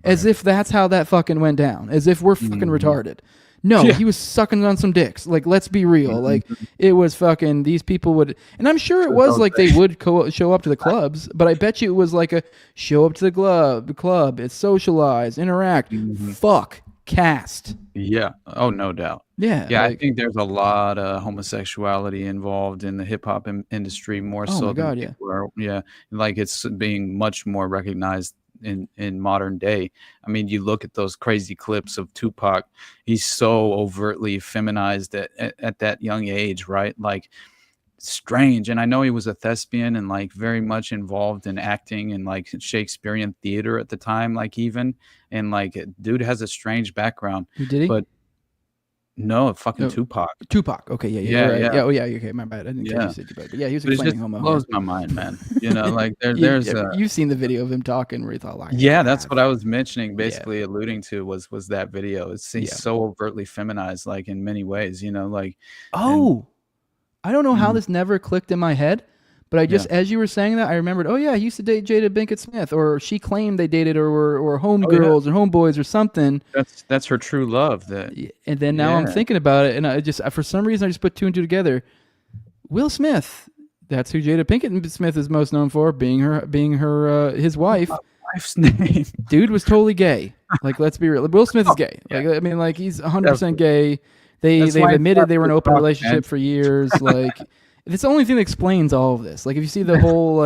As if that's how that fucking went down. As if we're fucking retarded. No, he was sucking on some dicks. Like, let's be real. Like, it was fucking, these people would, and I'm sure it was like they would show up to the clubs, but I bet you it was like a show up to the club, it's socialize, interact, fuck, cast. Yeah. Oh, no doubt. Yeah. Yeah, I think there's a lot of homosexuality involved in the hip hop industry more so than people are. Yeah. Like, it's being much more recognized in modern day. I mean, you look at those crazy clips of Tupac. He's so overtly feminized at that young age, right? Like, strange. And I know he was a thespian and like very much involved in acting and like Shakespearean theater at the time, like even, and like dude has a strange background. Who did he? But no, fucking Tupac. Tupac. Okay, yeah. Right. Yeah. Oh, yeah. Okay, my bad. I didn't catch you said Tupac, but yeah, he was a flaming homo. Blows my mind, man. You know, like there's you've seen the video of him talking where he thought like, that's what I was mentioning, basically alluding to was that video. He's so overtly feminized, like in many ways. You know, like I don't know how this never clicked in my head. But I just, as you were saying that, I remembered, he used to date Jada Pinkett Smith, or she claimed they dated, or were homegirls or homeboys or something. That's her true love. And then now I'm thinking about it, and I just, for some reason, I just put two and two together. Will Smith, that's who Jada Pinkett Smith is most known for, being his wife. Wife's name. Dude was totally gay. Like, let's be real. Will Smith is gay. Like, I mean, like, he's 100% gay. They've admitted they were in an open relationship for years. Like. It's the only thing that explains all of this. Like, if you see the whole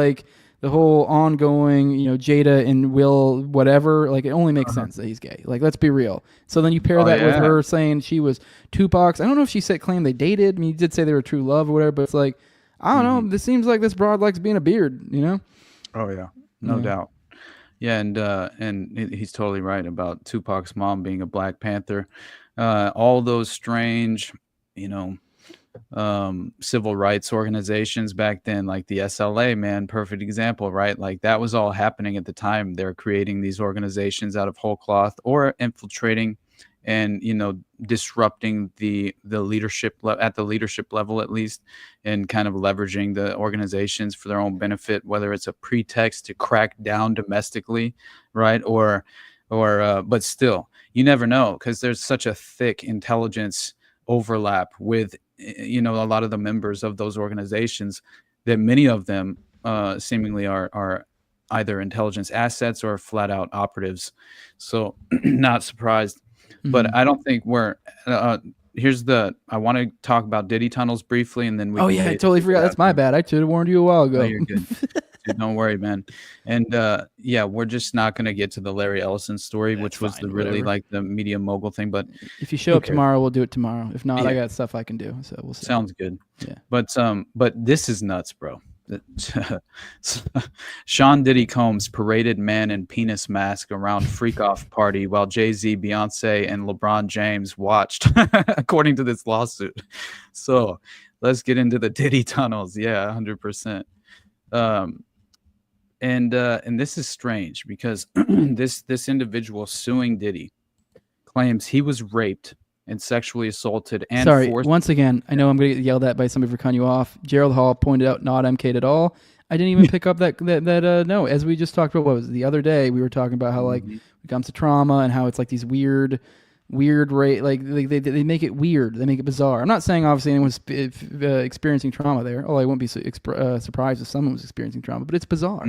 ongoing, Jada and Will, whatever, like, it only makes sense that he's gay. Like, let's be real. So then you pair that with her saying she was Tupac's. I don't know if she claimed they dated. I mean, you did say they were true love or whatever, but it's like, I don't know. This seems like this broad likes being a beard, you know? Oh, yeah. No doubt. Yeah, and he's totally right about Tupac's mom being a Black Panther. All those strange, civil rights organizations back then, like the SLA, man, perfect example, right? Like, that was all happening at the time. They're creating these organizations out of whole cloth, or infiltrating and disrupting the leadership at the leadership level, at least, and kind of leveraging the organizations for their own benefit, whether it's a pretext to crack down domestically, right? Or but still, you never know, because there's such a thick intelligence overlap with a lot of the members of those organizations, that many of them seemingly are either intelligence assets or flat out operatives. So not surprised, but I don't think we're here's the. I want to talk about Diddy Tunnels briefly, and then we. Oh can yeah, I totally forgot. That's my bad. I should have warned you a while ago. No, you're good. Dude, don't worry, man. And yeah, we're just not gonna get to the Larry Ellison story, which was the really like the media mogul thing. But if you show up tomorrow, we'll do it tomorrow. If not, Yeah. I got stuff I can do. So we'll see. Sounds good. Yeah. But this is nuts, bro. Sean Diddy Combs paraded man in penis mask around freak off party while Jay-Z, Beyonce, and LeBron James watched, according to this lawsuit. So let's get into the Diddy Tunnels. Yeah, 100%. And this is strange because this individual suing Diddy claims he was raped and sexually assaulted and Sorry, forced. once again, I know I'm going to get yelled at by somebody for cutting you off. Gerald Hall pointed out not MK'd at all. I didn't even pick up that no, as we just talked about, what was it, the other day, we were talking about how like when it comes to trauma and how it's like these weird rate, like they make it weird, they make it bizarre. I'm not saying obviously anyone's experiencing trauma there, although I wouldn't be surprised if someone was experiencing trauma, but it's bizarre.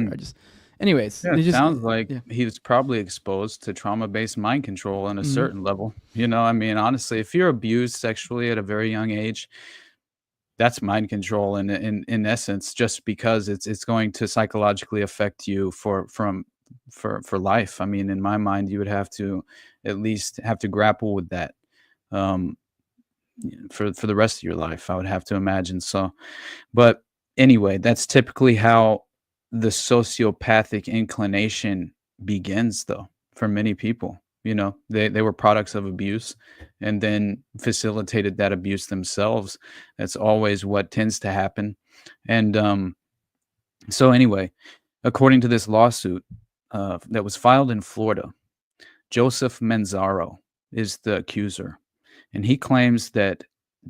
Anyways, Yeah, it sounds like he was probably exposed to trauma-based mind control on a certain level. You know, I mean, honestly, if you're abused sexually at a very young age, that's mind control in essence, just because it's going to psychologically affect you for life. I mean, in my mind, you would have to at least have to grapple with that for the rest of your life, I would have to imagine. So, but anyway, that's typically how the sociopathic inclination begins, though, for many people. You know, they were products of abuse and then facilitated that abuse themselves. That's always what tends to happen. And so anyway, according to this lawsuit that was filed in Florida, Joseph Manzaro is the accuser, and he claims that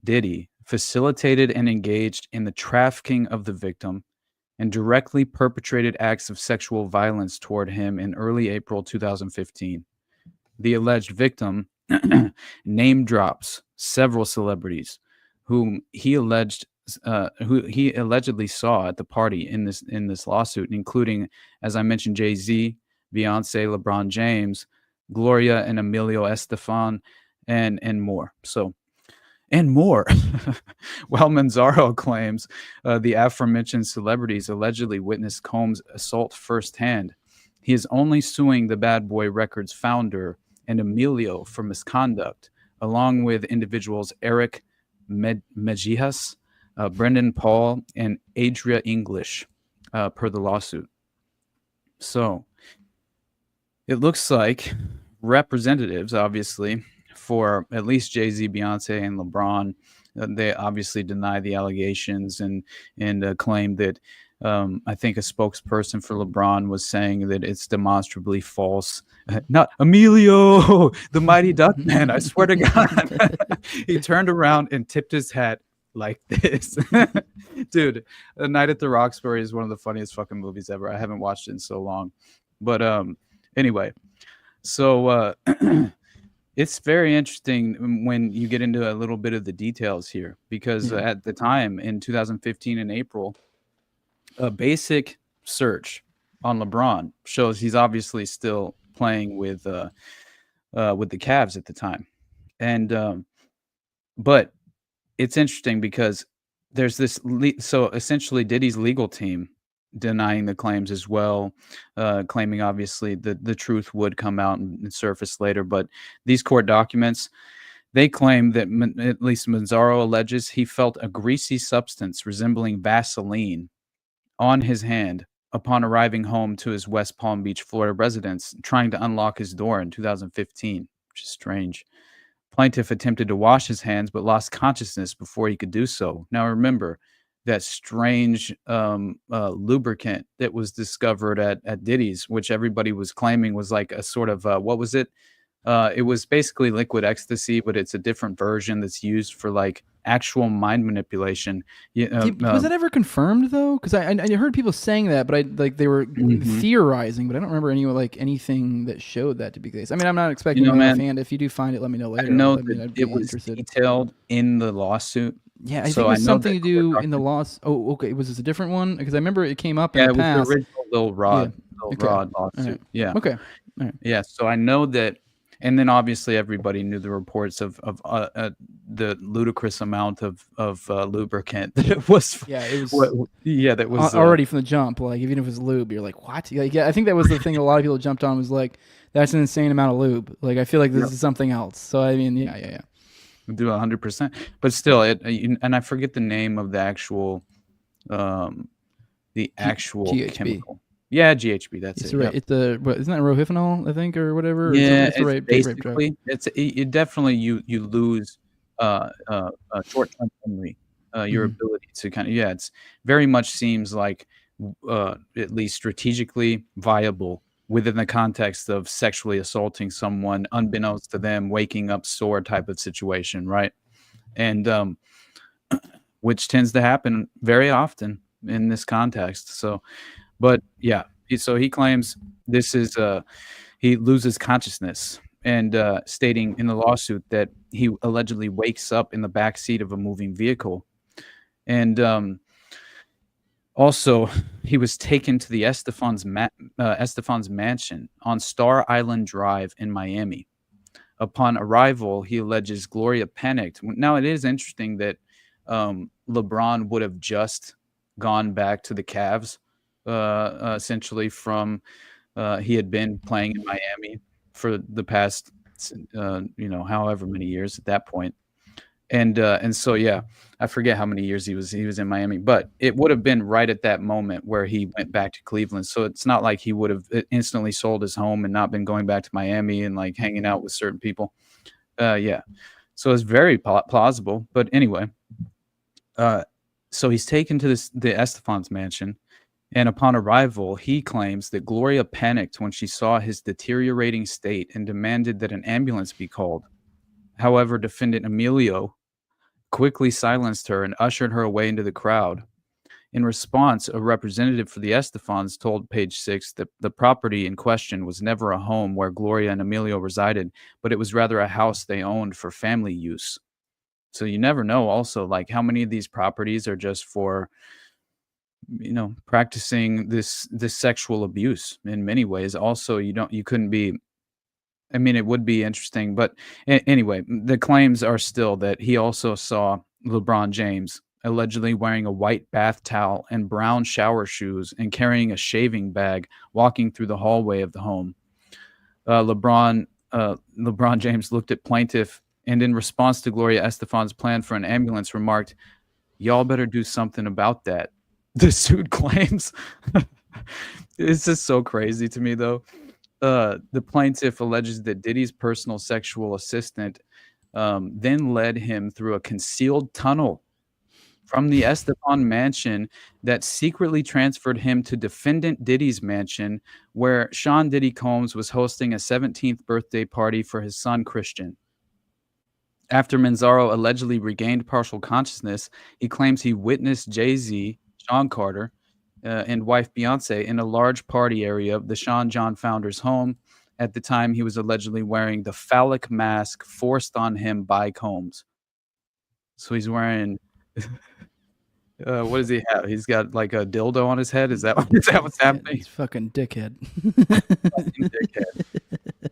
Diddy facilitated and engaged in the trafficking of the victim and directly perpetrated acts of sexual violence toward him in early April 2015. The alleged victim name drops several celebrities whom he allegedly saw at the party in this lawsuit, including, as I mentioned, Jay-Z, Beyonce, LeBron James, Gloria and Emilio Estefan, and more. And more. While Manzaro claims the aforementioned celebrities allegedly witnessed Combs' assault firsthand, he is only suing the Bad Boy Records founder and Emilio for misconduct, along with individuals Eric Mejias, Brendan Paul, and Adria English, per the lawsuit. So it looks like representatives, obviously, for at least Jay-Z, Beyonce, and LeBron, they obviously deny the allegations and claim that I think a spokesperson for LeBron was saying that it's demonstrably false. Not Emilio, the mighty duck man, I swear to God. He turned around and tipped his hat like this. Dude, A Night at the Roxbury is one of the funniest fucking movies ever. I haven't watched it in so long. But anyway, so it's very interesting when you get into a little bit of the details here, because at the time in 2015 in April, a basic search on LeBron shows he's obviously still playing with the Cavs at the time. And but it's interesting because there's this so essentially Diddy's legal team denying the claims as well, claiming obviously the truth would come out and surface later. But these court documents, they claim that at least Manzaro alleges he felt a greasy substance resembling Vaseline on his hand upon arriving home to his West Palm Beach, Florida residence, trying to unlock his door in 2015, which is strange. Plaintiff attempted to wash his hands but lost consciousness before he could do so. Now remember, that strange lubricant that was discovered at Diddy's, which everybody was claiming was like a sort of what was it? It was basically liquid ecstasy, but it's a different version that's used for like actual mind manipulation. Was that ever confirmed though? Because I heard people saying that, but they were theorizing, but I don't remember anything that showed that to be the case. I mean, I'm not expecting you offhand. If you do find it, let me know later. I know that it was detailed in the lawsuit. Yeah, I think it was something to do in the loss. Oh, okay. Was this a different one? Because I remember it came up in the past. It was the original Lil Rod lawsuit. Right. Yeah. Okay. All right. Yeah. So I know that And then obviously everybody knew the reports of the ludicrous amount of lubricant that it was. Yeah, it was. That was already from the jump. Like even if it was lube, you're like, what? Like, yeah, I think that was the thing a lot of people jumped on was like, that's an insane amount of lube. Like I feel like this is something else. So I mean, yeah. Do 100%, but still, and I forget the name of the actual GHB. chemical. Yeah, GHB. That's it's it. Right. It's isn't that rohypnol, I think, or whatever? Yeah, it's the right drug. It definitely you lose short-term memory, your ability to kind of it's very much seems like at least strategically viable within the context of sexually assaulting someone unbeknownst to them, waking up sore type of situation, right? And which tends to happen very often in this context. So, but yeah, so he claims this is he loses consciousness, and stating in the lawsuit that he allegedly wakes up in the back seat of a moving vehicle, and also he was taken to the Estefan's mansion on Star Island Drive in Miami. Upon arrival, he alleges Gloria panicked. Now, it is interesting that LeBron would have just gone back to the Cavs, essentially from he had been playing in Miami for the past, however many years at that point. And so, yeah, I forget how many years he was in Miami, but it would have been right at that moment where he went back to Cleveland. So it's not like he would have instantly sold his home and not been going back to Miami and like hanging out with certain people. Yeah. So it's very plausible. But anyway, so he's taken to the Estefan's mansion, and upon arrival, he claims that Gloria panicked when she saw his deteriorating state and demanded that an ambulance be called. However, defendant Emilio quickly silenced her and ushered her away into the crowd. In response, a representative for the Estefans told Page 6 that the property in question was never a home where Gloria and Emilio resided, but it was rather a house they owned for family use. So you never know also like how many of these properties are just for, practicing this sexual abuse in many ways. Also, you couldn't be, I mean, it would be interesting, but anyway, the claims are still that he also saw LeBron James allegedly wearing a white bath towel and brown shower shoes and carrying a shaving bag walking through the hallway of the home. LeBron James looked at plaintiff and in response to Gloria Estefan's plan for an ambulance remarked, "Y'all better do something about that." The suit claims. It's just so crazy to me, though. The plaintiff alleges that Diddy's personal sexual assistant then led him through a concealed tunnel from the Estefan mansion that secretly transferred him to defendant Diddy's mansion, where Sean Diddy Combs was hosting a 17th birthday party for his son Christian. After Manzaro allegedly regained partial consciousness, he claims he witnessed Jay-Z, Sean Carter, and wife Beyonce in a large party area of the Sean John founder's home. At the time, he was allegedly wearing the phallic mask forced on him by Combs. So he's wearing... what does he have? He's got like a dildo on his head? Is that what's happening? He's fucking dickhead. Fucking dickhead.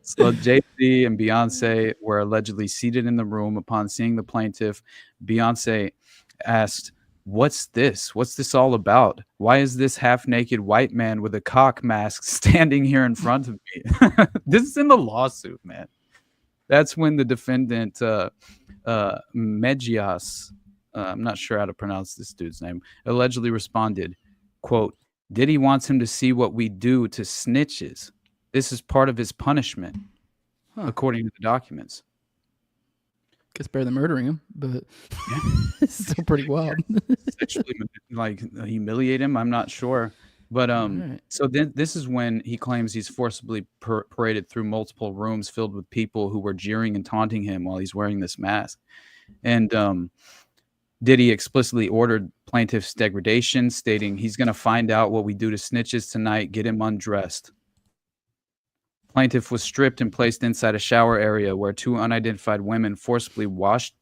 So Jay-Z and Beyonce were allegedly seated in the room. Upon seeing the plaintiff, Beyonce asked, "What's this? What's this all about? Why is this half-naked white man with a cock mask standing here in front of me?" This is in the lawsuit, man. That's when the defendant, Mejias, I'm not sure how to pronounce this dude's name, allegedly responded, quote, "Diddy wants him to see what we do to snitches. This is part of his punishment," according to the documents. Guess better than murdering him, but it's still pretty wild. Sexually, like humiliate him, I'm not sure. But so then this is when he claims he's forcibly paraded through multiple rooms filled with people who were jeering and taunting him while he's wearing this mask. And Diddy explicitly ordered plaintiff's degradation, stating he's going to find out what we do to snitches tonight, get him undressed. Plaintiff was stripped and placed inside a shower area where two unidentified women forcibly washed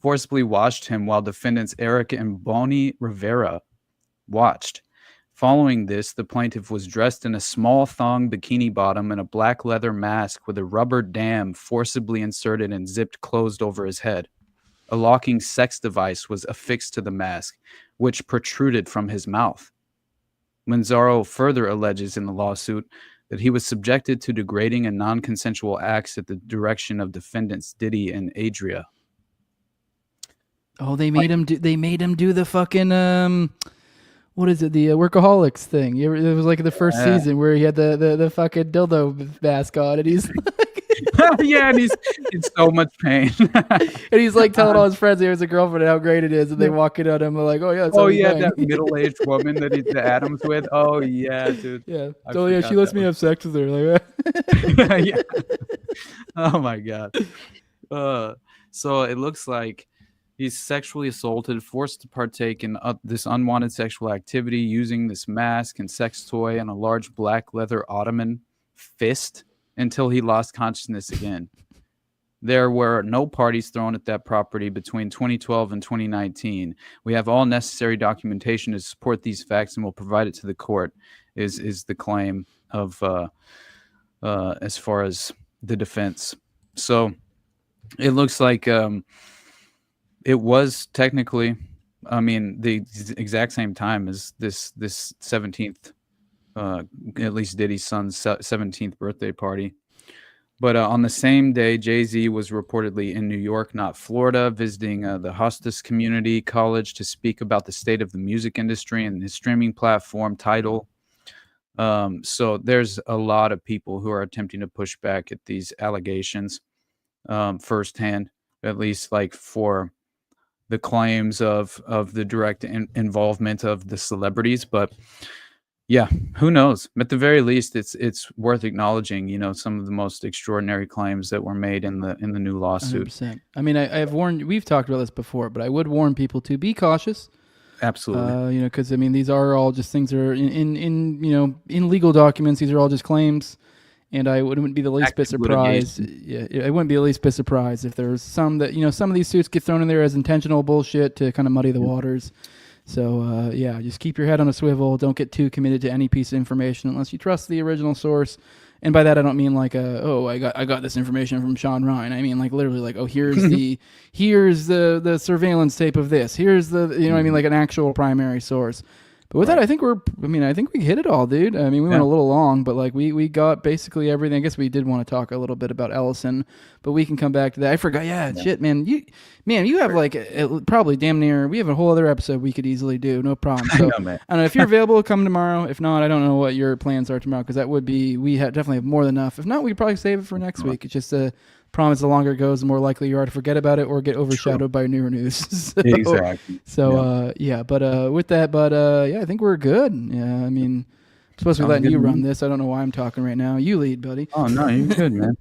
him while defendants Eric and Bonnie Rivera watched. Following this, the plaintiff was dressed in a small thong bikini bottom and a black leather mask with a rubber dam forcibly inserted and zipped closed over his head. A locking sex device was affixed to the mask, which protruded from his mouth. Manzaro further alleges in the lawsuit that he was subjected to degrading and non-consensual acts at the direction of defendants Diddy and Adria. Oh, they made him do the fucking what is it? The Workaholics thing. It was like the first season where he had the fucking dildo mask on, and he's yeah, and he's in so much pain. and he's like telling all his friends he has a girlfriend and how great it is, and they walk in on him like, oh yeah, that middle-aged woman that he's the Adams with. Oh yeah, dude. Yeah. Oh yeah, she lets me have sex with her. Like, yeah. Oh my god. So it looks like he's sexually assaulted, forced to partake in this unwanted sexual activity using this mask and sex toy and a large black leather ottoman fist until he lost consciousness again. There were no parties thrown at that property between 2012 and 2019. We have all necessary documentation to support these facts and will provide it to the court, is the claim of as far as the defense. So it looks like it was technically, I mean, the exact same time as this 17th, at least Diddy's son's 17th birthday party. But on the same day, Jay-Z was reportedly in New York, not Florida, visiting the Hostas Community College to speak about the state of the music industry and his streaming platform, Tidal. So there's a lot of people who are attempting to push back at these allegations firsthand, at least like for the claims of the direct involvement of the celebrities. But yeah, who knows? At the very least, it's worth acknowledging, you know, some of the most extraordinary claims that were made in the new lawsuit. 100%. I mean, I've warned, we've talked about this before, but I would warn people to be cautious. Absolutely. You know, because I mean, these are all just things that are in you know, in legal documents. These are all just claims, and I wouldn't be the least bit surprised. Yeah, I wouldn't be the least bit surprised if there's some that, you know, some of these suits get thrown in there as intentional bullshit to kind of muddy the waters. So yeah, just keep your head on a swivel. Don't get too committed to any piece of information unless you trust the original source. And by that I don't mean like I got this information from Sean Ryan. I mean like literally like, oh, here's the surveillance tape of this. Here's the, you know what I mean, like an actual primary source. But with that, I think we hit it all, dude. I mean, we went a little long, but like we got basically everything. I guess we did want to talk a little bit about Ellison, but we can come back to that. I forgot. Yeah. Shit, man. You have like probably damn near. We have a whole other episode we could easily do. No problem. So I don't know if you're available. Come tomorrow. If not, I don't know what your plans are tomorrow, because that would be definitely have more than enough. If not, we could probably save it for next week. It's just promise the longer it goes, the more likely you are to forget about it or get overshadowed by newer news. Exactly. So with that, yeah, I think we're good. Yeah, I mean, I'm supposed to be letting you run this. I don't know why I'm talking right now. You lead, buddy. Oh no, you're good, man.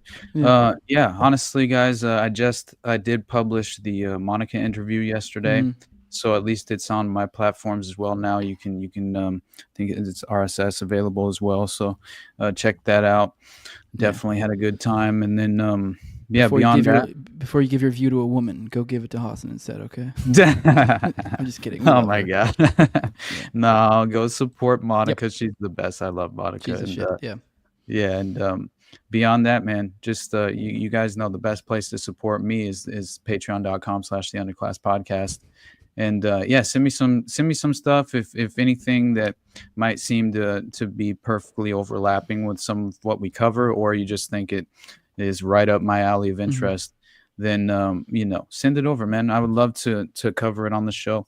Yeah, honestly, guys, I did publish the Monica interview yesterday. So at least it's on my platforms as well now. You can I think it's RSS available as well. So check that out. Definitely had a good time. And then before you give your view to a woman, go give it to Hassan instead, okay? I'm just kidding. Oh my god. No, go support Monica. She's the best. I love Monica. She's a shit. Yeah, and beyond that, man, just you guys know the best place to support me is patreon.com/theunderclasspodcast. And send me some stuff if anything that might seem to be perfectly overlapping with some of what we cover, or you just think it is right up my alley of interest, then send it over, man. I would love to cover it on the show.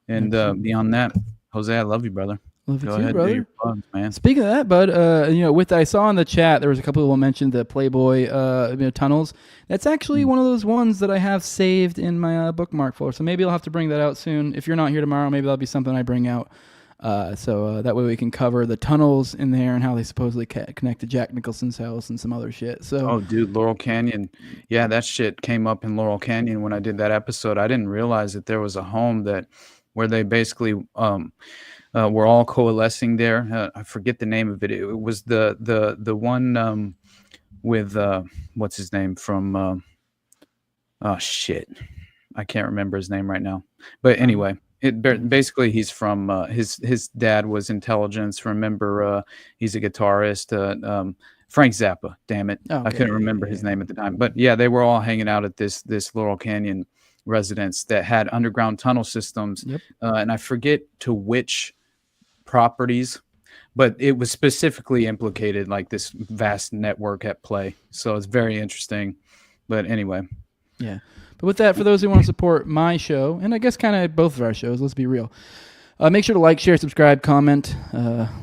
And beyond that, Jose, I love you, brother. Love you Go too, ahead, brother. do your plugs, man. Speaking of that, bud, I saw in the chat there was a couple people mentioned the Playboy tunnels. That's actually one of those ones that I have saved in my bookmark folder. So maybe I'll have to bring that out soon. If you're not here tomorrow, maybe that'll be something I bring out. So that way we can cover the tunnels in there and how they supposedly connect to Jack Nicholson's house and some other shit. So, oh, dude, Laurel Canyon. Yeah, that shit came up in Laurel Canyon when I did that episode. I didn't realize that there was a home where they basically were all coalescing there. I forget the name of it. It was the one with what's his name from oh shit, I can't remember his name right now. But anyway, Basically, he's from his dad was intelligence. Remember, he's a guitarist. Frank Zappa. Damn it, I couldn't remember his name at the time. But yeah, they were all hanging out at this Laurel Canyon residence that had underground tunnel systems, and I forget to which properties, but it was specifically implicated, like this vast network at play. So it's very interesting. But anyway, yeah. But with that, for those who want to support my show, and I guess kind of both of our shows, let's be real. Make sure to like, share, subscribe, comment,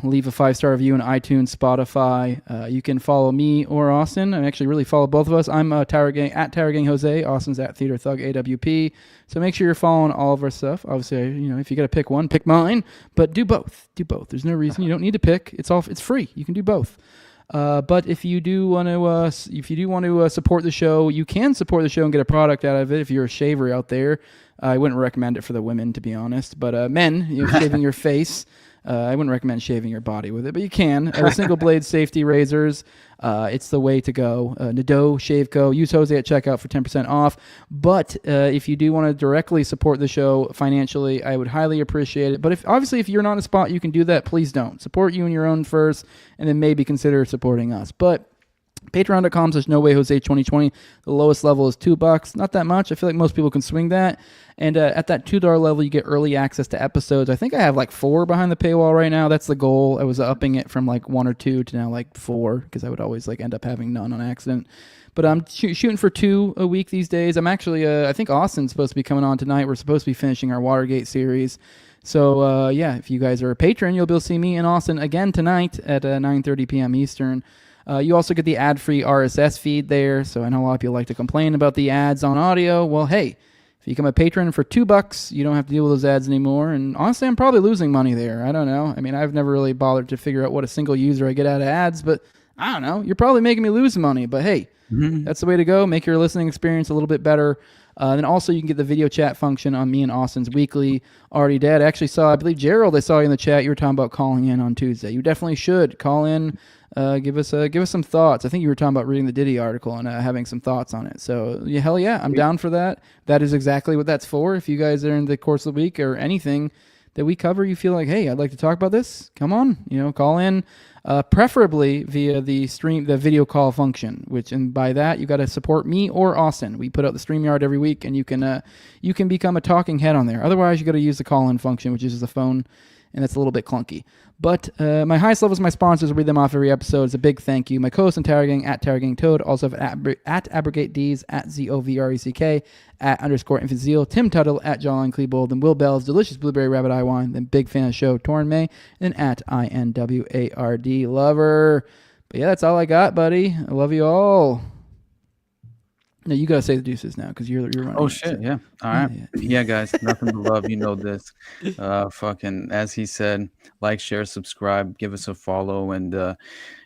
leave a 5-star review on iTunes, Spotify. You can follow me or Austin. I actually really follow both of us. I'm Tower Gang at Tower Gang Jose. Austin's at Theater Thug AWP. So make sure you're following all of our stuff. Obviously, if you got to pick one, pick mine. But do both. Do both. There's no reason you don't need to pick. It's free. You can do both. But if you do want to support the show, you can support the show and get a product out of it. If you're a shaver out there, I wouldn't recommend it for the women, to be honest. But men, shaving your face, I wouldn't recommend shaving your body with it, but you can. The single blade safety razors, it's the way to go. Nadeau Shave Co. Use Jose at checkout for 10% off. But if you do want to directly support the show financially, I would highly appreciate it. But if you're not in a spot you can do that, please don't. Support you and your own first, and then maybe consider supporting us. But Patreon.com/NoWayJose2020. The lowest level is $2. Not that much. I feel like most people can swing that. And at that $2 level, you get early access to episodes. I think I have like 4 behind the paywall right now. That's the goal. I was upping it from like 1 or 2 to now like 4 because I would always like end up having none on accident. But I'm shooting for 2 a week these days. I'm actually, I think Austin's supposed to be coming on tonight. We're supposed to be finishing our Watergate series. So if you guys are a patron, you'll be able to see me and Austin again tonight at 9:30 p.m. Eastern. You also get the ad-free RSS feed there. So I know a lot of people like to complain about the ads on audio. Well, hey, if you become a patron for $2, you don't have to deal with those ads anymore. And honestly, I'm probably losing money there. I don't know. I mean, I've never really bothered to figure out what a single user I get out of ads, but I don't know. You're probably making me lose money, but hey, that's the way to go. Make your listening experience a little bit better. Then also you can get the video chat function on me and Austin's weekly Already Dead. I actually saw, I believe, Gerald, I saw you in the chat. You were talking about calling in on Tuesday. You definitely should call in. Give us some thoughts. I think you were talking about reading the Diddy article and having some thoughts on it. So yeah, hell yeah, I'm down for that. That is exactly what that's for. If you guys are in the course of the week or anything that we cover, you feel like, hey, I'd like to talk about this, come on, call in, preferably via the video call function, and by that, you got to support me or Austin. We put out the StreamYard every week, and you can become a talking head on there. Otherwise, you got to use the call-in function, which is the phone, and that's a little bit clunky. But my highest levels, my sponsors, read them off every episode. It's a big thank you. My co-host in Tower Gang, at Tower Gang Toad, also at Abrogate D's, at ZOVRECK, at _Infant Zeal, Tim Tuttle, at Jawline Klebold, and Will Bell's Delicious Blueberry Rabbit Eye Wine, then big fan of the show, Torrin May, and at INWARD Lover. But yeah, that's all I got, buddy. I love you all. No, you gotta say the deuces now because you're running. Oh shit, yeah. All right, yeah, guys, nothing but love. You know this. Fucking as he said, like, share, subscribe, give us a follow, and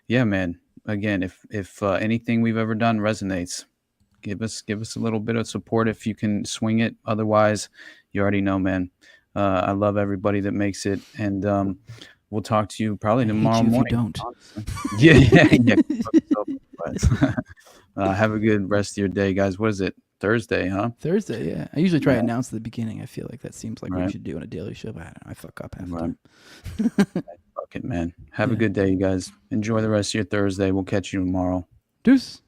yeah, man. Again, if anything we've ever done resonates, give us a little bit of support if you can swing it. Otherwise, you already know, man. I love everybody that makes it, and we'll talk to you probably tomorrow morning. If you don't. Yeah. Have a good rest of your day, guys. What is it? Thursday, huh? Thursday, yeah. I usually try to announce at the beginning. I feel like that seems like what we should do on a daily show, but I fuck up half the time. Fuck it, man. Have a good day, you guys. Enjoy the rest of your Thursday. We'll catch you tomorrow. Deuce.